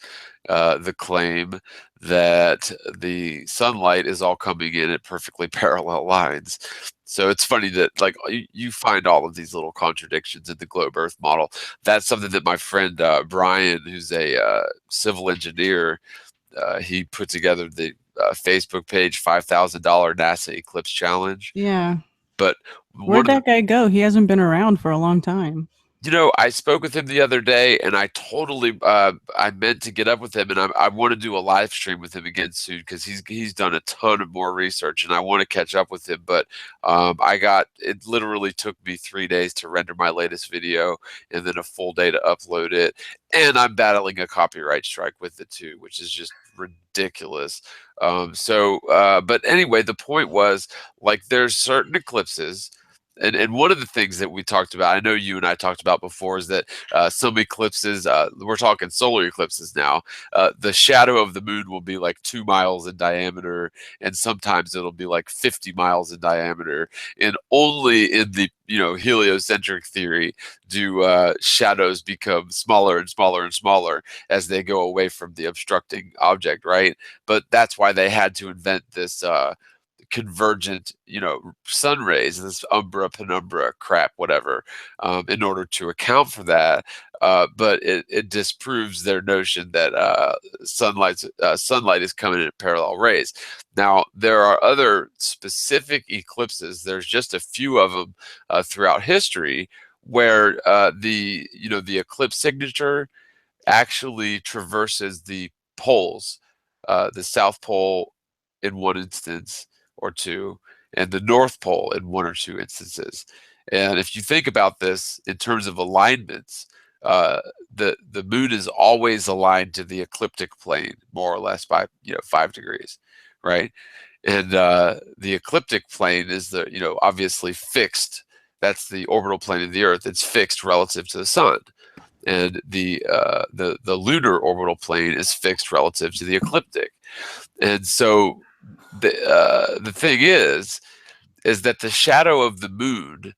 the claim that the sunlight is all coming in at perfectly parallel lines. So it's funny that like you find all of these little contradictions in the globe Earth model. That's something that my friend Brian, who's a civil engineer, he put together the Facebook page $5,000 NASA Eclipse Challenge. Yeah. But Where'd one of the that guy go? He hasn't been around for a long time. I spoke with him the other day, and I meant to get up with him, and I want to do a live stream with him again soon because he's done a ton of more research, and I want to catch up with him. But it literally took me 3 days to render my latest video, and then a full day to upload it, and I'm battling a copyright strike with it too, which is just ridiculous. But anyway, the point was like there's certain eclipses. And one of the things that we talked about, I know you and I talked about before, is that some eclipses, we're talking solar eclipses now, the shadow of the moon will be like 2 miles in diameter, and sometimes it'll be like 50 miles in diameter. And only in the heliocentric theory do shadows become smaller and smaller and smaller as they go away from the obstructing object, right? But that's why they had to invent this convergent, sun rays, this umbra penumbra crap, whatever, in order to account for that. But it disproves their notion that sunlight is coming in parallel rays. Now there are other specific eclipses. There's just a few of them throughout history where the eclipse signature actually traverses the poles, the South Pole in one instance or two, and the North Pole in one or two instances. And if you think about this in terms of alignments, uh, the moon is always aligned to the ecliptic plane, more or less by 5 degrees, right? And the ecliptic plane is obviously fixed. That's the orbital plane of the Earth. It's fixed relative to the sun, and the lunar orbital plane is fixed relative to the ecliptic. And so the thing is that the shadow of the moon,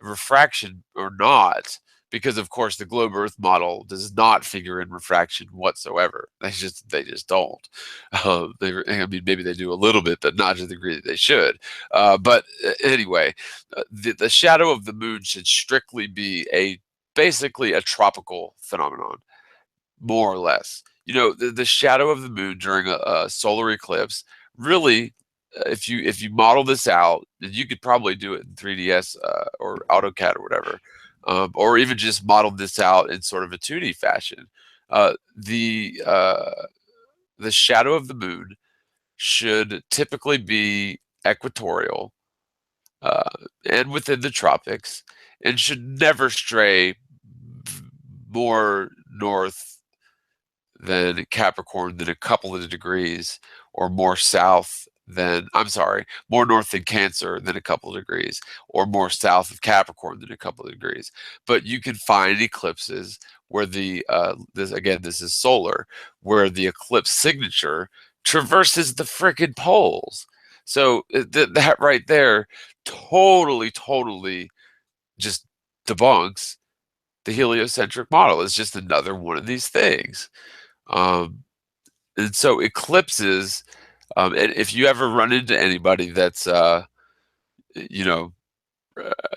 refraction or not, because of course the globe Earth model does not figure in refraction whatsoever. They just don't. I mean, maybe they do a little bit, but not to the degree that they should. But anyway, the shadow of the moon should strictly be basically a tropical phenomenon, more or less. The shadow of the moon during a solar eclipse really, if you model this out, then you could probably do it in 3ds or AutoCAD or whatever, or even just model this out in sort of a 2D fashion. The shadow of the moon should typically be equatorial, uh, and within the tropics, and should never stray more north than Capricorn than a couple of degrees, or more south than, I'm sorry, more north than Cancer than a couple of degrees, or more south of Capricorn than a couple of degrees. But you can find eclipses where this is solar, where the eclipse signature traverses the frickin' poles. So that right there totally just debunks the heliocentric model. It's just another one of these things. Um, and so eclipses, and if you ever run into anybody that's, you know,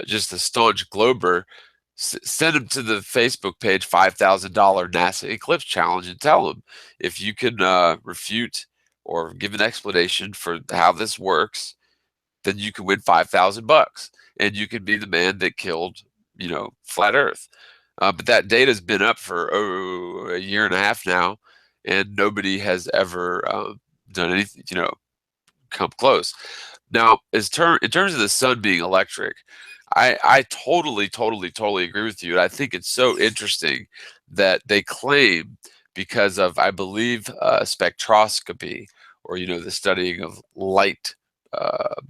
just a staunch glober, send them to the Facebook page, $5,000 NASA Eclipse Challenge, and tell them if you can refute or give an explanation for how this works, then you can win $5,000, and you can be the man that killed, flat Earth. But that data's been up for a year and a half now, and nobody has ever done anything, come close. Now, in terms of the sun being electric, I totally agree with you. And I think it's so interesting that they claim, because of, I believe, spectroscopy, or the studying of light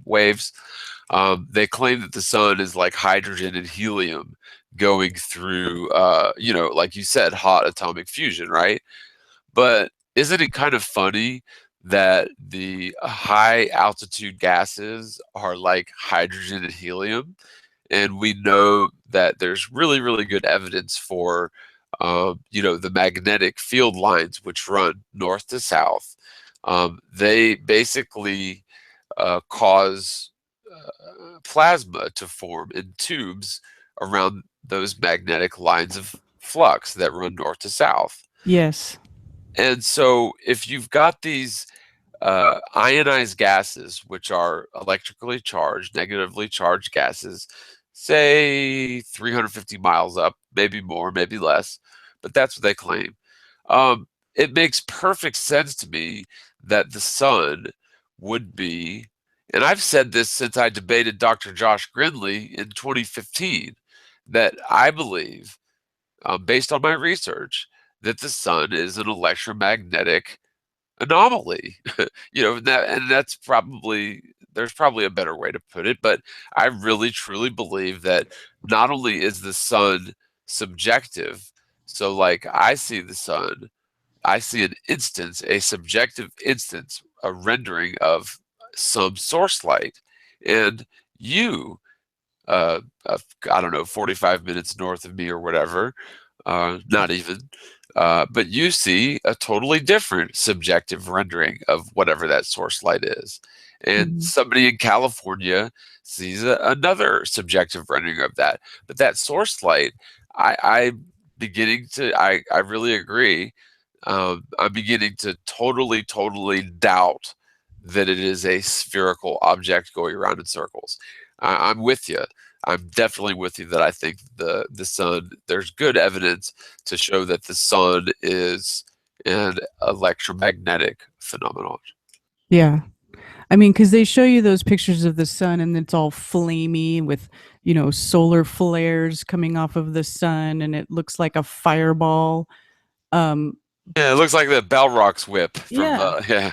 waves. They claim that the sun is like hydrogen and helium going through, like you said, hot atomic fusion, right? But isn't it kind of funny that the high altitude gases are like hydrogen and helium? And we know that there's really good evidence for, the magnetic field lines which run north to south. They basically cause plasma to form in tubes around those magnetic lines of flux that run north to south. Yes. And so if you've got these ionized gases, which are electrically charged, negatively charged gases, say 350 miles up, maybe more, maybe less, but that's what they claim. It makes perfect sense to me that the sun would be, and I've said this since I debated Dr. Josh Grindley in 2015, that I believe, based on my research, that the sun is an electromagnetic anomaly. That's probably, there's probably a better way to put it, but I really truly believe that not only is the sun subjective, so like I see the sun, I see an instance, a subjective instance, a rendering of some source light, and you, I don't know, 45 minutes north of me or whatever, not even, but you see a totally different subjective rendering of whatever that source light is. And Mhm. somebody in California sees another subjective rendering of that. But that source light, I really agree. I'm beginning to totally doubt that it is a spherical object going around in circles. I'm with you. I'm definitely with you that I think the sun, there's good evidence to show that the sun is an electromagnetic phenomenon. Yeah. I mean, because they show you those pictures of the sun and it's all flamey with, solar flares coming off of the sun and it looks like a fireball. Um, Yeah, it looks like the Balrog's whip from yeah. yeah.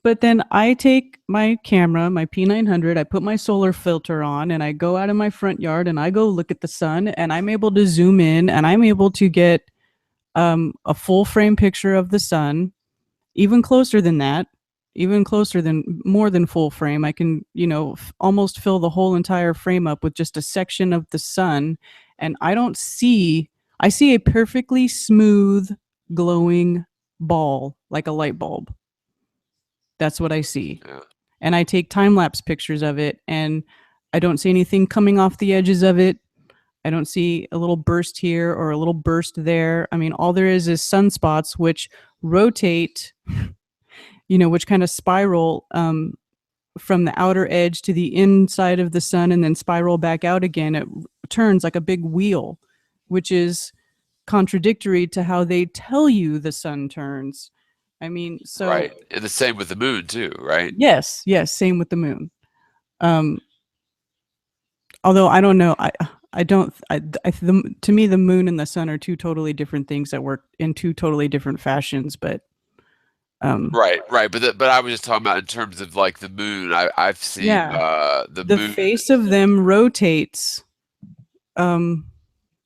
But then I take my camera, my P900, I put my solar filter on and I go out in my front yard and I go look at the sun and I'm able to zoom in and I'm able to get a full frame picture of the sun, even closer than that, even closer than more than full frame. I can, almost fill the whole entire frame up with just a section of the sun. And I see a perfectly smooth, glowing ball like a light bulb. That's what I see. Yeah. And I take time lapse pictures of it and I don't see anything coming off the edges of it. I don't see a little burst here or a little burst there. I mean, all there is sunspots which rotate, which kind of spiral from the outer edge to the inside of the sun and then spiral back out again. It turns like a big wheel, which is contradictory to how they tell you the sun turns. I mean, so Right. And the same with the moon too, right? yes, same with the moon. Um, although I don't know, I don't. To me, the moon and the sun are two totally different things that work in two totally different fashions. But Right. But I was just talking about in terms of like the moon. I've seen yeah, the the moon. face of them rotates um,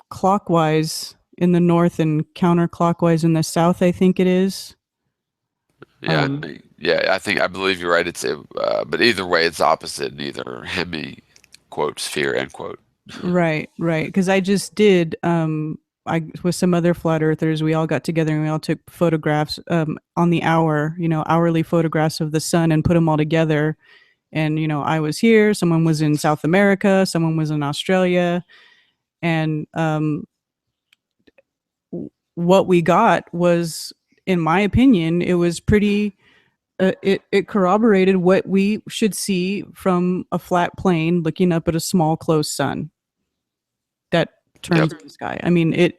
clockwise in the north and counterclockwise in the south. I think it is. Yeah, Um, I believe you're right. But either way, it's opposite. Neither hemi quote sphere end quote. right, right. Because I just did. I with some other flat earthers, we all got together and we all took photographs on the hour, hourly photographs of the sun and put them all together. And I was here, someone was in South America, someone was in Australia, and what we got was, in my opinion, it was pretty. It corroborated what we should see from a flat plane looking up at a small close sun. That turns in the sky. I mean,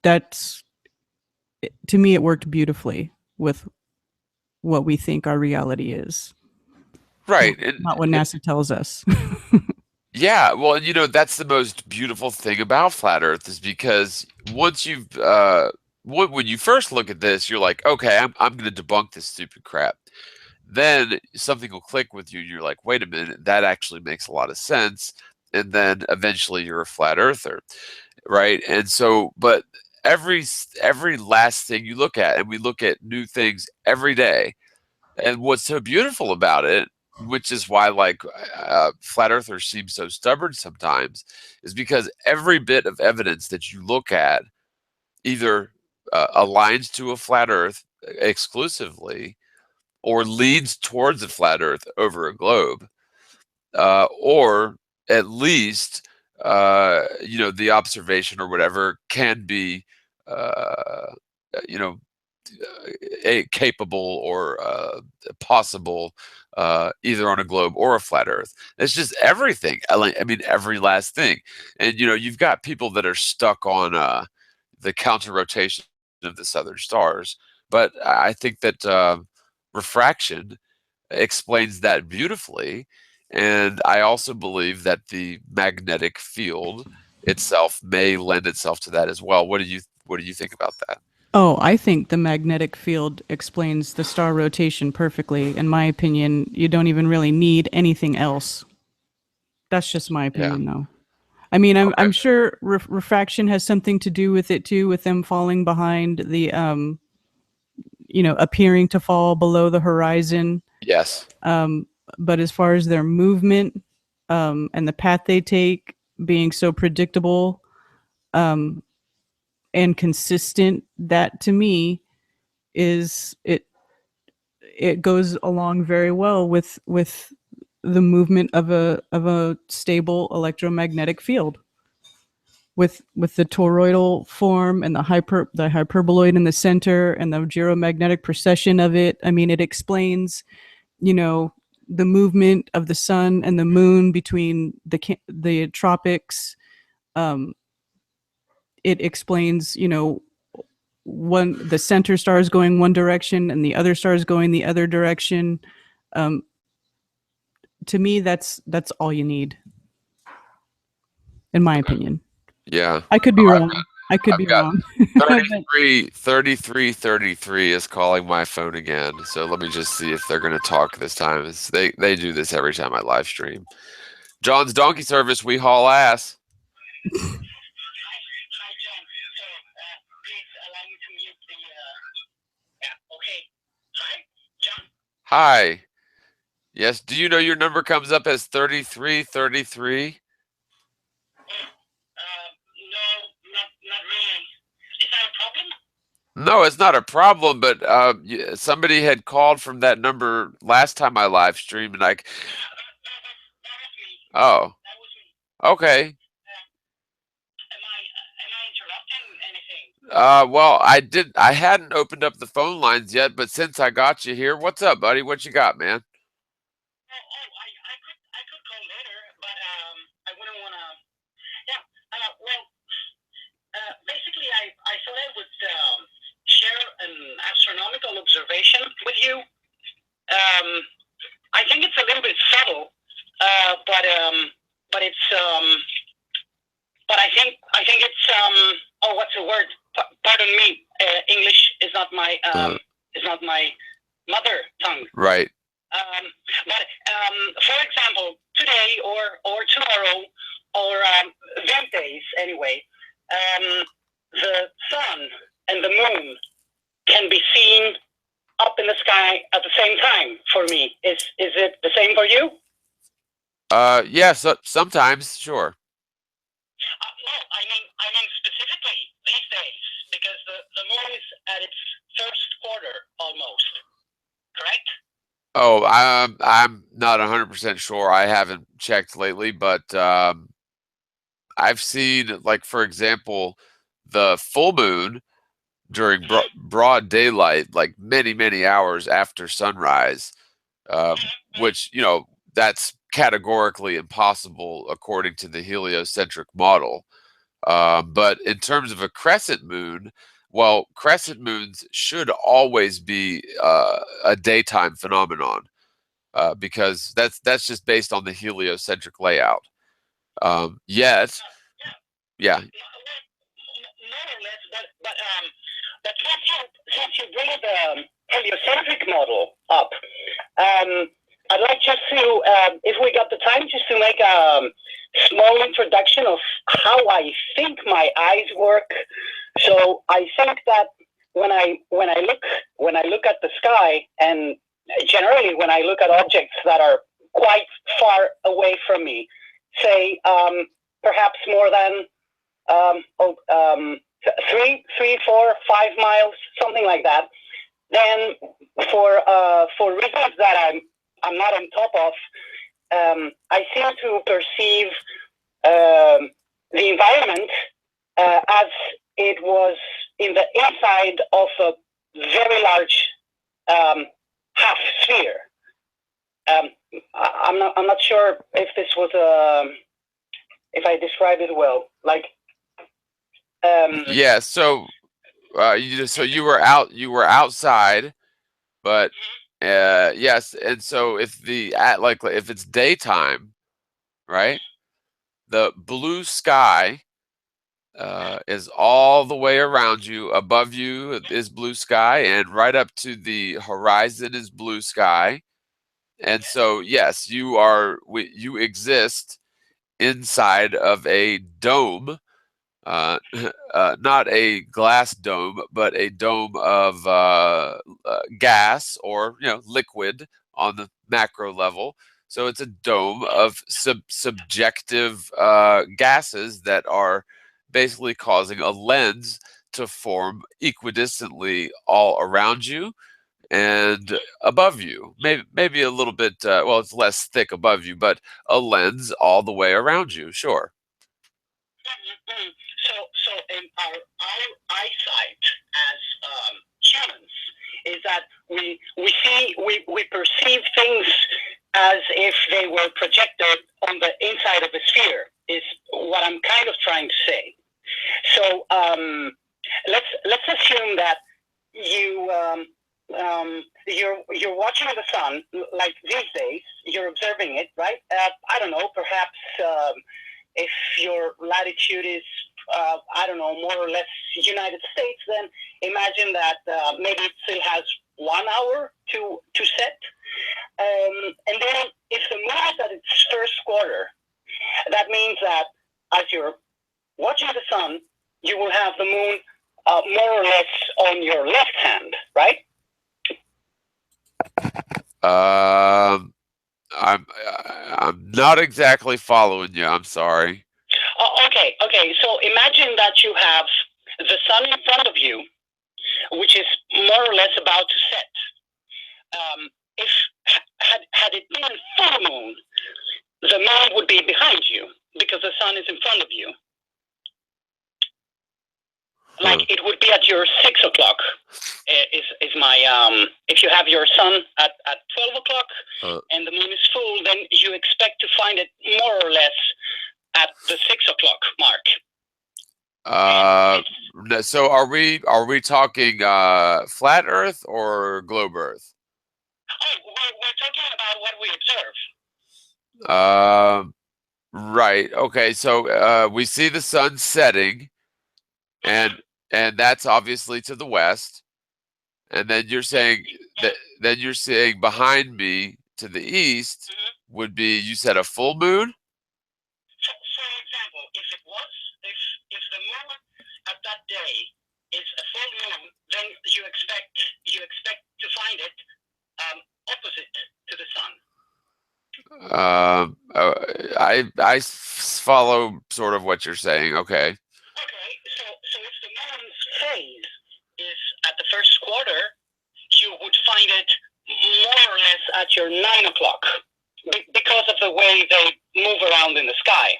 that's to me, it worked beautifully with what we think our reality is, Right. not what NASA tells us. Yeah, well, and that's the most beautiful thing about flat Earth is because once you've when you first look at this, you're like, okay, I'm going to debunk this stupid crap. Then something will click with you, and you're like, wait a minute, that actually makes a lot of sense. And then eventually you're a flat earther, right? And so, but every last thing you look at, and we look at new things every day, and what's so beautiful about it, which is why like flat earthers seem so stubborn sometimes, is because every bit of evidence that you look at either aligns to a flat earth exclusively or leads towards a flat earth over a globe, or at least the observation or whatever can be you know capable or possible either on a globe or a flat earth. It's just everything. I mean every last thing. And you've got people that are stuck on the counter rotation of the southern stars, but I think that refraction explains that beautifully. And I also believe that the magnetic field itself may lend itself to that as well. What do you think about that? Oh, I think the magnetic field explains the star rotation perfectly. In my opinion, you don't even really need anything else. That's just my Yeah. opinion, though. I mean, I'm Okay. sure refraction has something to do with it too, with them falling behind the appearing to fall below the horizon. Yes. But as far as their movement and the path they take being so predictable and consistent, that to me is it goes along very well with the movement of a stable electromagnetic field with the toroidal form and the hyperboloid in the center and the gyromagnetic precession of it. I mean, it explains, you know, the movement of the sun and the moon between the tropics. Um, it explains, the center star is going one direction and the other star is going the other direction. Um, to me, that's all you need, in my Okay. opinion. Yeah. I could be Oh, wrong. I could I've be got wrong. But 33 is calling my phone again. So let me just see if they're going to talk this time. They do this every time I live stream. John's Donkey Service, we haul ass. Hi. Yes, do you know your number comes up as 3333? No, it's not a problem, but somebody had called from that number last time I live streamed, and oh, okay. Well, I hadn't opened up the phone lines yet, but since I got you here, what's up, buddy? What you got, man? Right. Yeah, sometimes, sure. Oh, I'm not 100% sure. I haven't checked lately, but I've seen, like, for example, the full moon during broad daylight, like many, many hours after sunrise, um, which, that's categorically impossible according to the heliocentric model. But in terms of a crescent moon, well, crescent moons should always be a daytime phenomenon because that's just based on the heliocentric layout. Yet, yeah. More or less, but since you bring the heliocentric model up, I'd like just to, if we got the time, just to make a small introduction of how I think my eyes work. So I think that when I look at the sky, and generally when I look at objects that are quite far away from me, say perhaps more than 3, 4, 5 miles, something like that, then for reasons that I'm not on top of, I seem to perceive the environment as it was in the inside of a very large half sphere. I'm not sure if this was if I described it well. Like, yeah. So you were outside, but yes. And so if if it's daytime, right? The blue sky is all the way around you. Above you is blue sky, and right up to the horizon is blue sky. And so, yes, you exist inside of a dome, not a glass dome, but a dome of gas or liquid on the macro level. So it's a dome of subjective gases that are basically causing a lens to form equidistantly all around you and above you. Maybe a little bit, well, it's less thick above you, but a lens all the way around you, sure. So in our eyesight as humans is that we perceive things as if they were projected on the inside of a sphere, is what I'm kind of trying to say. So let's assume that you're watching the sun, like these days, you're observing it, right? I don't know, perhaps if your latitude is, I don't know, more or less United States, then imagine that maybe it still has 1 hour to set. And then if the moon is at its first quarter, that means that as you're watching the sun, you will have the moon more or less on your left hand, right? I'm not exactly following you. I'm sorry. Okay. So imagine that you have the sun in front of you, which is more or less about to set. If had it been full moon, the moon would be behind you because the sun is in front of you. Like it would be at your 6 o'clock. Is my if you have your sun at 12 o'clock and the moon is full, then you expect to find it more or less at the 6 o'clock mark. So are we talking flat Earth or globe Earth? Oh, we're talking about what we observe. Right. Okay. So we see the sun setting, and that's obviously to the west. And then you're saying behind me to the east would be, you said, a full moon? For example, if the moon at that day is a full moon, then you expect to find it opposite to the sun. I follow sort of what you're saying. Okay. Okay, so if the moon's phase is at the first quarter, you would find it more or less at your 9 o'clock because of the way they move around in the sky.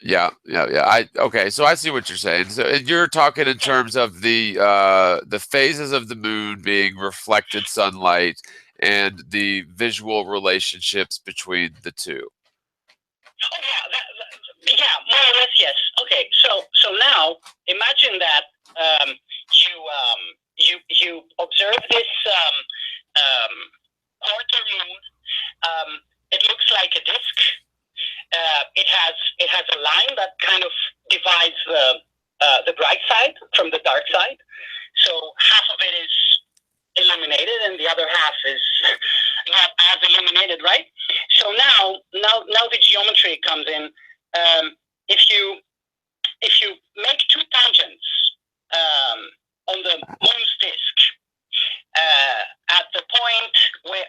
Yeah. Okay, so I see what you're saying. So you're talking in terms of the phases of the moon being reflected sunlight and the visual relationships between the two. Oh yeah, Yeah, more or less, yes. Okay, so now imagine that you observe this quarter moon. It looks like a disk. It has a line that kind of divides the bright side from the dark side. So half of it is illuminated and the other half is not as illuminated, right? So now the geometry comes in. If you make two tangents on the moon's disk at the points where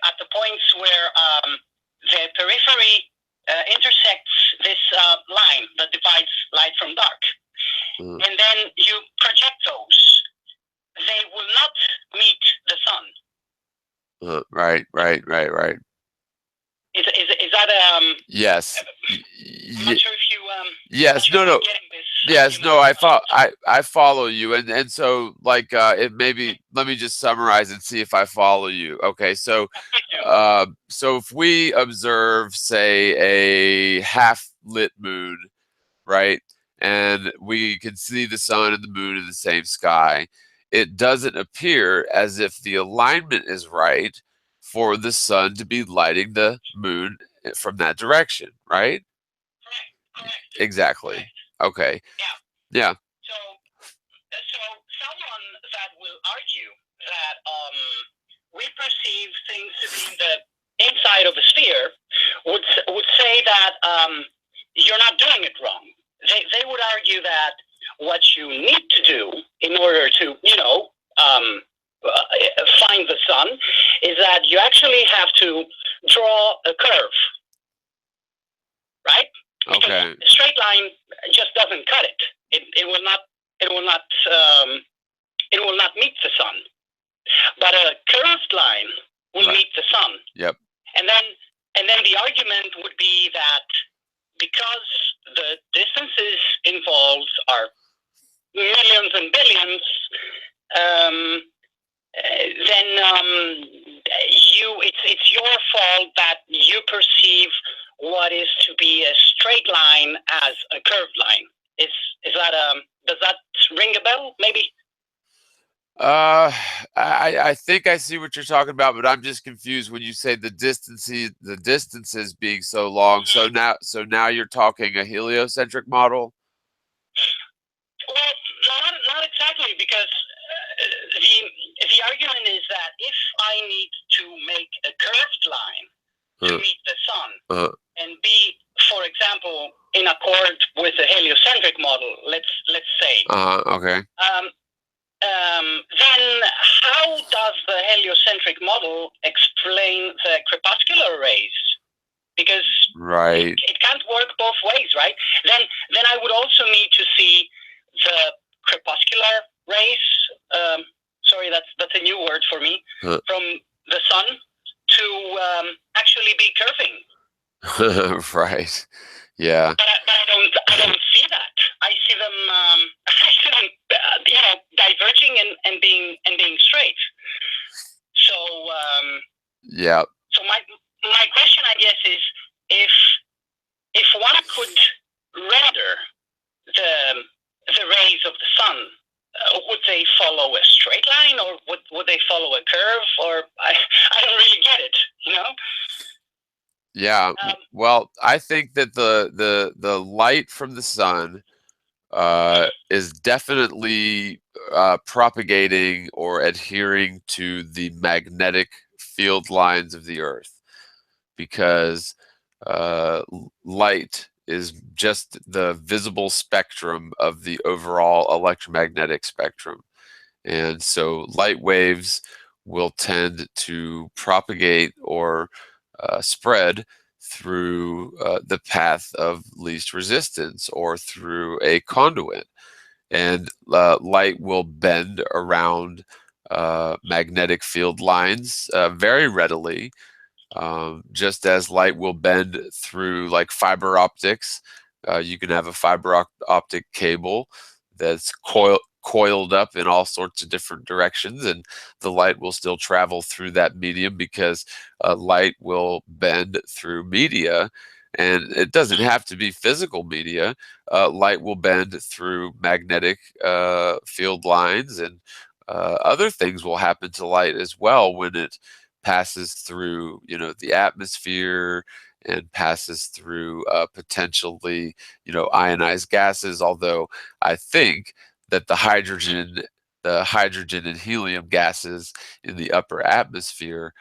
the periphery intersects this line that divides light from dark, and then you project those, they will not meet the sun. Right. Is that Yes. I'm not sure if you yes. No. getting this. Yes. No. I follow you, and so like it maybe. Let me just summarize and see if I follow you. Okay. So so if we observe, say, a half lit moon, right, and we can see the sun and the moon in the same sky, it doesn't appear as if the alignment is right for the sun to be lighting the moon from that direction, right? Correct. Exactly. Correct. Okay. Yeah. So someone that will argue that we perceive things to be in the inside of a sphere would say that you're not doing it wrong. They would argue that what you need to do in order to, find the sun is that you actually have to draw a curve, right? Because Okay. a straight line just doesn't cut it. It will not meet the sun. But a curved line will meet the sun. Yep. And then the argument would be that because the distances involved are millions and billions, then it's your fault that you perceive what is to be a straight line as a curved line. Is that does that ring a bell? Maybe. I think I see what you're talking about, but I'm just confused when you say the distances being so long. So now you're talking a heliocentric model. Well, not exactly, because the argument is that if I need to make a curved line to meet the sun and be, for example, in accord with the heliocentric model, let's say. Okay. Then how does the heliocentric model explain the crepuscular rays? Because it can't work both ways, right? Then I would also need to see the crepuscular rays. Sorry, that's a new word for me. From the sun to actually be curving. Right. Yeah. But I don't see that. I see them diverging and being straight. So yeah. So my question, I guess, is if one could render the rays of the sun, would they follow a straight line, or would they follow a curve? Or I don't really get it, Yeah. Well, I think that the light from the sun is definitely propagating or adhering to the magnetic field lines of the Earth, because light is just the visible spectrum of the overall electromagnetic spectrum. And so light waves will tend to propagate or spread through the path of least resistance or through a conduit. And light will bend around magnetic field lines very readily, just as light will bend through, like, fiber optics. You can have a fiber optic cable that's coiled up in all sorts of different directions, and the light will still travel through that medium because light will bend through media. And it doesn't have to be physical media. Light will bend through magnetic field lines, and other things will happen to light as well when it passes through, the atmosphere and passes through potentially, ionized gases. Although I think that the hydrogen and helium gases in the upper atmosphere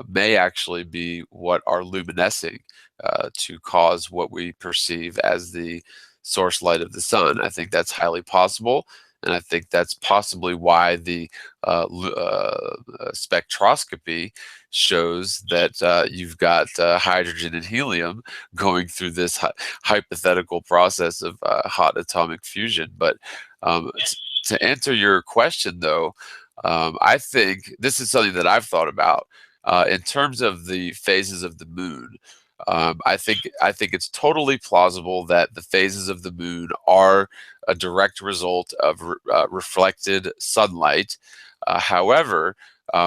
may actually be what are luminescing to cause what we perceive as the source light of the sun. I think that's highly possible, and I think that's possibly why the spectroscopy shows that you've got hydrogen and helium going through this hypothetical process of hot atomic fusion. But to answer your question, though, I think this is something that I've thought about in terms of the phases of the moon. I think it's totally plausible that the phases of the moon are a direct result of reflected sunlight. However,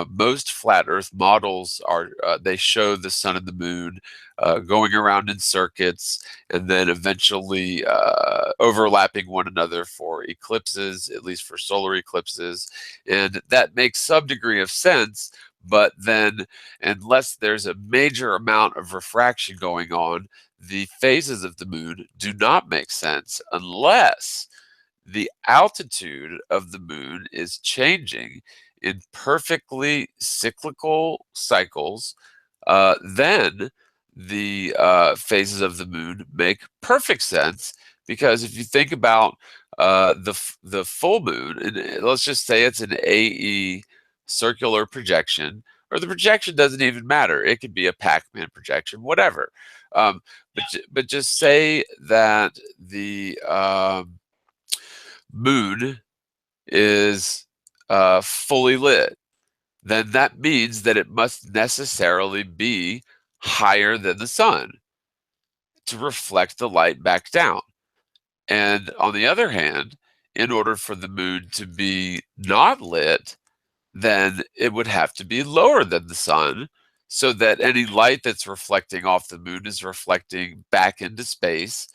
most flat Earth models they show the sun and the moon going around in circuits and then eventually overlapping one another for eclipses, at least for solar eclipses, and that makes some degree of sense. But then, unless there's a major amount of refraction going on, the phases of the moon do not make sense unless the altitude of the moon is changing in perfectly cyclical cycles. Then the phases of the moon make perfect sense, because if you think about the full moon, and let's just say it's an AE circular projection, or the projection doesn't even matter. It could be a Pac-Man projection, whatever. But just say that the moon is fully lit, then that means that it must necessarily be higher than the sun to reflect the light back down. And on the other hand, in order for the moon to be not lit, then it would have to be lower than the sun, so that any light that's reflecting off the moon is reflecting back into space,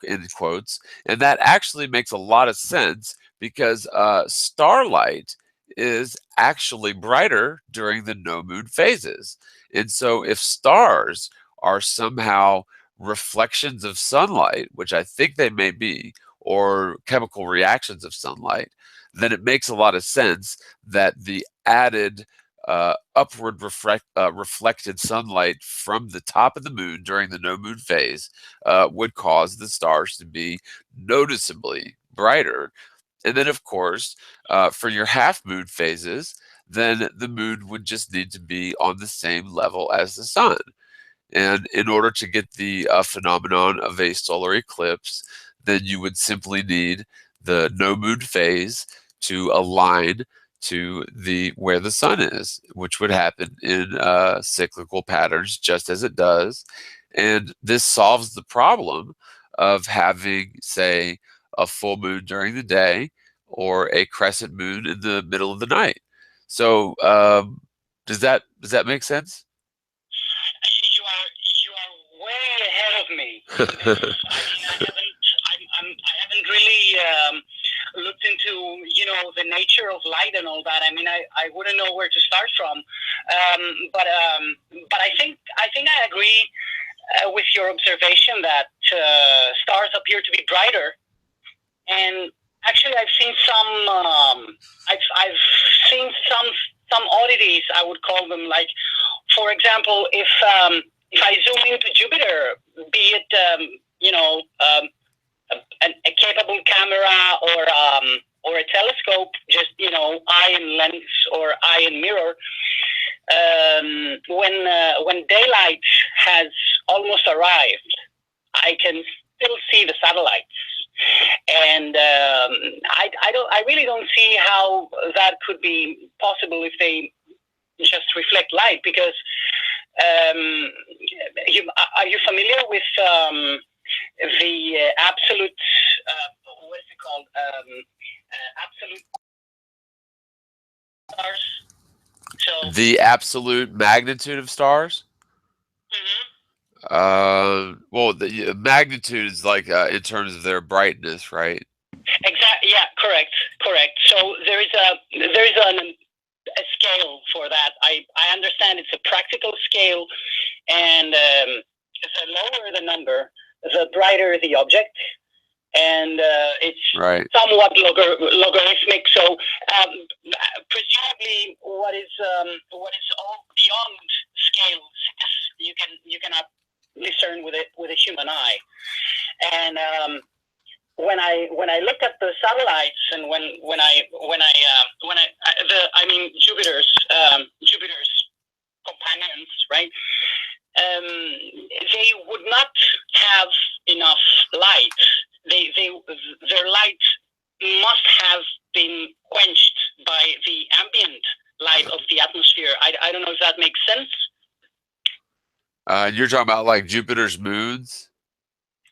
in quotes. And that actually makes a lot of sense, because starlight is actually brighter during the no moon phases. And so if stars are somehow reflections of sunlight, which I think they may be, or chemical reactions of sunlight, then it makes a lot of sense that the added upward reflected sunlight from the top of the moon during the no moon phase would cause the stars to be noticeably brighter. And then, of course, for your half moon phases, then the moon would just need to be on the same level as the sun. And in order to get the phenomenon of a solar eclipse, then you would simply need the no moon phase to align to where the sun is, which would happen in cyclical patterns, just as it does. And this solves the problem of having, say, a full moon during the day or a crescent moon in the middle of the night. So does that make sense? You are way ahead of me. I haven't really looked into the nature of light and all that. I mean, I wouldn't know where to start from. But I think I agree with your observation that stars appear to be brighter. And actually, I've seen some oddities, I would call them. Like, for example, if I zoom into Jupiter, be it a capable camera or a telescope, just eye and lens or eye and mirror, when daylight has almost arrived, I can still see the satellites. And I really don't see how that could be possible if they just reflect light, because are you familiar with the absolute what's it called absolute stars? So the absolute magnitude of stars? Mm-hmm. Well, the magnitude is like in terms of their brightness, right? Exactly. Yeah. Correct. So there is a scale for that. I understand it's a practical scale, and the lower the number, the brighter the object, and it's Right. somewhat logarithmic. So presumably, what is all beyond scales, you cannot discern with a human eye. And when I looked at the satellites, and I mean Jupiter's companions, right? They would not have enough light. Their light must have been quenched by the ambient light of the atmosphere. I don't know if that makes sense. You're talking about like Jupiter's moons?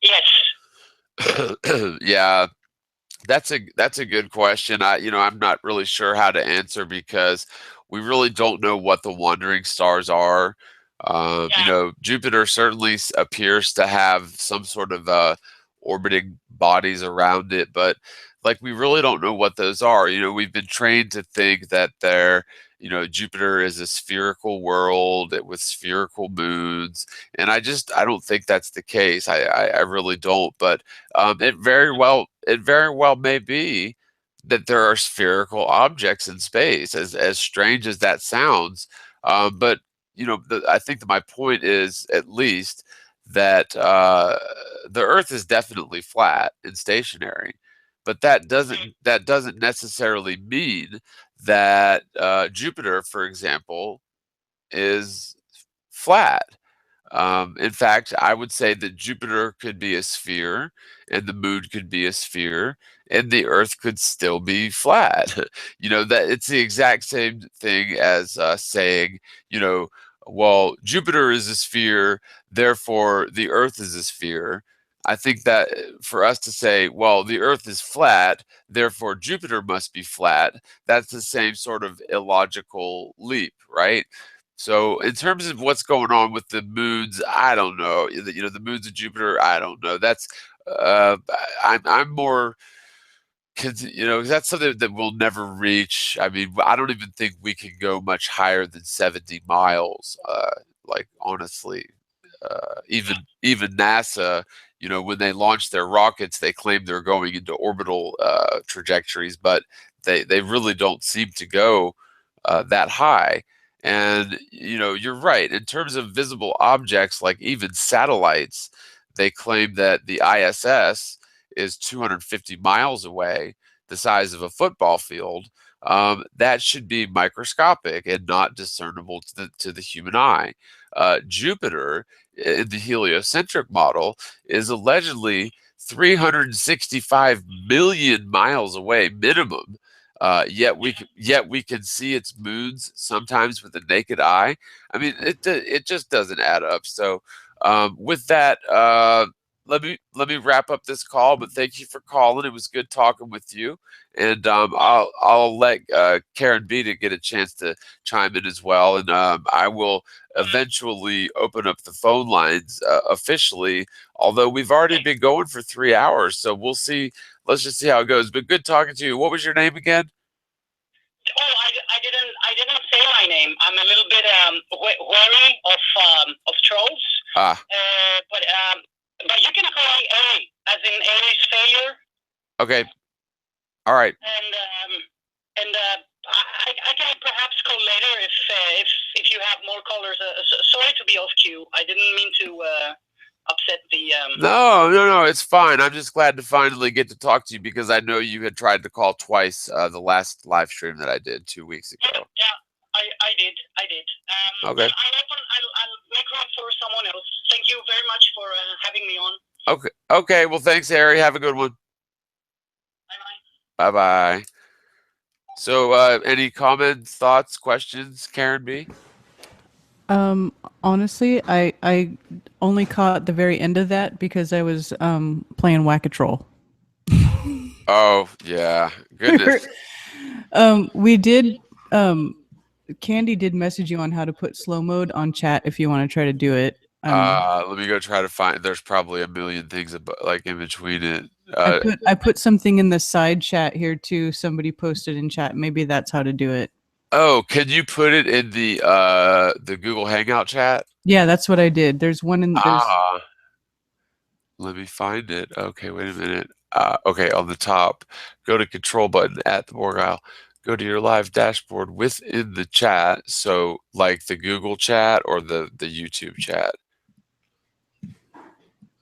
Yes. Yeah, that's a good question. I'm not really sure how to answer because we really don't know what the wandering stars are. Jupiter certainly appears to have some sort of orbiting bodies around it, but like we really don't know what those are. We've been trained to think that Jupiter is a spherical world with spherical moons, and I don't think that's the case. I really don't, but it very well may be that there are spherical objects in space, as strange as that sounds. But I think that my point is at least that the Earth is definitely flat and stationary, but that doesn't necessarily mean that Jupiter, for example, is flat. In fact, I would say that Jupiter could be a sphere, and the moon could be a sphere, and the Earth could still be flat. That it's the exact same thing as saying, well, Jupiter is a sphere, therefore the Earth is a sphere. I think that for us to say, well, the Earth is flat, therefore Jupiter must be flat, that's the same sort of illogical leap, right? So in terms of what's going on with the moons, I don't know. The moons of Jupiter, I don't know. That's I'm more, that's something that we'll never reach. I mean, I don't even think we can go much higher than 70 miles. Like honestly, even NASA, when they launched their rockets, they claim they're going into orbital trajectories, but they really don't seem to go that high. And you're right. In terms of visible objects, like even satellites, they claim that the ISS is 250 miles away, the size of a football field. That should be microscopic and not discernible to the human eye. Jupiter, in the heliocentric model, is allegedly 365 million miles away minimum. Yet we can see its moons sometimes with the naked eye. I mean, it just doesn't add up. So with that, let me wrap up this call. But thank you for calling. It was good talking with you, and I'll let KarenB to get a chance to chime in as well, and I will eventually open up the phone lines officially. Although we've already been going for 3 hours, so we'll see. Let's just see how it goes. But good talking to you. What was your name again? Oh, I didn't say my name. I'm a little bit wary of trolls. But you can call me A, as in Aries failure. Okay. All right. And I can perhaps call later if you have more callers. Sorry to be off cue. I didn't mean to upset the. No, it's fine. I'm just glad to finally get to talk to you because I know you had tried to call twice the last live stream that I did 2 weeks ago. Yeah, I did. Okay. I'll make room for someone else. Thank you very much for having me on. Okay. Well, thanks, Harry. Have a good one. Bye-bye. Bye-bye. So, any comments, thoughts, questions, KarenB? Honestly, I only caught the very end of that because I was playing Whack-A-Troll. Oh, yeah. Goodness. We did Candy did message you on how to put slow mode on chat if you want to try to do it. Let me go try to find. There's probably a million things like in between it. I put something in the side chat here too. Somebody posted in chat. Maybe that's how to do it. Oh, can you put it in the Google Hangout chat? Yeah, that's what I did. There's one in let me find it. Okay, wait a minute. Okay, on the top, go to control button at TheMorgile. Go to your live dashboard within the chat. So like the Google chat or the YouTube chat.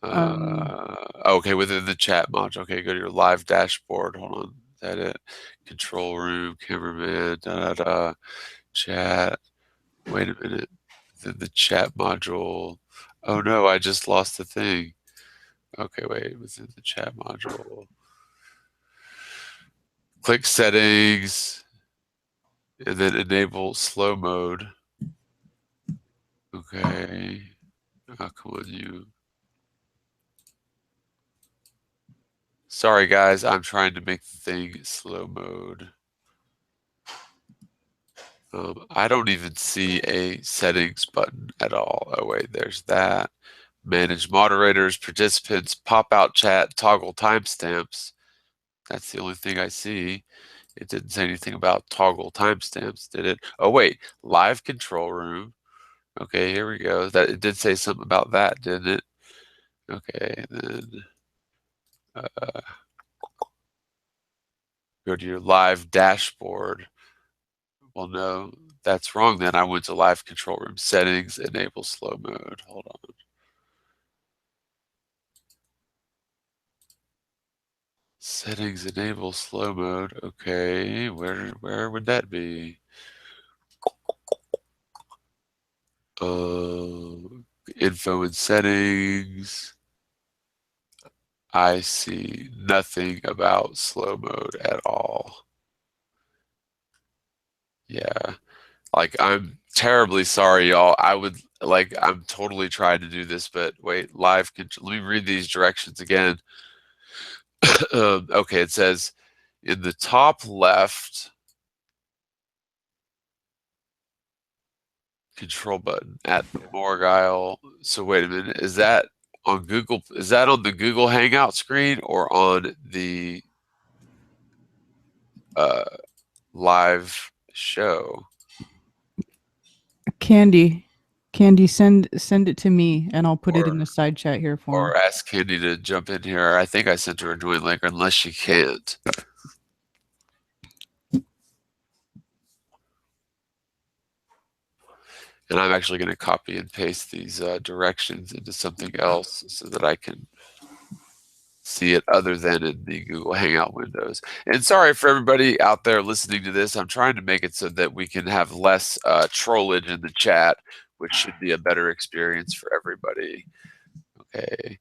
Okay, within the chat module. Okay, go to your live dashboard. Hold on. Is that it? Control room, cameraman, chat. Wait a minute. Within the chat module. Oh no, I just lost the thing. Okay, wait. Within the chat module. Click settings and then enable slow mode. Okay. Oh, come on, you. Sorry, guys. I'm trying to make the thing slow mode. I don't even see a settings button at all. Oh, wait, there's that. Manage moderators, participants, pop-out chat, toggle timestamps. That's the only thing I see. It didn't say anything about toggle timestamps, did it? Oh, wait, live control room. Okay, here we go. That it did say something about that, didn't it? Okay, then go to your live dashboard. Well, no, that's wrong then. I went to live control room settings, enable slow mode. Hold on. Settings enable slow mode. Okay, where would that be? Info and settings. I see nothing about slow mode at all. Yeah, like I'm terribly sorry, y'all. I'm totally trying to do this, but wait, live control. Let me read these directions again. Okay, it says in the top left control button at TheMorgile. So wait a minute, is that on Google? Is that on the Google Hangout screen or on the live show? Candy, send it to me, and I'll put it in the side chat here for him. Or ask Candy to jump in here. I think I sent her a join link, unless she can't. And I'm actually going to copy and paste these directions into something else so that I can see it other than in the Google Hangout windows. And sorry for everybody out there listening to this. I'm trying to make it so that we can have less trollage in the chat, which should be a better experience for everybody. Okay.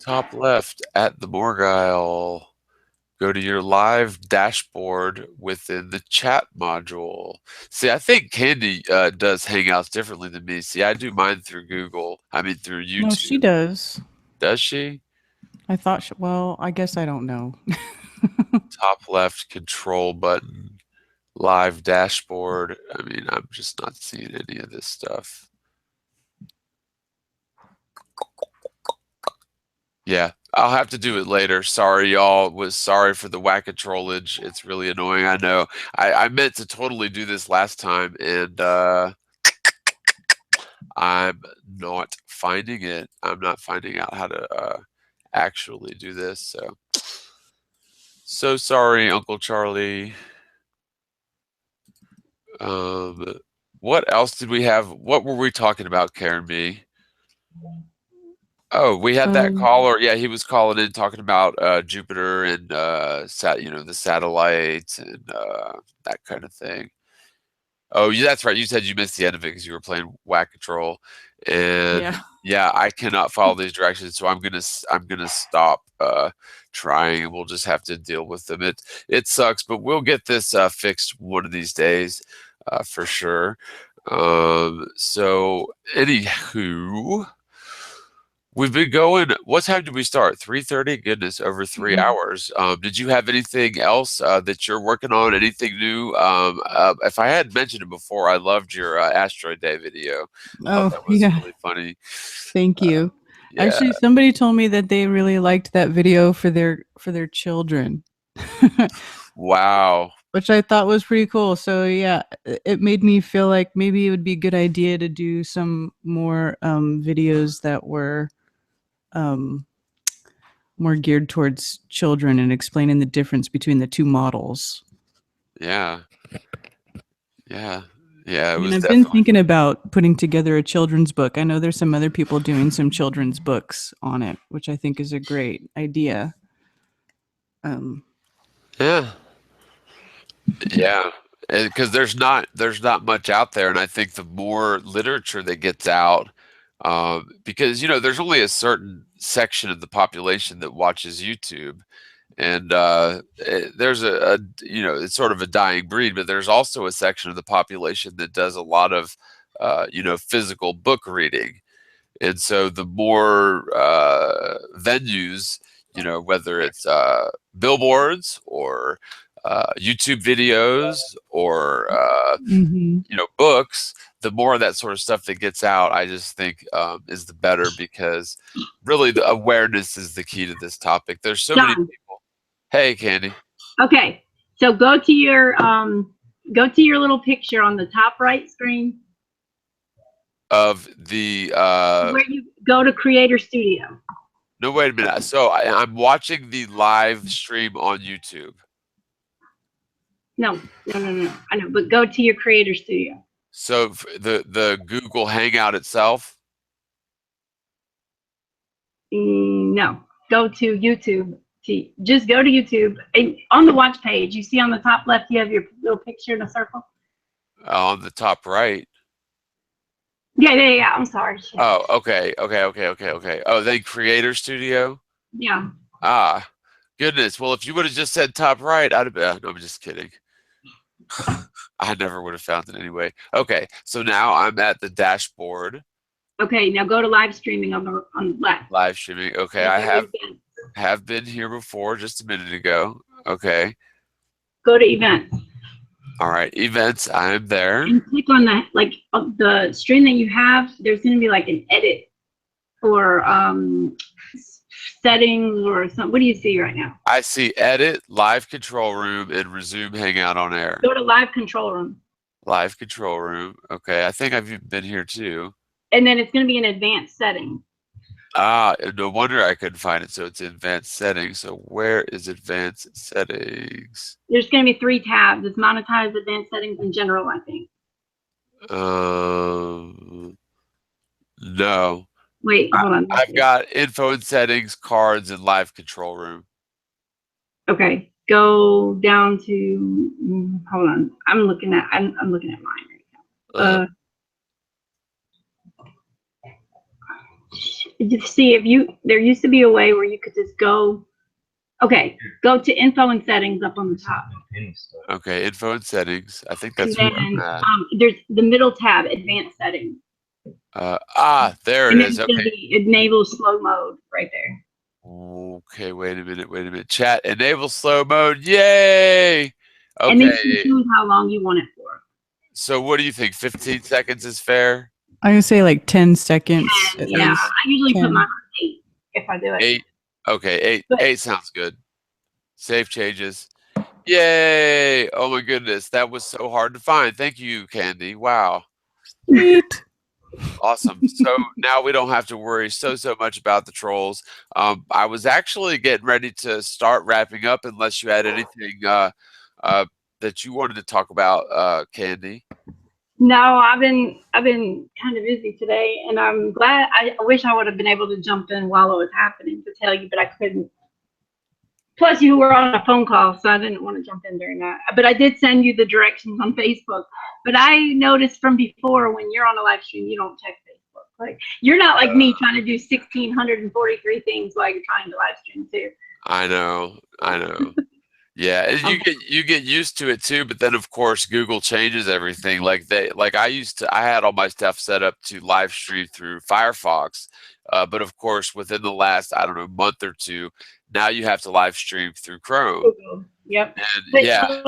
Top left at TheMorgile. Go to your live dashboard within the chat module. See, I think Candy does Hangouts differently than me. See, I do mine through Google. I mean, through YouTube. No, she does. Does she? I thought, well, I guess I don't know. Top left control button, live dashboard. I mean, I'm just not seeing any of this stuff. Yeah, I'll have to do it later. Sorry, y'all. Sorry for the whack-a-trollage. It's really annoying, I know. I meant to totally do this last time, and I'm not finding it. I'm not finding out how to actually do this. So sorry, Uncle Charlie. What else did we have? What were we talking about, KarenB? Oh, we had that caller. Yeah, he was calling in talking about Jupiter and the satellites and that kind of thing. Oh, yeah, that's right. You said you missed the end of it because you were playing Whack-A-Troll, and yeah, I cannot follow these directions, so I'm gonna stop trying, and we'll just have to deal with them. It sucks, but we'll get this fixed one of these days for sure. So anywho, We've been going. What time did we start? 3:30. Goodness, over 3 hours. Did you have anything else that you're working on? Anything new? If I hadn't mentioned it before, I loved your Asteroid Day video. Thought Oh, that was yeah. really funny. Thank you. Yeah. Actually, somebody told me that they really liked that video for their children. Wow. Which I thought was pretty cool. So yeah, it made me feel like maybe it would be a good idea to do some more videos that were more geared towards children and explaining the difference between the two models. Yeah. Yeah. Yeah. It I mean, was I've been definitely. thinking about putting together a children's book. I know there's some other people doing some children's books on it, which I think is a great idea. Yeah. Yeah. Because there's not much out there, and I think the more literature that gets out, because there's only a certain section of the population that watches YouTube, and there's it's sort of a dying breed, but there's also a section of the population that does a lot of physical book reading. And so the more venues, whether it's billboards or YouTube videos or Mhm. books, the more of that sort of stuff that gets out, I just think is the better, because really the awareness is the key to this topic. There's so many people. Hey, Candy. Okay, so go to your little picture on the top right screen Of the where you go to Creator Studio. no, wait a minute. So I'm watching the live stream on YouTube. No. I know, but go to your Creator Studio. So the Google Hangout itself. No, go to YouTube. Just go to YouTube. And on the watch page, you see on the top left, you have your little picture in a circle. On the top right. Yeah. I'm sorry. Oh, okay. Oh, then Creator Studio. Yeah. Ah, goodness. Well, if you would have just said top right, I'd have been. No, I'm just kidding. I never would have found it anyway. Okay, so now I'm at the dashboard. Okay, now go to live streaming on the left. Live streaming. Okay, I have been here before just a minute ago. Okay. Go to events. All right, events. I am there. And click on the stream that you have. There's going to be like an edit or settings or something. What do you see right now? I see edit, live control room, and resume hangout on air. Go to live control room. Live control room. Okay, I think I've been here too. And then it's going to be an advanced setting. Ah, no wonder I couldn't find it. So it's advanced settings. So where is advanced settings? There's going to be 3 tabs. It's monetized, advanced settings, and general, I think. No. Wait, hold on. I've got info and settings, cards, and live control room. Okay, go down to. Hold on. I'm looking at mine right now. Just see if there used to be a way where you could just go. Okay, go to info and settings up on the top. Okay, info and settings. I think that's and where I'm at. There's the middle tab, advanced settings. There it is. Okay. Enable slow mode right there. Okay, wait a minute. Chat, enable slow mode. Yay! Okay. And then you choose how long you want it for. So what do you think? 15 seconds is fair? I'm gonna say like 10 seconds. Yeah, I usually put mine on 8 if I do it. 8. Okay, 8 sounds good. Save changes. Yay! Oh my goodness, that was so hard to find. Thank you, Candy. Wow. Sweet. Awesome. So now we don't have to worry so much about the trolls. I was actually getting ready to start wrapping up, unless you had anything that you wanted to talk about, Candy. No, I've been kind of busy today, and I'm glad. I wish I would have been able to jump in while it was happening to tell you, but I couldn't. Plus, you were on a phone call, so I didn't want to jump in during that. But I did send you the directions on Facebook. But I noticed from before, when you're on a live stream, you don't check Facebook. Like, you're not like me trying to do 1,643 things while you're trying to live stream too. I know. Yeah, and you get used to it too, but then of course Google changes everything. Like I had all my stuff set up to live stream through Firefox, but of course within the last, I don't know, month or two, now you have to live stream through Chrome. Google. Yep. And But, yeah,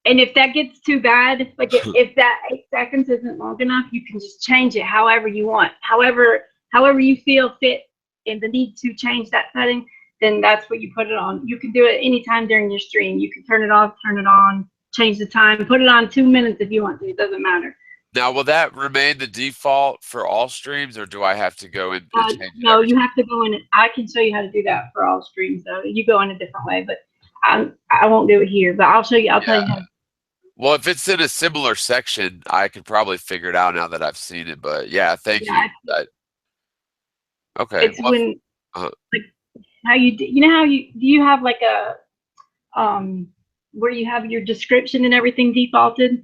and if that gets too bad, like if that 8 seconds isn't long enough, you can just change it however you want. However you feel fit and the need to change that setting, then that's what you put it on. You can do it anytime during your stream. You can turn it off, turn it on, change the time, put it on 2 minutes if you want to. It doesn't matter. now will that remain the default for all streams, or do I have to go in and change it? No, you have to go in. I can show you how to do that for all streams, though. You go in a different way, but I won't do it here. But I'll show you. I'll tell you how. Well, if it's in a similar section, I could probably figure it out now that I've seen it. But yeah, thank you. Okay. It's when like how you know how you have like a where you have your description and everything defaulted.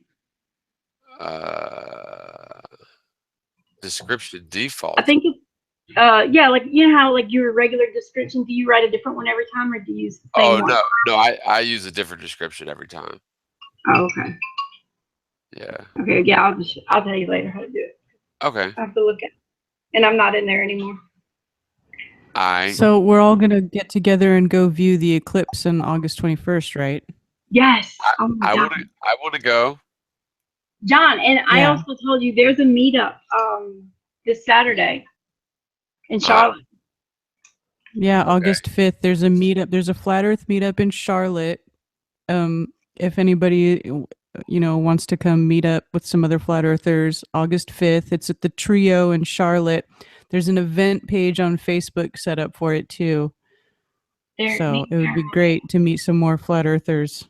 Description default. I think it's yeah, like you know how like your regular description. Do you write a different one every time, or do you use the same one? No, I use a different description every time. Oh, okay. Yeah. Okay, yeah, I'll tell you later how to do it. Okay. I have to look at it. And I'm not in there anymore. So we're all gonna get together and go view the eclipse on August 21st, right? Yes. I want to go. John, and I also told you there's a meetup this Saturday in Charlotte. Yeah, August 5th. There's a meetup. There's a Flat Earth meetup in Charlotte. If anybody wants to come meet up with some other flat earthers, August 5th. It's at the Trio in Charlotte. There's an event page on Facebook set up for it too. So it would be great to meet some more flat earthers.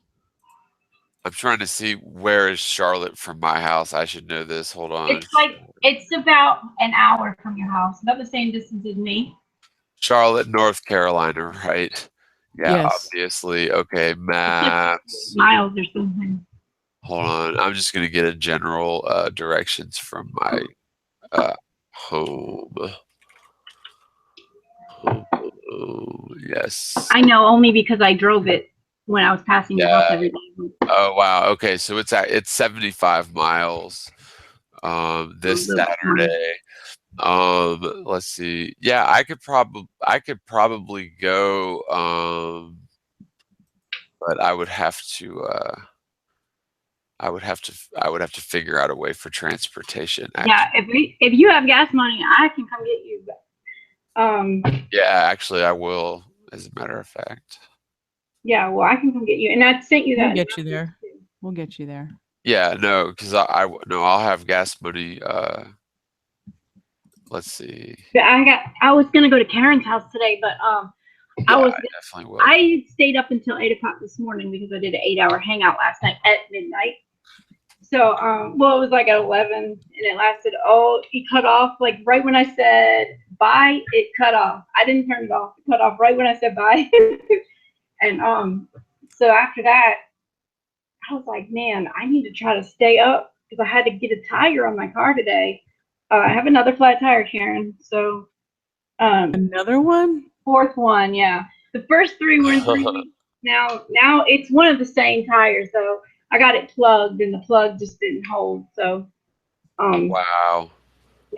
I'm trying to see where is Charlotte from my house. I should know this. Hold on. It's about an hour from your house, about the same distance as me. Charlotte, North Carolina, right? Yeah, yes. Obviously. Okay, maps. Miles or something. Hold on. I'm just going to get a general directions from my home. Yes. I know only because I drove it when I was passing the house every day. Oh, wow. Okay, so it's 75 miles this Saturday. Let's see. Yeah, I could probably go but I would have to figure out a way for transportation. Actually. Yeah, if you have gas money, I can come get you. Yeah, actually I will, as a matter of fact. Yeah, well, I can come get you, and I sent you that. We'll get you there. We'll get you there. Yeah, no, because I'll have gas money. Let's see. I was gonna go to Karen's house today, but I definitely will. I stayed up until 8 o'clock this morning because I did an 8-hour hangout last night at midnight. So well, it was like at 11, and it lasted. It cut off like right when I said bye. It cut off. I didn't turn it off. It cut off right when I said bye. And so after that, I was like, man, I need to try to stay up because I had to get a tire on my car today. I have another flat tire, Karen. So another one? Fourth one, yeah. The first 3 were in 3 weeks. Now it's one of the same tires, so I got it plugged and the plug just didn't hold. So wow.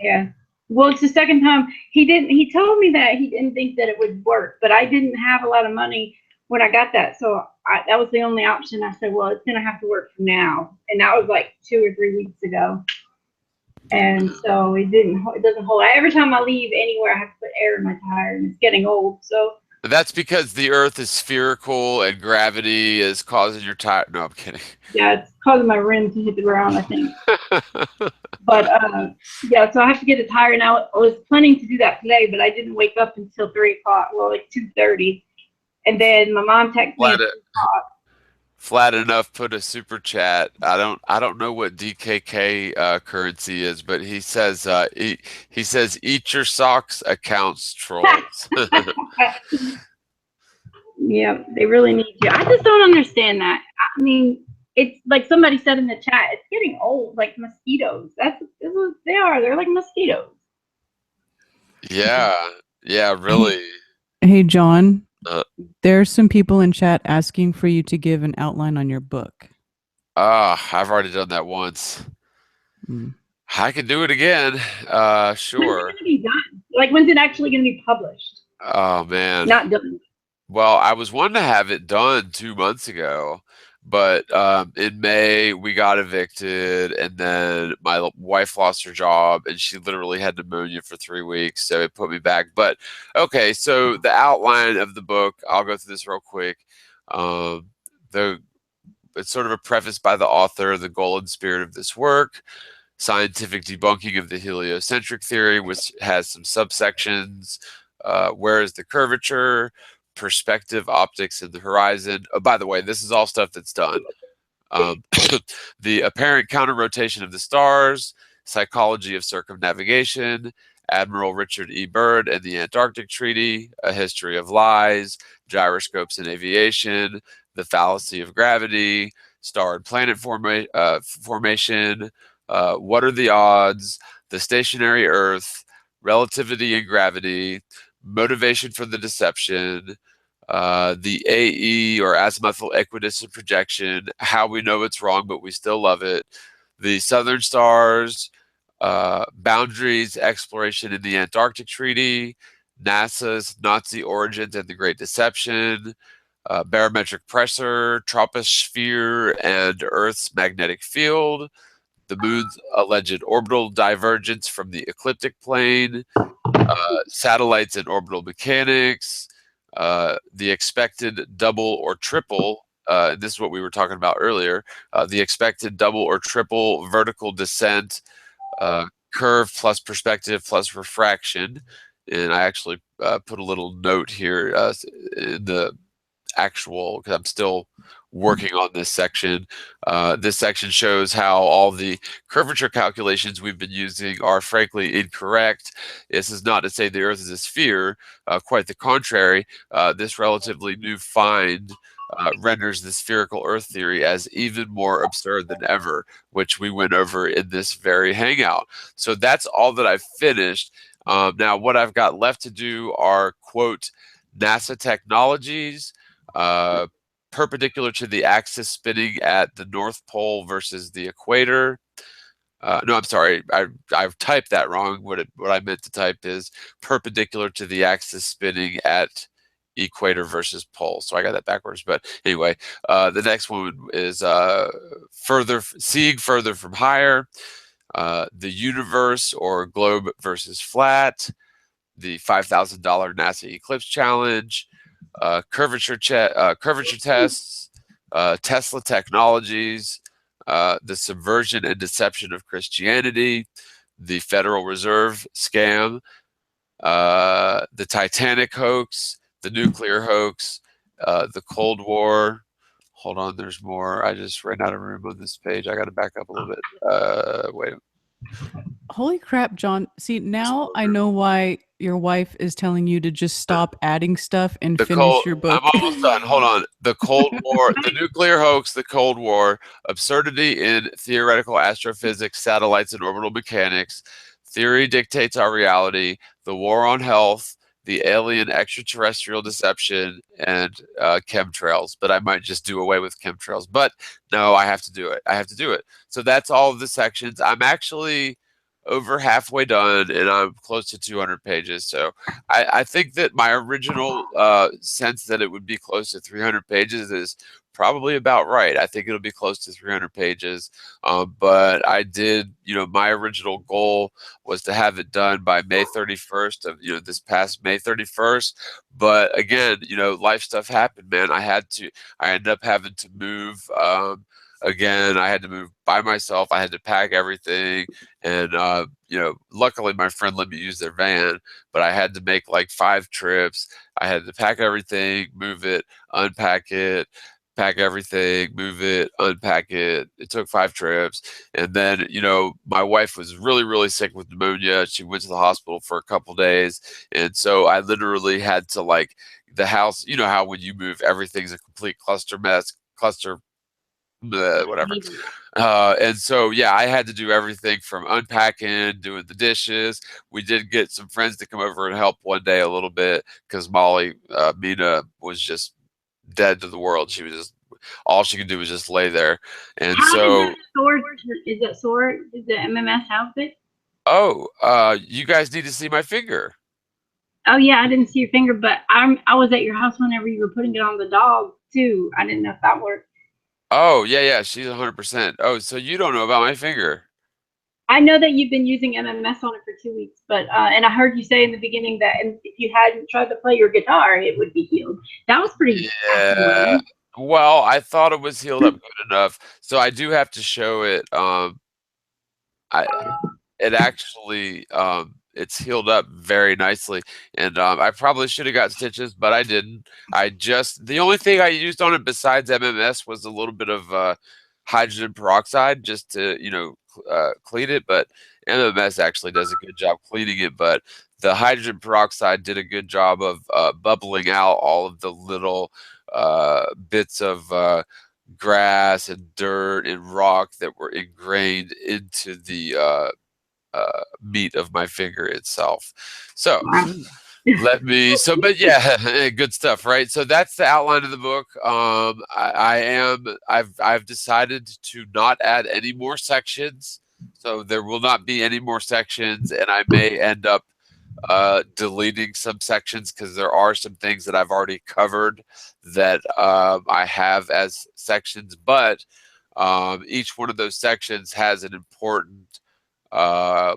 Yeah. Well, it's the second time he told me that he didn't think that it would work, but I didn't have a lot of money when I got that. So that was the only option. I said, well, it's gonna have to work for now. And that was like 2 or 3 weeks ago. And so it doesn't hold. Every time I leave anywhere, I have to put air in my tire, and it's getting old. So that's because the Earth is spherical and gravity is causing your tire. No, I'm kidding. Yeah, it's causing my rim to hit the ground, I think. But yeah, so I have to get a tire now. I was planning to do that today, but I didn't wake up until 3 o'clock. Well, like 2:30, and then my mom texted me at 3 o'clock. Flat Enough put a super chat. I don't know what DKK currency is, but he says he says eat your socks, accounts trolls. Yeah, they really need you. I just don't understand that. I mean, it's like somebody said in the chat, it's getting old, like mosquitoes. That's what they are. They're like mosquitoes. Yeah, really. Hey, John. There's some people in chat asking for you to give an outline on your book. I've already done that once. I can do it again. Sure. When's it gonna be done? Like, when's it actually going to be published? Oh man. Not done. Well, I was wanting to have it done 2 months ago, but in May we got evicted, and then my wife lost her job, and she literally had pneumonia for 3 weeks, so it put me back. But okay, so the outline of the book, I'll go through this real quick. It's sort of a preface by the author, the goal and spirit of this work, scientific debunking of the heliocentric theory, which has some subsections. Where is the curvature? Perspective, optics, and the horizon. Oh, by the way, this is all stuff that's done. The apparent counter-rotation of the stars, psychology of circumnavigation, Admiral Richard E. Byrd and the Antarctic Treaty, a history of lies, gyroscopes in aviation, the fallacy of gravity, star and planet formation, what are the odds, the stationary Earth, relativity and gravity, motivation for the deception, the AE or azimuthal equidistant projection, how we know it's wrong but we still love it, the southern stars, boundaries, exploration in the Antarctic Treaty, NASA's Nazi origins and the Great Deception, barometric pressure, troposphere and Earth's magnetic field, the moon's alleged orbital divergence from the ecliptic plane, satellites and orbital mechanics, the expected double or triple, this is what we were talking about earlier, the expected double or triple vertical descent, curve plus perspective plus refraction. And I actually put a little note here in the actual, because I'm still working on this section. This section shows how all the curvature calculations we've been using are frankly incorrect. This is not to say the Earth is a sphere, quite the contrary. This relatively new find renders the spherical Earth theory as even more absurd than ever, which we went over in this very hangout. So that's all that I've finished. Now what I've got left to do are, quote, NASA technologies, perpendicular to the axis spinning at the North Pole versus the equator. No, I'm sorry, I've typed that wrong. What I meant to type is perpendicular to the axis spinning at equator versus pole. So I got that backwards. But anyway, the next one is seeing further from higher, the universe or globe versus flat, the $5,000 NASA Eclipse Challenge, curvature tests, Tesla technologies, the subversion and deception of Christianity, the Federal Reserve scam, the Titanic hoax, the nuclear hoax, the Cold War. Hold on, there's more. I just ran out of room on this page. I got to back up a little bit. Wait. Holy crap, John. See, now I know why your wife is telling you to just stop adding stuff and finish your book. I'm almost done. Hold on. The Cold War, the nuclear hoax, the Cold War, absurdity in theoretical astrophysics, satellites, and orbital mechanics, theory dictates our reality, the war on health, the alien extraterrestrial deception, and chemtrails. But I might just do away with chemtrails. But no, I have to do it. I have to do it. So that's all of the sections. I'm actually over halfway done, and I'm close to 200 pages. So I think that my original sense that it would be close to 300 pages is probably about right. I think it'll be close to 300 pages. But I did, my original goal was to have it done by May 31st of, this past May 31st. But again, life stuff happened, man. I ended up having to move. Again, I had to move by myself. I had to pack everything. And, luckily my friend let me use their van, but I had to make like 5 trips. I had to pack everything, move it, unpack it, pack everything, move it, unpack it. It took 5 trips. And then, my wife was really, really sick with pneumonia. She went to the hospital for a couple days. And so I literally had to the house, how when you move, everything's a complete cluster whatever. And so, yeah, I had to do everything from unpacking, doing the dishes. We did get some friends to come over and help one day a little bit because Molly, Mina, was just dead to the world. She was just, all she could do was just lay there. And How so, did that sword? Is that sword? Is the MMS outfit? oh, you guys need to see my finger. Oh yeah, I didn't see your finger, but I was at your house whenever you were putting it on the dog too. I didn't know if that worked. Oh, yeah, yeah, she's 100%. Oh, so you don't know about my finger. I know that you've been using MMS on it for 2 weeks, but and I heard you say in the beginning that if you hadn't tried to play your guitar, it would be healed. That was pretty Yeah. Well, I thought it was healed up good enough. So I do have to show it. I it actually it's healed up very nicely, and I probably should have got stitches, but I didn't. I just, the only thing I used on it besides MMS was a little bit of hydrogen peroxide just to, you know, clean it, but MMS actually does a good job cleaning it, but the hydrogen peroxide did a good job of bubbling out all of the little bits of grass and dirt and rock that were ingrained into the meat of my finger itself. So let me, so, but yeah, good stuff, right? So that's the outline of the book. I've decided to not add any more sections. So there will not be any more sections, and I may end up deleting some sections because there are some things that I've already covered that I have as sections, but each one of those sections has an important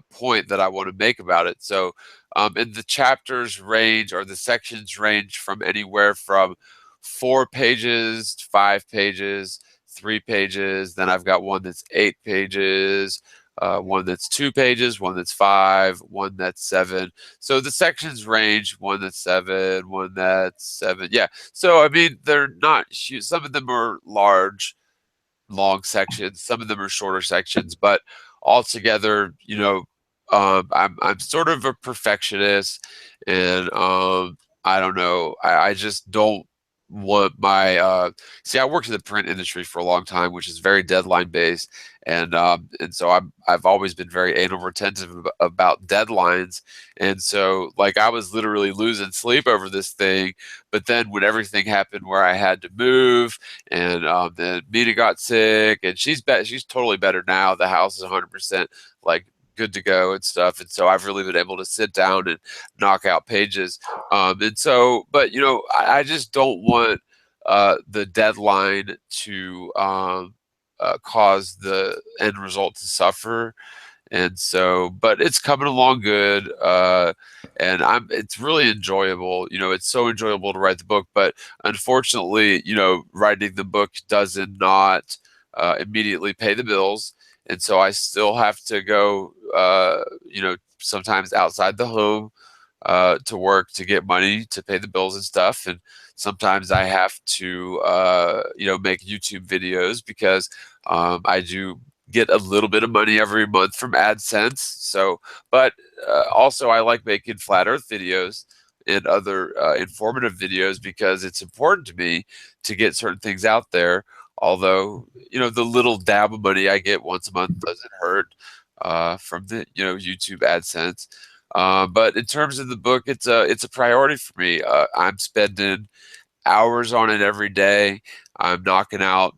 point that I want to make about it. So and the chapters range, or the sections range, from anywhere from 4 pages, 5 pages, 3 pages. Then I've got one that's 8 pages, one that's 2 pages, one that's 5, one that's 7. So the sections range, one that's 7, one that's 7. Yeah. So I mean, they're not huge. Some of them are large, long sections. Some of them are shorter sections, but altogether, you know, I'm sort of a perfectionist, and I don't know. I just don't want my see, I worked in the print industry for a long time, which is very deadline based, and so I've always been very anal retentive about deadlines, and so like I was literally losing sleep over this thing. But then when everything happened where I had to move, and then Mina got sick, and she's totally better now. The house is 100% like good to go and stuff, and so I've really been able to sit down and knock out pages. And so, but you know, I just don't want the deadline to cause the end result to suffer. And so, but it's coming along good, and it's really enjoyable. You know, it's so enjoyable to write the book, but unfortunately, you know, writing the book does not immediately pay the bills, and so I still have to go, you know, sometimes outside the home to work to get money to pay the bills and stuff. And sometimes I have to, you know, make YouTube videos because I do get a little bit of money every month from AdSense. So, but also I like making flat Earth videos and other informative videos because it's important to me to get certain things out there. Although, you know, the little dab of money I get once a month doesn't hurt from the, you know, YouTube AdSense. But in terms of the book, it's a priority for me. I'm spending hours on it every day. I'm knocking out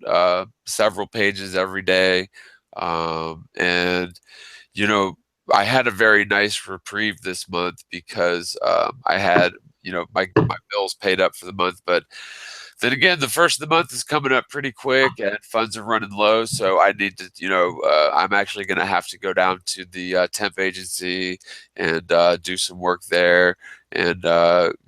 several pages every day. And, you know, I had a very nice reprieve this month because I had, you know, my bills paid up for the month. But then again, the first of the month is coming up pretty quick and funds are running low. So I need to, you know, I'm actually going to have to go down to the temp agency and do some work there and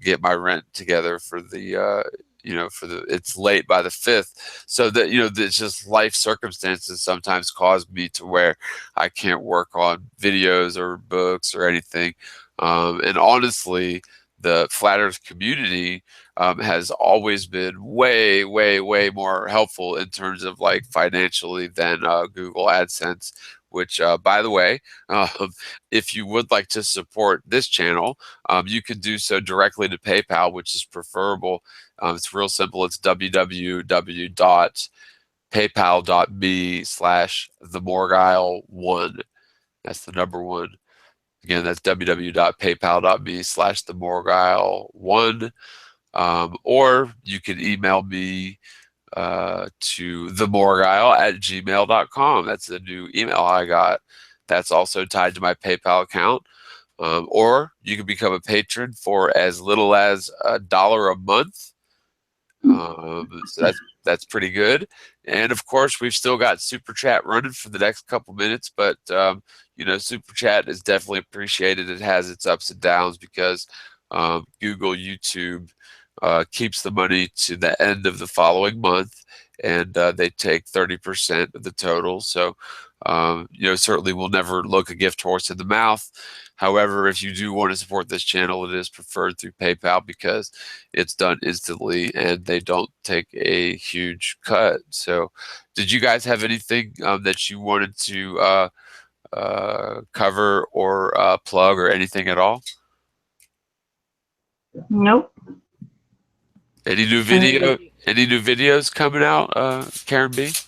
get my rent together for the, you know, it's late by the 5th. So that, you know, it's just life circumstances sometimes cause me to where I can't work on videos or books or anything. And honestly, the flat Earth community has always been way, way, way more helpful in terms of like financially than Google AdSense, which, by the way, if you would like to support this channel, you can do so directly to PayPal, which is preferable. It's real simple. It's www.patreon.com paypal.me/TheMorgile1. That's the number 1. Again, that's www.paypal.me/TheMorgile1. Or you can email me to TheMorgile@gmail.com. That's the new email I got. That's also tied to my PayPal account. Or you can become a patron for as little as $1 a month. So that's pretty good. And of course, we've still got Super Chat running for the next couple minutes, but you know, Super Chat is definitely appreciated. It has its ups and downs because Google, YouTube keeps the money to the end of the following month, and they take 30% of the total. So you know, certainly we'll never look a gift horse in the mouth. However, if you do want to support this channel, it is preferred through PayPal because it's done instantly and they don't take a huge cut. So did you guys have anything that you wanted to cover or plug or anything at all? Nope. Any new videos coming out, KarenB?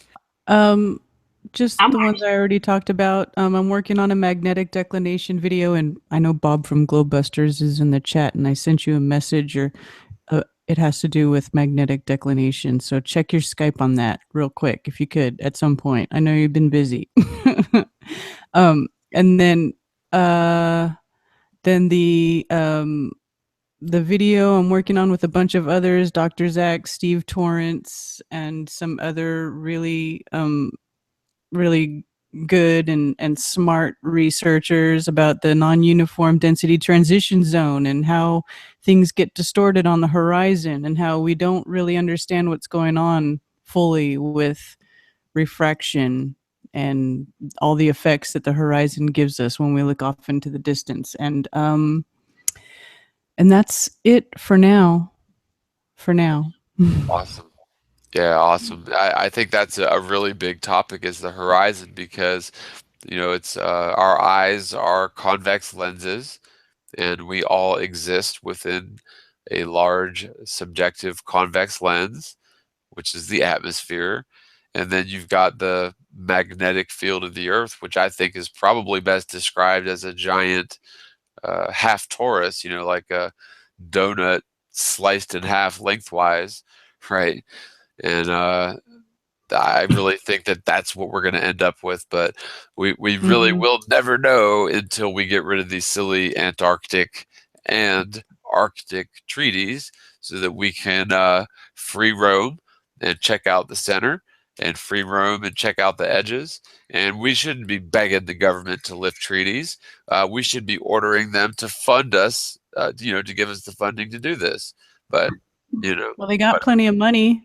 Just the ones I already talked about. I'm working on a magnetic declination video, and I know Bob from Globebusters is in the chat, and I sent you a message, or it has to do with magnetic declination. So check your Skype on that real quick, if you could, at some point. I know you've been busy. And then the video I'm working on with a bunch of others, Dr. Zach, Steve Torrance, and some other really good and smart researchers about the non-uniform density transition zone and how things get distorted on the horizon and how we don't really understand what's going on fully with refraction and all the effects that the horizon gives us when we look off into the distance. And that's it for now. Awesome. Yeah, awesome. I think that's a really big topic, is the horizon, because you know, it's our eyes are convex lenses, and we all exist within a large subjective convex lens, which is the atmosphere. And then you've got the magnetic field of the Earth, which I think is probably best described as a giant half torus, you know, like a donut sliced in half lengthwise, right? And I really think that that's what we're going to end up with, but we really will never know until we get rid of these silly Antarctic and Arctic treaties, so that we can free roam and check out the center, and free roam and check out the edges. And we shouldn't be begging the government to lift treaties. We should be ordering them to fund us, you know, to give us the funding to do this. But you know, well, they got plenty of money.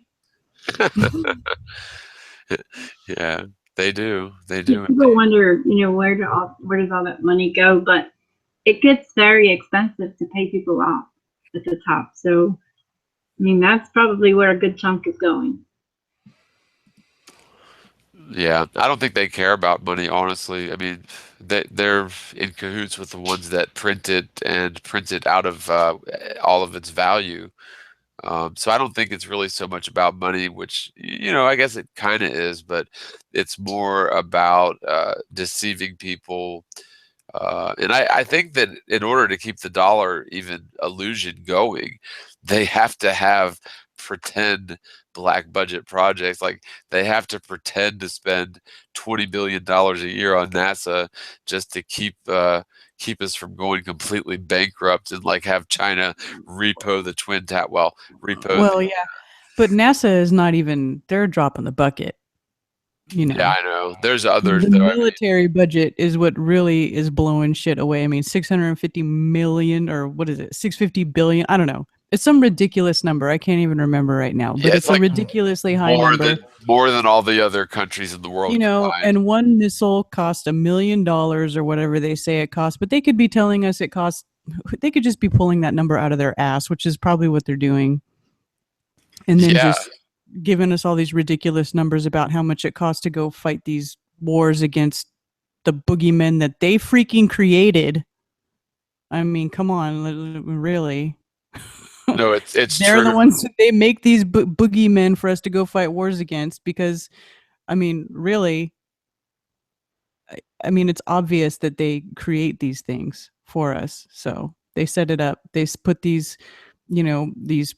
Yeah, they do. They do. People wonder, you know, where does all that money go? But it gets very expensive to pay people off at the top. So, I mean, that's probably where a good chunk is going. Yeah, I don't think they care about money, honestly. I mean, they're in cahoots with the ones that print it and print it out of all of its value. So I don't think it's really so much about money, which, you know, I guess it kind of is, but it's more about deceiving people. And I think that in order to keep the dollar even illusion going, they have to have pretend black budget projects. Like, they have to pretend to spend $20 billion a year on NASA just to keep us from going completely bankrupt, and like have China repo the twin tower. Well, yeah, but NASA is not even, they're a drop in the bucket. You know. Yeah, I know. There's others. The military budget is what really is blowing shit away. I mean, 650 million, or what is it? 650 billion. I don't know. It's some ridiculous number. I can't even remember right now, but it's like a ridiculously high number. More than all the other countries in the world. You know, combined. And one missile cost $1 million or whatever they say it costs, but they could be telling us it costs, they could just be pulling that number out of their ass, which is probably what they're doing. And then just giving us all these ridiculous numbers about how much it costs to go fight these wars against the boogeymen that they freaking created. I mean, come on, really. No, it's They're the true. ones that they make these boogeymen for us to go fight wars against because, I mean, really, I mean, it's obvious that they create these things for us. So they set it up. They put these, you know, these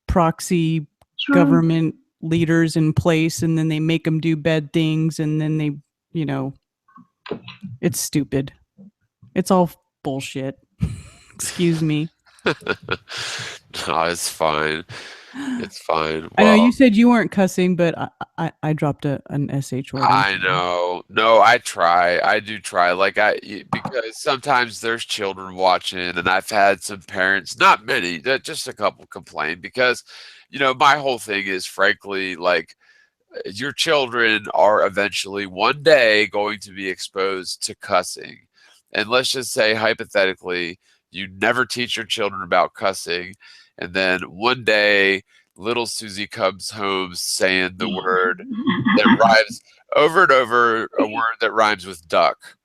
proxy True. government leaders in place, and then they make them do bad things, and then they, you know, it's stupid. It's all bullshit. Excuse me. No, it's fine. It's fine. I know Well, you said you weren't cussing, but I dropped an sh word. I know. No, I try. I do try. Like because sometimes there's children watching, and I've had some parents, not many, just a couple complain because, you know, my whole thing is frankly like your children are eventually one day going to be exposed to cussing. And let's just say hypothetically, you never teach your children about cussing, and then one day little Susie comes home saying the word that rhymes over and over, a word that rhymes with duck.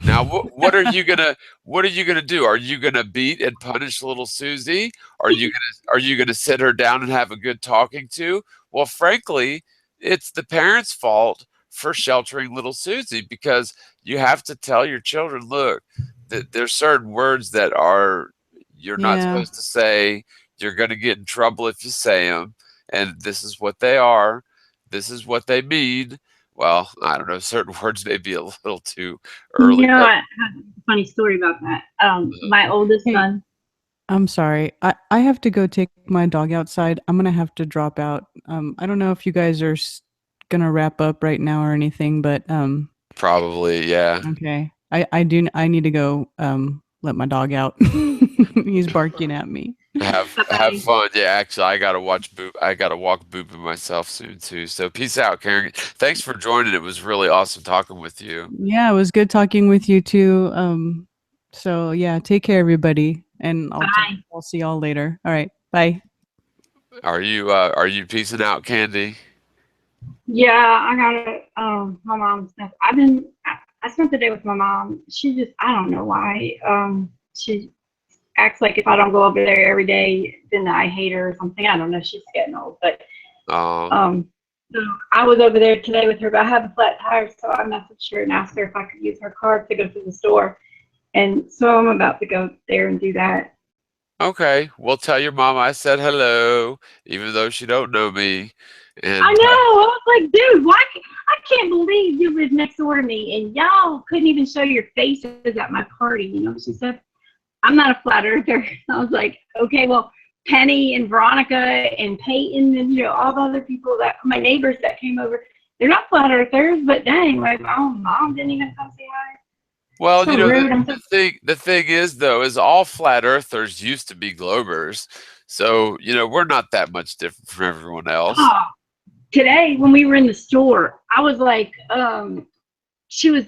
Now, what are you gonna do? Are you gonna beat and punish little Susie? Are you gonna sit her down and have a good talking to? Well, frankly, it's the parents' fault for sheltering little Susie because you have to tell your children, look, that there's certain words that are you're not Yeah. supposed to say. You're gonna get in trouble if you say them, and this is what they are. This is what they mean. Well, I don't know. Certain words may be a little too early. You know, But I have a funny story about that. My oldest Hey. son. I'm sorry. I have to go take my dog outside. I'm gonna have to drop out. I don't know if you guys are gonna wrap up right now or anything, but probably, yeah. okay. I need to go let my dog out. He's barking at me. Have Bye-bye. fun. Yeah, actually, I gotta watch Boop. I gotta walk Booping myself soon too. So peace out, Karen. Thanks for joining. It was really awesome talking with you. Yeah, it was good talking with you too. So yeah, take care everybody, and Bye. I'll see y'all later. All right. Bye. Are you peacing out, Candy? Yeah, I gotta. My mom stuff. I spent the day with my mom. She just. I don't know why. She acts like if I don't go over there every day, then I hate her or something. I don't know. She's getting old, but Oh, so I was over there today with her, but I have a flat tire, so I messaged her and asked her if I could use her card to go to the store. And so I'm about to go there and do that. okay. Well, tell your mom I said hello, even though she don't know me. I And know. I was like, dude, why? I can't believe you live next door to me and y'all couldn't even show your faces at my party. You know, she said, I'm not a flat earther. I was like, okay, well, Penny and Veronica and Peyton and, you know, all the other people that my neighbors that came over, they're not flat earthers, but dang, my mom didn't even come say hi. well, So you know, rude. the thing is though, is all flat earthers used to be globers. So, you know, we're not that much different from everyone else. Oh, today when we were in the store, I was like, she was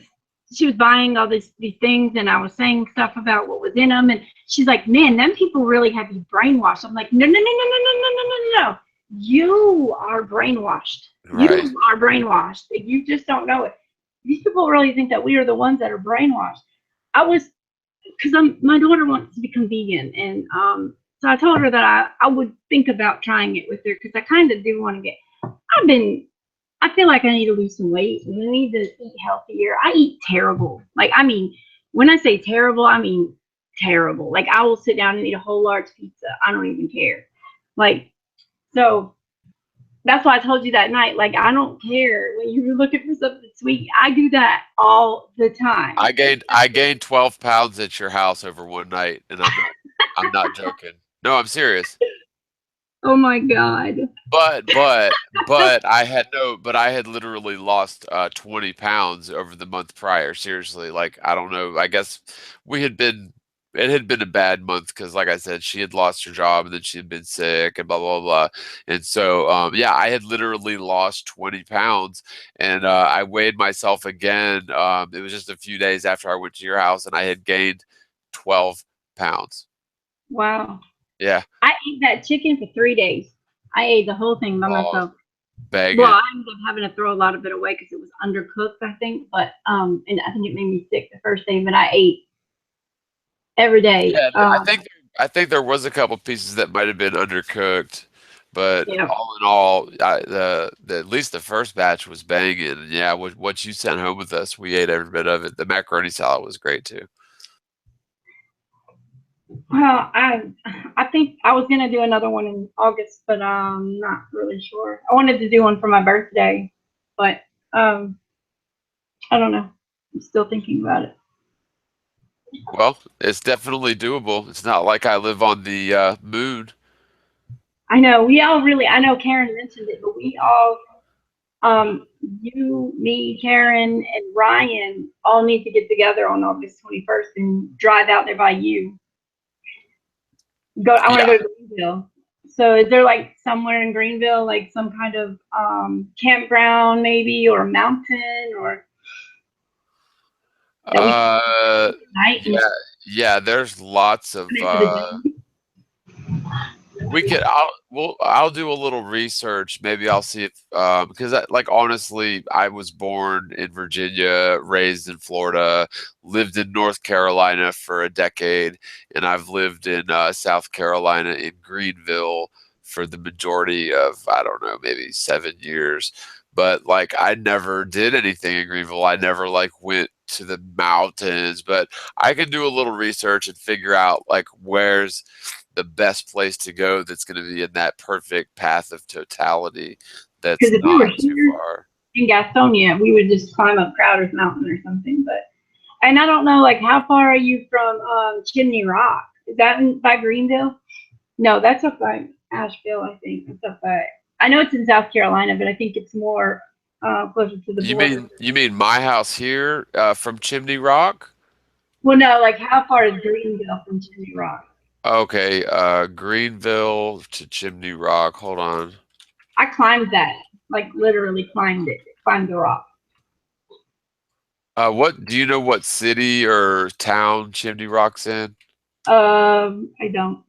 buying all these things, and I was saying stuff about what was in them, and she's like, "Man, them people really have you brainwashed." I'm like, "No, no, no, no, no, no, no, no, no, no. You are brainwashed. Right. You are brainwashed. You just don't know it. These people really think that we are the ones that are brainwashed." I was, because my daughter wants to become vegan, and so I told her that I would think about trying it with her because I kind of do want to get. I feel like I need to lose some weight and I need to eat healthier. I eat terrible. Like, I mean, when I say terrible, I mean terrible. Like, I will sit down and eat a whole large pizza. I don't even care. Like, so that's why I told you that night. Like, I don't care when you're looking for something sweet. I do that all the time. I gained 12 pounds at your house over one night, and I'm not joking. No, I'm serious. Oh my God. But I had literally lost 20 pounds over the month prior. Seriously, like I don't know. I guess it had been a bad month because, like I said, she had lost her job and then she had been sick and blah blah blah. And so yeah, I had literally lost 20 pounds, and I weighed myself again. It was just a few days after I went to your house, and I had gained 12 pounds. Wow. Yeah. I ate that chicken for 3 days. I ate the whole thing by myself. Begging. Well, I ended up having to throw a lot of it away because it was undercooked, I think. But and I think it made me sick the first day. But I ate every day. Yeah, I think there was a couple pieces that might have been undercooked, but Yeah. all in all, at least the first batch was banging. And yeah, what you sent home with us, we ate every bit of it. The macaroni salad was great too. Well, I think I was gonna do another one in August, but I'm not really sure. I wanted to do one for my birthday, but I don't know. I'm still thinking about it. Well, it's definitely doable. It's not like I live on the moon. I know we all really. I know Karen mentioned it, but we all, you, me, Karen, and Ryan, all need to get together on August 21st and drive out there by you. I want to Yeah. go to Greenville. So is there like somewhere in Greenville, like some kind of campground maybe, or mountain, or that we can night and Yeah, there's lots of to the dome? we could I'll do a little research. Maybe I'll see if because like honestly, I was born in Virginia, raised in Florida, lived in North Carolina for a decade, and I've lived in South Carolina in Greenville for the majority of, I don't know, maybe 7 years. But like I never did anything in Greenville. I never like went to the mountains, but I can do a little research and figure out like where's the best place to go that's going to be in that perfect path of totality that's Because if we were not too here far. in Gastonia, we would just climb up Crowder's Mountain or something. But and I don't know, like how far are you from Chimney Rock? Is that by Greenville? No, that's up by Asheville, I think. That's up by. I know it's in South Carolina, but I think it's more closer to the border. You mean my house here from Chimney Rock? Well, no, like how far is Greenville from Chimney Rock? Okay, Greenville to Chimney Rock. Hold on. I climbed that, like literally climbed it, climbed the rock. What do you know what city or town Chimney Rock's in? I don't.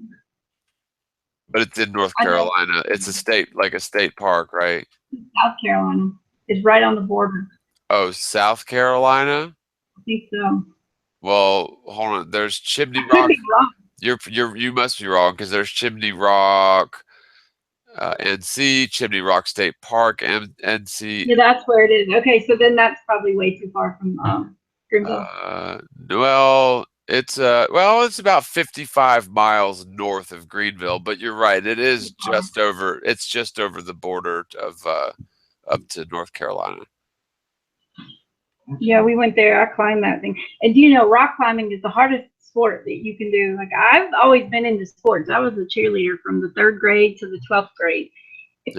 But it's in North I know Carolina. It's a state, like a state park, right? South Carolina is right on the border. Oh, South Carolina? I think so. Well, hold on. There's Chimney I could Rock. be wrong. You must be wrong because there's Chimney Rock, NC, Chimney Rock State Park, NC. Yeah, that's where it is. Okay, so then that's probably way too far from Greenville. Well, it's about 55 miles north of Greenville, but you're right. It is just over. It's just over the border of up to North Carolina. Yeah, we went there. I climbed that thing. And do you know, rock climbing is the hardest sport that you can do. Like I've always been into sports. I was a cheerleader from the 3rd grade to the 12th grade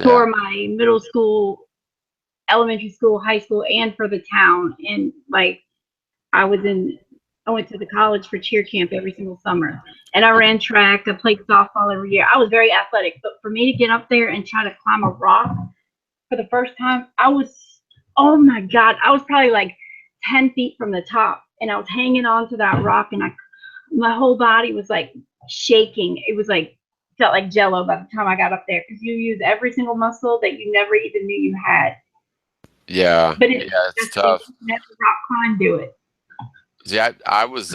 for my middle school, elementary school, high school, and for the town. And like I went to the college for cheer camp every single summer. And I ran track. I played softball every year. I was very athletic. But for me to get up there and try to climb a rock for the first time, oh my God, I was probably like 10 feet from the top. And I was hanging on to that rock, and my whole body was like shaking. It was like, felt like jello by the time I got up there, because you use every single muscle that you never even knew you had. Yeah, but it's tough. Never rock climb, do it. Yeah, I was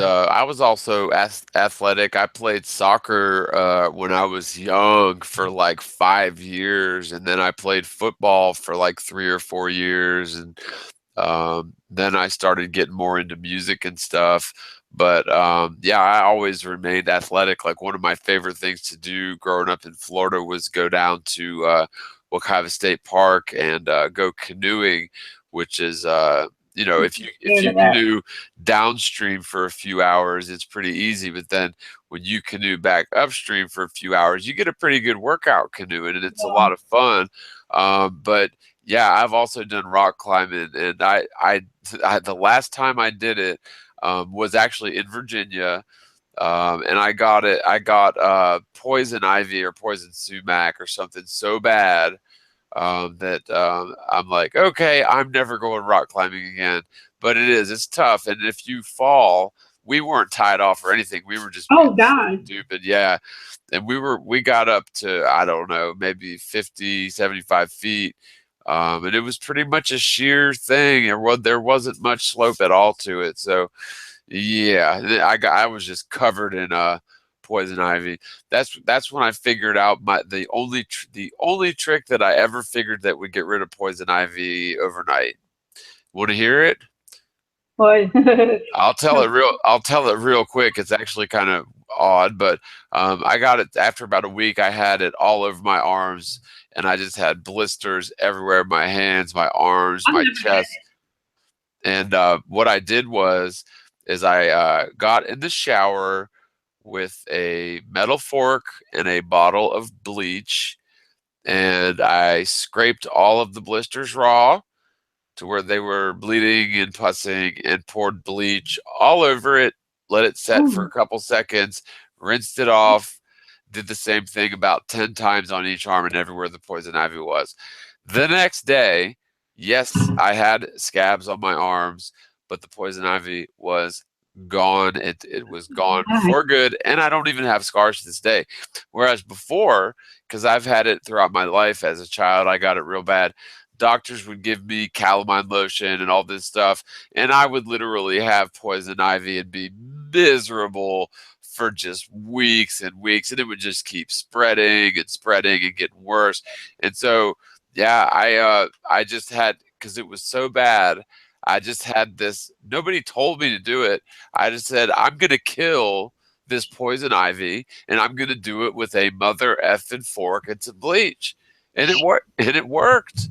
also athletic. I played soccer when I was young for like 5 years, and then I played football for like 3 or 4 years, and then I started getting more into music and stuff. But yeah, I always remained athletic. Like one of my favorite things to do growing up in Florida was go down to Wekiva State Park and go canoeing, which is if you canoe downstream for a few hours, it's pretty easy. But then when you canoe back upstream for a few hours, you get a pretty good workout canoeing, and it's a lot of fun. But yeah, I've also done rock climbing, and I the last time I did it was actually in Virginia. And I got poison ivy or poison sumac or something so bad that I'm like, okay, I'm never going rock climbing again. But it's tough. And if you fall, we weren't tied off or anything. We were just stupid. Yeah. And we got up to, I don't know, maybe 50, 75 feet. And it was pretty much a sheer thing. There wasn't much slope at all to it. So yeah, I was just covered in poison ivy. That's when I figured out the only trick that I ever figured that would get rid of poison ivy overnight. Want to hear it? Boy. I'll tell it real quick. It's actually kind of odd, but I got it after about a week. I had it all over my arms, and I just had blisters everywhere, my hands, my arms, my chest. And what I did is I got in the shower with a metal fork and a bottle of bleach, and I scraped all of the blisters raw to where they were bleeding and pussing, and poured bleach all over it, let it set for a couple seconds, rinsed it off, did the same thing about 10 times on each arm and everywhere the poison ivy was. The next day, yes, I had scabs on my arms, but the poison ivy was gone. It was gone for good, and I don't even have scars to this day. Whereas before, because I've had it throughout my life as a child, I got it real bad. Doctors would give me calamine lotion and all this stuff, and I would literally have poison ivy and be miserable for just weeks and weeks, and it would just keep spreading and getting worse. And so, yeah, I just had, because it was so bad, I just had this. Nobody told me to do it. I just said, I'm gonna kill this poison ivy, and I'm gonna do it with a mother effing fork and some bleach, and it worked. And it worked.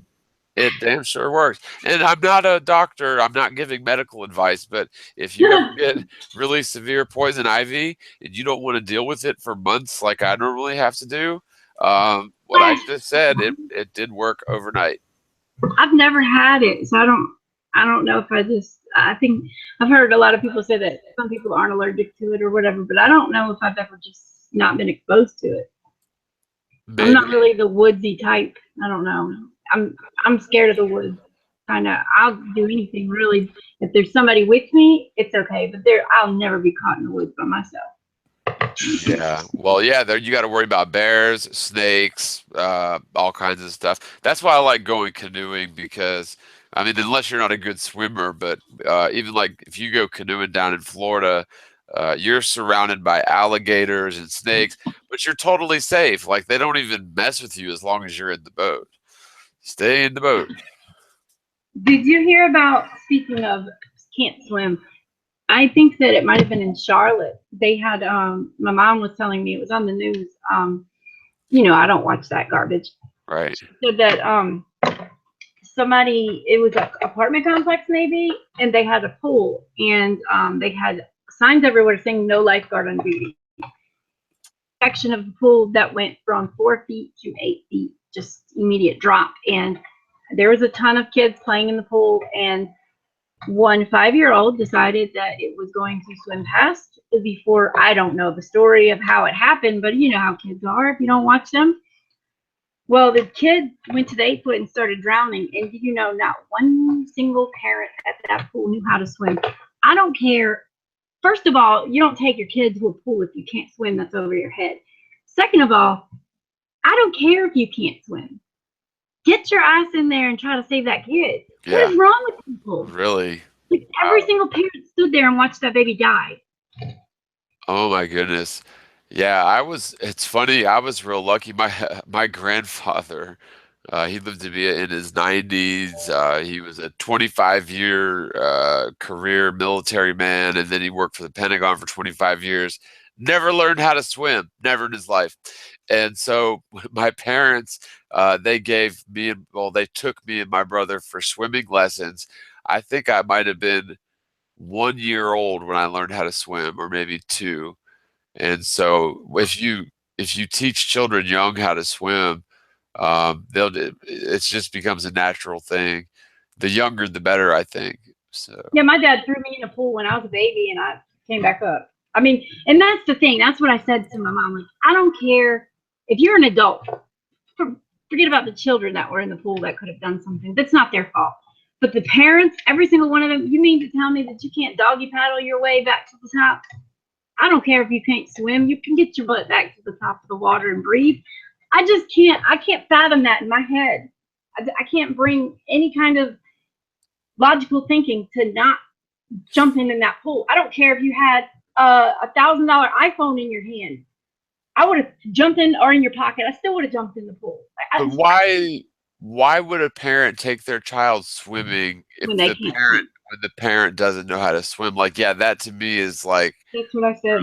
It damn sure works. And I'm not a doctor. I'm not giving medical advice. But if you ever get really severe poison ivy and you don't want to deal with it for months like I normally have to do, what I just said, it did work overnight. I've never had it, so I don't know if I think I've heard a lot of people say that some people aren't allergic to it or whatever, but I don't know if I've ever just not been exposed to it. Maybe. I'm not really the woodsy type. I don't know. I'm scared of the woods. I'll do anything really. If there's somebody with me, it's okay. But I'll never be caught in the woods by myself. Yeah. Well, yeah, there you got to worry about bears, snakes, all kinds of stuff. That's why I like going canoeing, because I mean, unless you're not a good swimmer, but even like if you go canoeing down in Florida, you're surrounded by alligators and snakes, but you're totally safe. Like, they don't even mess with you as long as you're in the boat. Stay in the boat. Did you hear about, speaking of can't swim, I think that it might have been in Charlotte. They had, my mom was telling me, it was on the news. You know, I don't watch that garbage. Right. She said that somebody, it was an apartment complex maybe, and they had a pool, and they had signs everywhere saying no lifeguard on duty. Section of the pool that went from 4 feet to 8 feet, just immediate drop. And there was a ton of kids playing in the pool, and one 5-year-old decided that it was going to swim past before. I don't know the story of how it happened, but you know how kids are if you don't watch them. Well, the kid went to the 8 foot and started drowning, and you know, not one single parent at that pool knew how to swim. I don't care. First of all, you don't take your kids to a pool if you can't swim. That's over your head. Second of all, I don't care if you can't swim. Get your ass in there and try to save that kid. Yeah. What is wrong with people? Really? Like, every single parent stood there and watched that baby die. Oh my goodness. Yeah, it's funny, I was real lucky. My grandfather, he lived to be in his 90s. He was a 25-year career military man, and then he worked for the Pentagon for 25 years. Never learned how to swim, never in his life. And so my parents, they took me and my brother for swimming lessons. I think I might have been 1 year old when I learned how to swim, or maybe 2. And so if you teach children young how to swim, it just becomes a natural thing. The younger, the better, I think. So yeah, my dad threw me in a pool when I was a baby, and I came back up. I mean, and that's the thing. That's what I said to my mom. Like, I don't care if you're an adult. Forget about the children that were in the pool that could have done something. That's not their fault. But the parents, every single one of them, you mean to tell me that you can't doggy paddle your way back to the top? I don't care if you can't swim. You can get your butt back to the top of the water and breathe. I just can't. I can't fathom that in my head. I can't bring any kind of logical thinking to not jump in that pool. I don't care if you had $1,000 iPhone in your hand, I would have jumped in, or in your pocket. I still would have jumped in the pool. But why would a parent take their child swimming if When they the can't parent swim. when the parent doesn't know how to swim? Like, yeah, that to me is like That's what I said.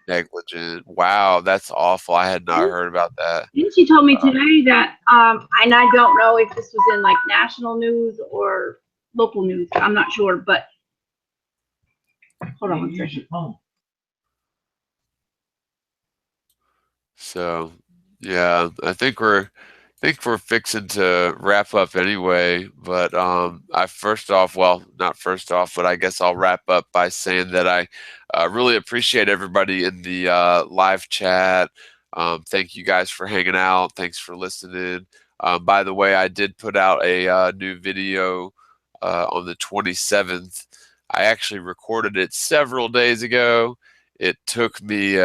negligent. Wow, that's awful. I had not heard about that. Then she told me today that, and I don't know if this was in like national news or local news. I'm not sure, but hold on one second. So, yeah, I think we're fixing to wrap up anyway, but I first off, well, not first off, but I guess I'll wrap up by saying that I really appreciate everybody in the live chat. Thank you guys for hanging out. Thanks for listening. By the way, I did put out a new video on the 27th. I actually recorded it several days ago. It took me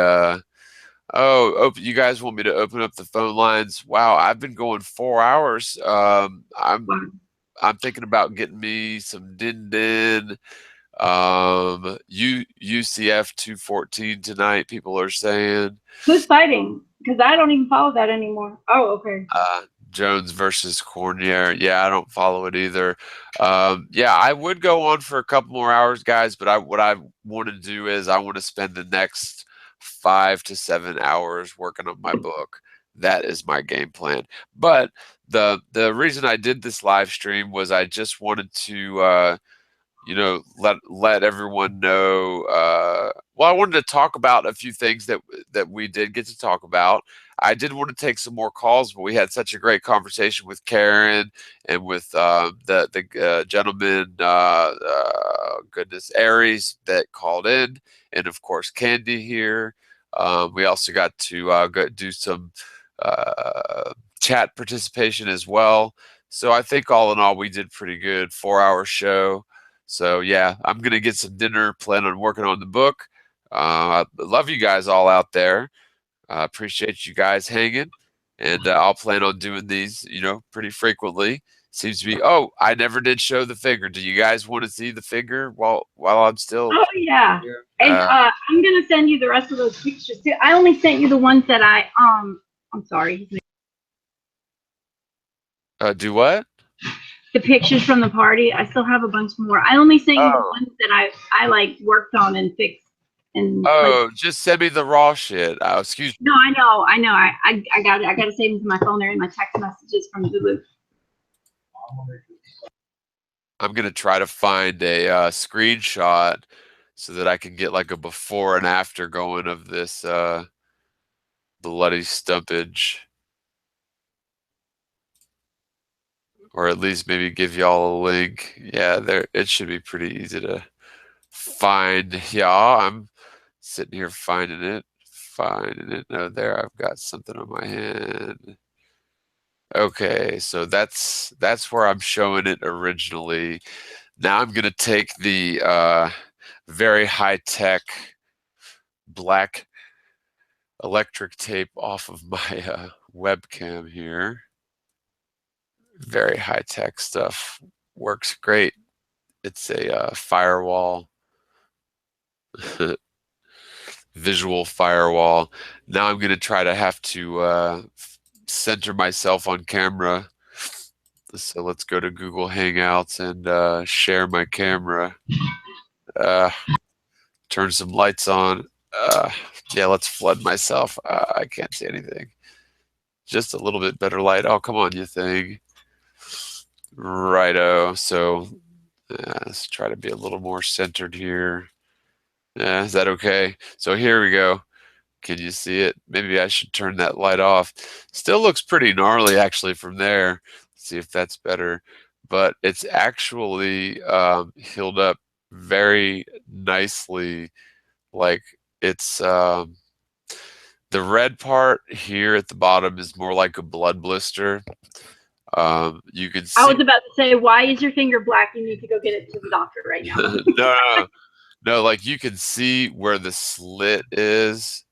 oh, you guys want me to open up the phone lines? Wow, I've been going 4 hours. I'm thinking about getting me some Din Din, UCF 214 tonight. People are saying. Who's fighting? Because I don't even follow that anymore. Oh, okay. Jones versus Cornier. Yeah, I don't follow it either. Yeah, I would go on for a couple more hours, guys, but what I want to do is I want to spend the next 5 to 7 hours working on my book. That is my game plan. But the reason I did this live stream was I just wanted to you know, let everyone know. Well, I wanted to talk about a few things that we did get to talk about. I did want to take some more calls, but we had such a great conversation with Karen and with the gentleman, goodness, Aries, that called in, and of course Candy here. We also got to go do some chat participation as well. So I think all in all, we did pretty good. 4-hour show. So yeah, I'm gonna get some dinner, plan on working on the book. I love you guys all out there. I appreciate you guys hanging, and I'll plan on doing these, you know, pretty frequently. Seems to be. Oh, I never did show the figure. Do you guys want to see the figure while I'm still? Oh yeah, and I'm gonna send you the rest of those pictures too. I only sent you the ones that I'm sorry. Do what? The pictures from the party. I still have a bunch more. I only sent you the ones that I like worked on and fixed. And just send me the raw shit. Excuse me. No, I know. I got it. I got to save them to my phone. They're in my text messages from Zulu. I'm gonna try to find a screenshot so that I can get like a before and after going of this bloody stumpage. Or at least maybe give y'all a link. Yeah, there it should be pretty easy to find. Yeah, I'm sitting here finding it. No, there I've got something on my hand. Okay, so that's where I'm showing it originally. Now I'm gonna take the very high-tech black electric tape off of my webcam here. Very high-tech stuff. Works great. It's a firewall, visual firewall. Now I'm going to try to have to center myself on camera. So let's go to Google Hangouts and share my camera. Turn some lights on. Yeah, let's flood myself. I can't see anything. Just a little bit better light. Oh, come on, you thing. Righto. So let's try to be a little more centered here. Is that okay? So here we go. Can you see it? Maybe I should turn that light off. Still looks pretty gnarly actually from there. Let's see if that's better. But it's actually healed up very nicely. Like it's the red part here at the bottom is more like a blood blister. You can see. I was about to say, why is your finger black? You need to go get it to the doctor right now. No, like you can see where the slit is.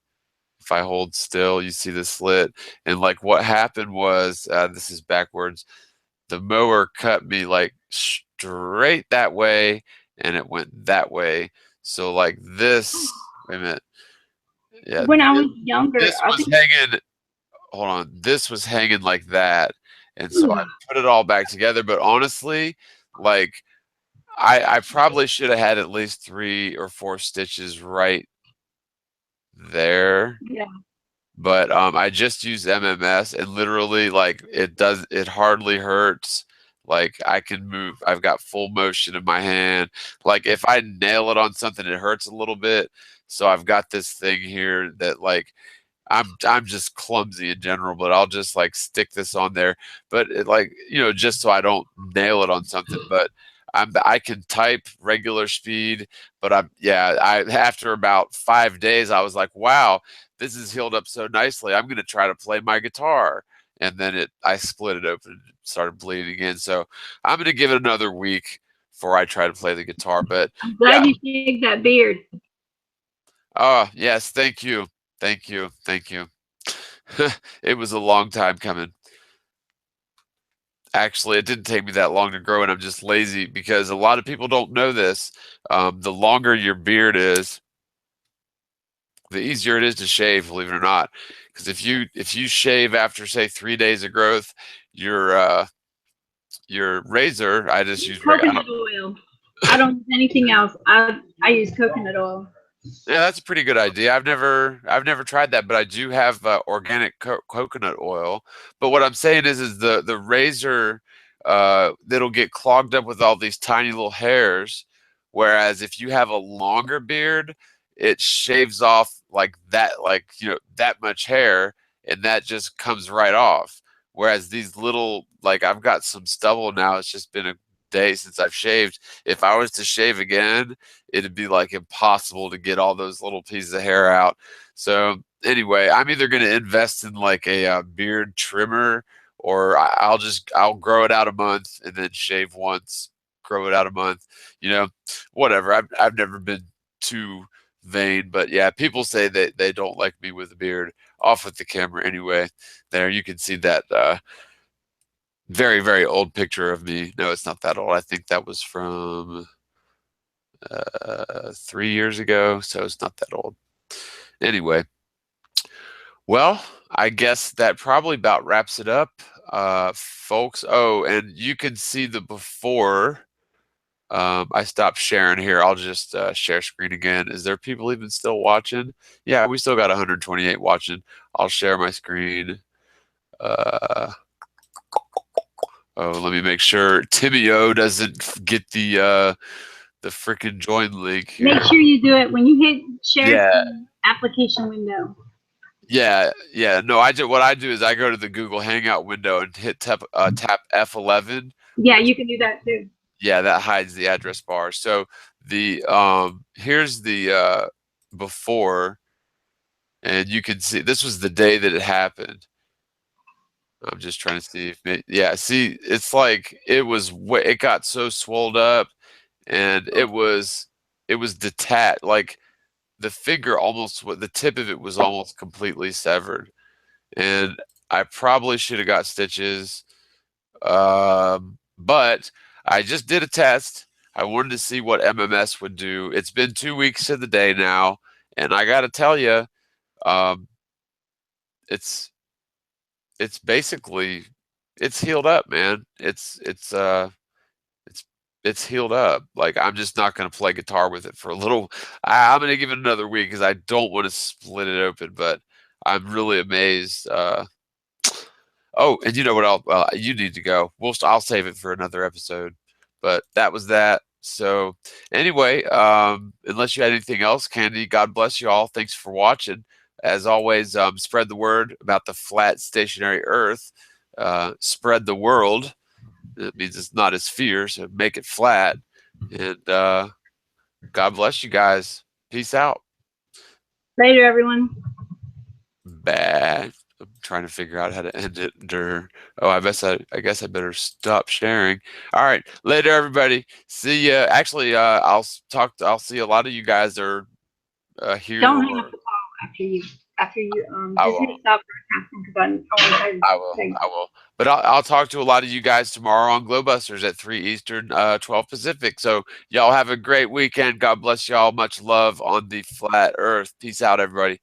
If I hold still, you see the slit. And like what happened was, this is backwards, the mower cut me like straight that way and it went that way. So like this, wait a minute. Yeah, When I was younger, this I was think hanging, hold on, this was hanging like that. And so I put it all back together, but honestly, like I probably should have had at least 3 or 4 stitches right there. yeah. But I just use MMS, and literally like it hardly hurts. Like I can move, I've got full motion in my hand. Like if I nail it on something, it hurts a little bit. So I've got this thing here that like I'm just clumsy in general, but I'll just like stick this on there. But it, like, you know, just so I don't nail it on something. But I can type regular speed, but I after about 5 days I was like, wow, this is healed up so nicely. I'm gonna try to play my guitar. And then I split it open and started bleeding again. So I'm gonna give it another week before I try to play the guitar. But I'm yeah. glad you shaved that beard. Oh, yes, thank you. Thank you. Thank you. It was a long time coming. Actually, it didn't take me that long to grow, and I'm just lazy because a lot of people don't know this. The longer your beard is, the easier it is to shave, believe it or not. Because if you shave after say 3 days of growth, your razor, I just use Coconut oil. I don't use anything else. I use coconut oil. Yeah, that's a pretty good idea. I've never tried that, but I do have organic coconut oil. But what I'm saying is the razor that'll get clogged up with all these tiny little hairs. Whereas if you have a longer beard, it shaves off like that, like you know that much hair, and that just comes right off. Whereas these little, like I've got some stubble now. It's just been a day since I've shaved. If I was to shave again, it'd be like impossible to get all those little pieces of hair out. So anyway, I'm either going to invest in like a beard trimmer, or I'll grow it out a month and then shave once, grow it out a month, you know, whatever. I've never been too vain, but yeah, people say that they don't like me with a beard. Off with the camera anyway. There you can see that very, very old picture of me. No, it's not that old. I think that was from 3 years ago, so it's not that old. Anyway, well, I guess that probably about wraps it up, folks. Oh, and you can see the before. I stopped sharing here. I'll just share screen again. Is there people even still watching? Yeah, we still got 128 watching. I'll share my screen. Oh, let me make sure Timmy O doesn't get the freaking join link here. Make sure you do it when you hit share Yeah. application window. Yeah, yeah. No, what I do is I go to the Google Hangout window and hit tap F11. Yeah, you can do that too. Yeah, that hides the address bar. So the here's the before, and you can see this was the day that it happened. I'm just trying to see if yeah, see, it's like it got so swolled up, and it was detached, like the finger almost, the tip of it was almost completely severed. And I probably should have got stitches, but I just did a test. I wanted to see what MMS would do. It's been 2 weeks to the day now, and I got to tell you, it's basically it's healed up, man. It's healed up. Like I'm just not going to play guitar with it for a little. I'm going to give it another week because I don't want to split it open, but I'm really amazed. Oh, and you know what? You need to go. I'll save it for another episode. But that was that. So anyway, unless you had anything else, Candy, God bless you all. Thanks for watching. As always, spread the word about the flat stationary Earth. Spread the world. It means it's not a sphere, so make it flat. And God bless you guys. Peace out. Later, everyone. Bad. I'm trying to figure out how to end it. Oh, I guess I better stop sharing. All right, later, everybody. See ya. Actually, I'll see a lot of you guys are here. Don't hang up the call after you. after you I just will. hit stop broadcasting because I want to I will. But I'll talk to a lot of you guys tomorrow on Glowbusters at 3 Eastern, 12 Pacific. So y'all have a great weekend. God bless y'all. Much love on the flat earth. Peace out, everybody.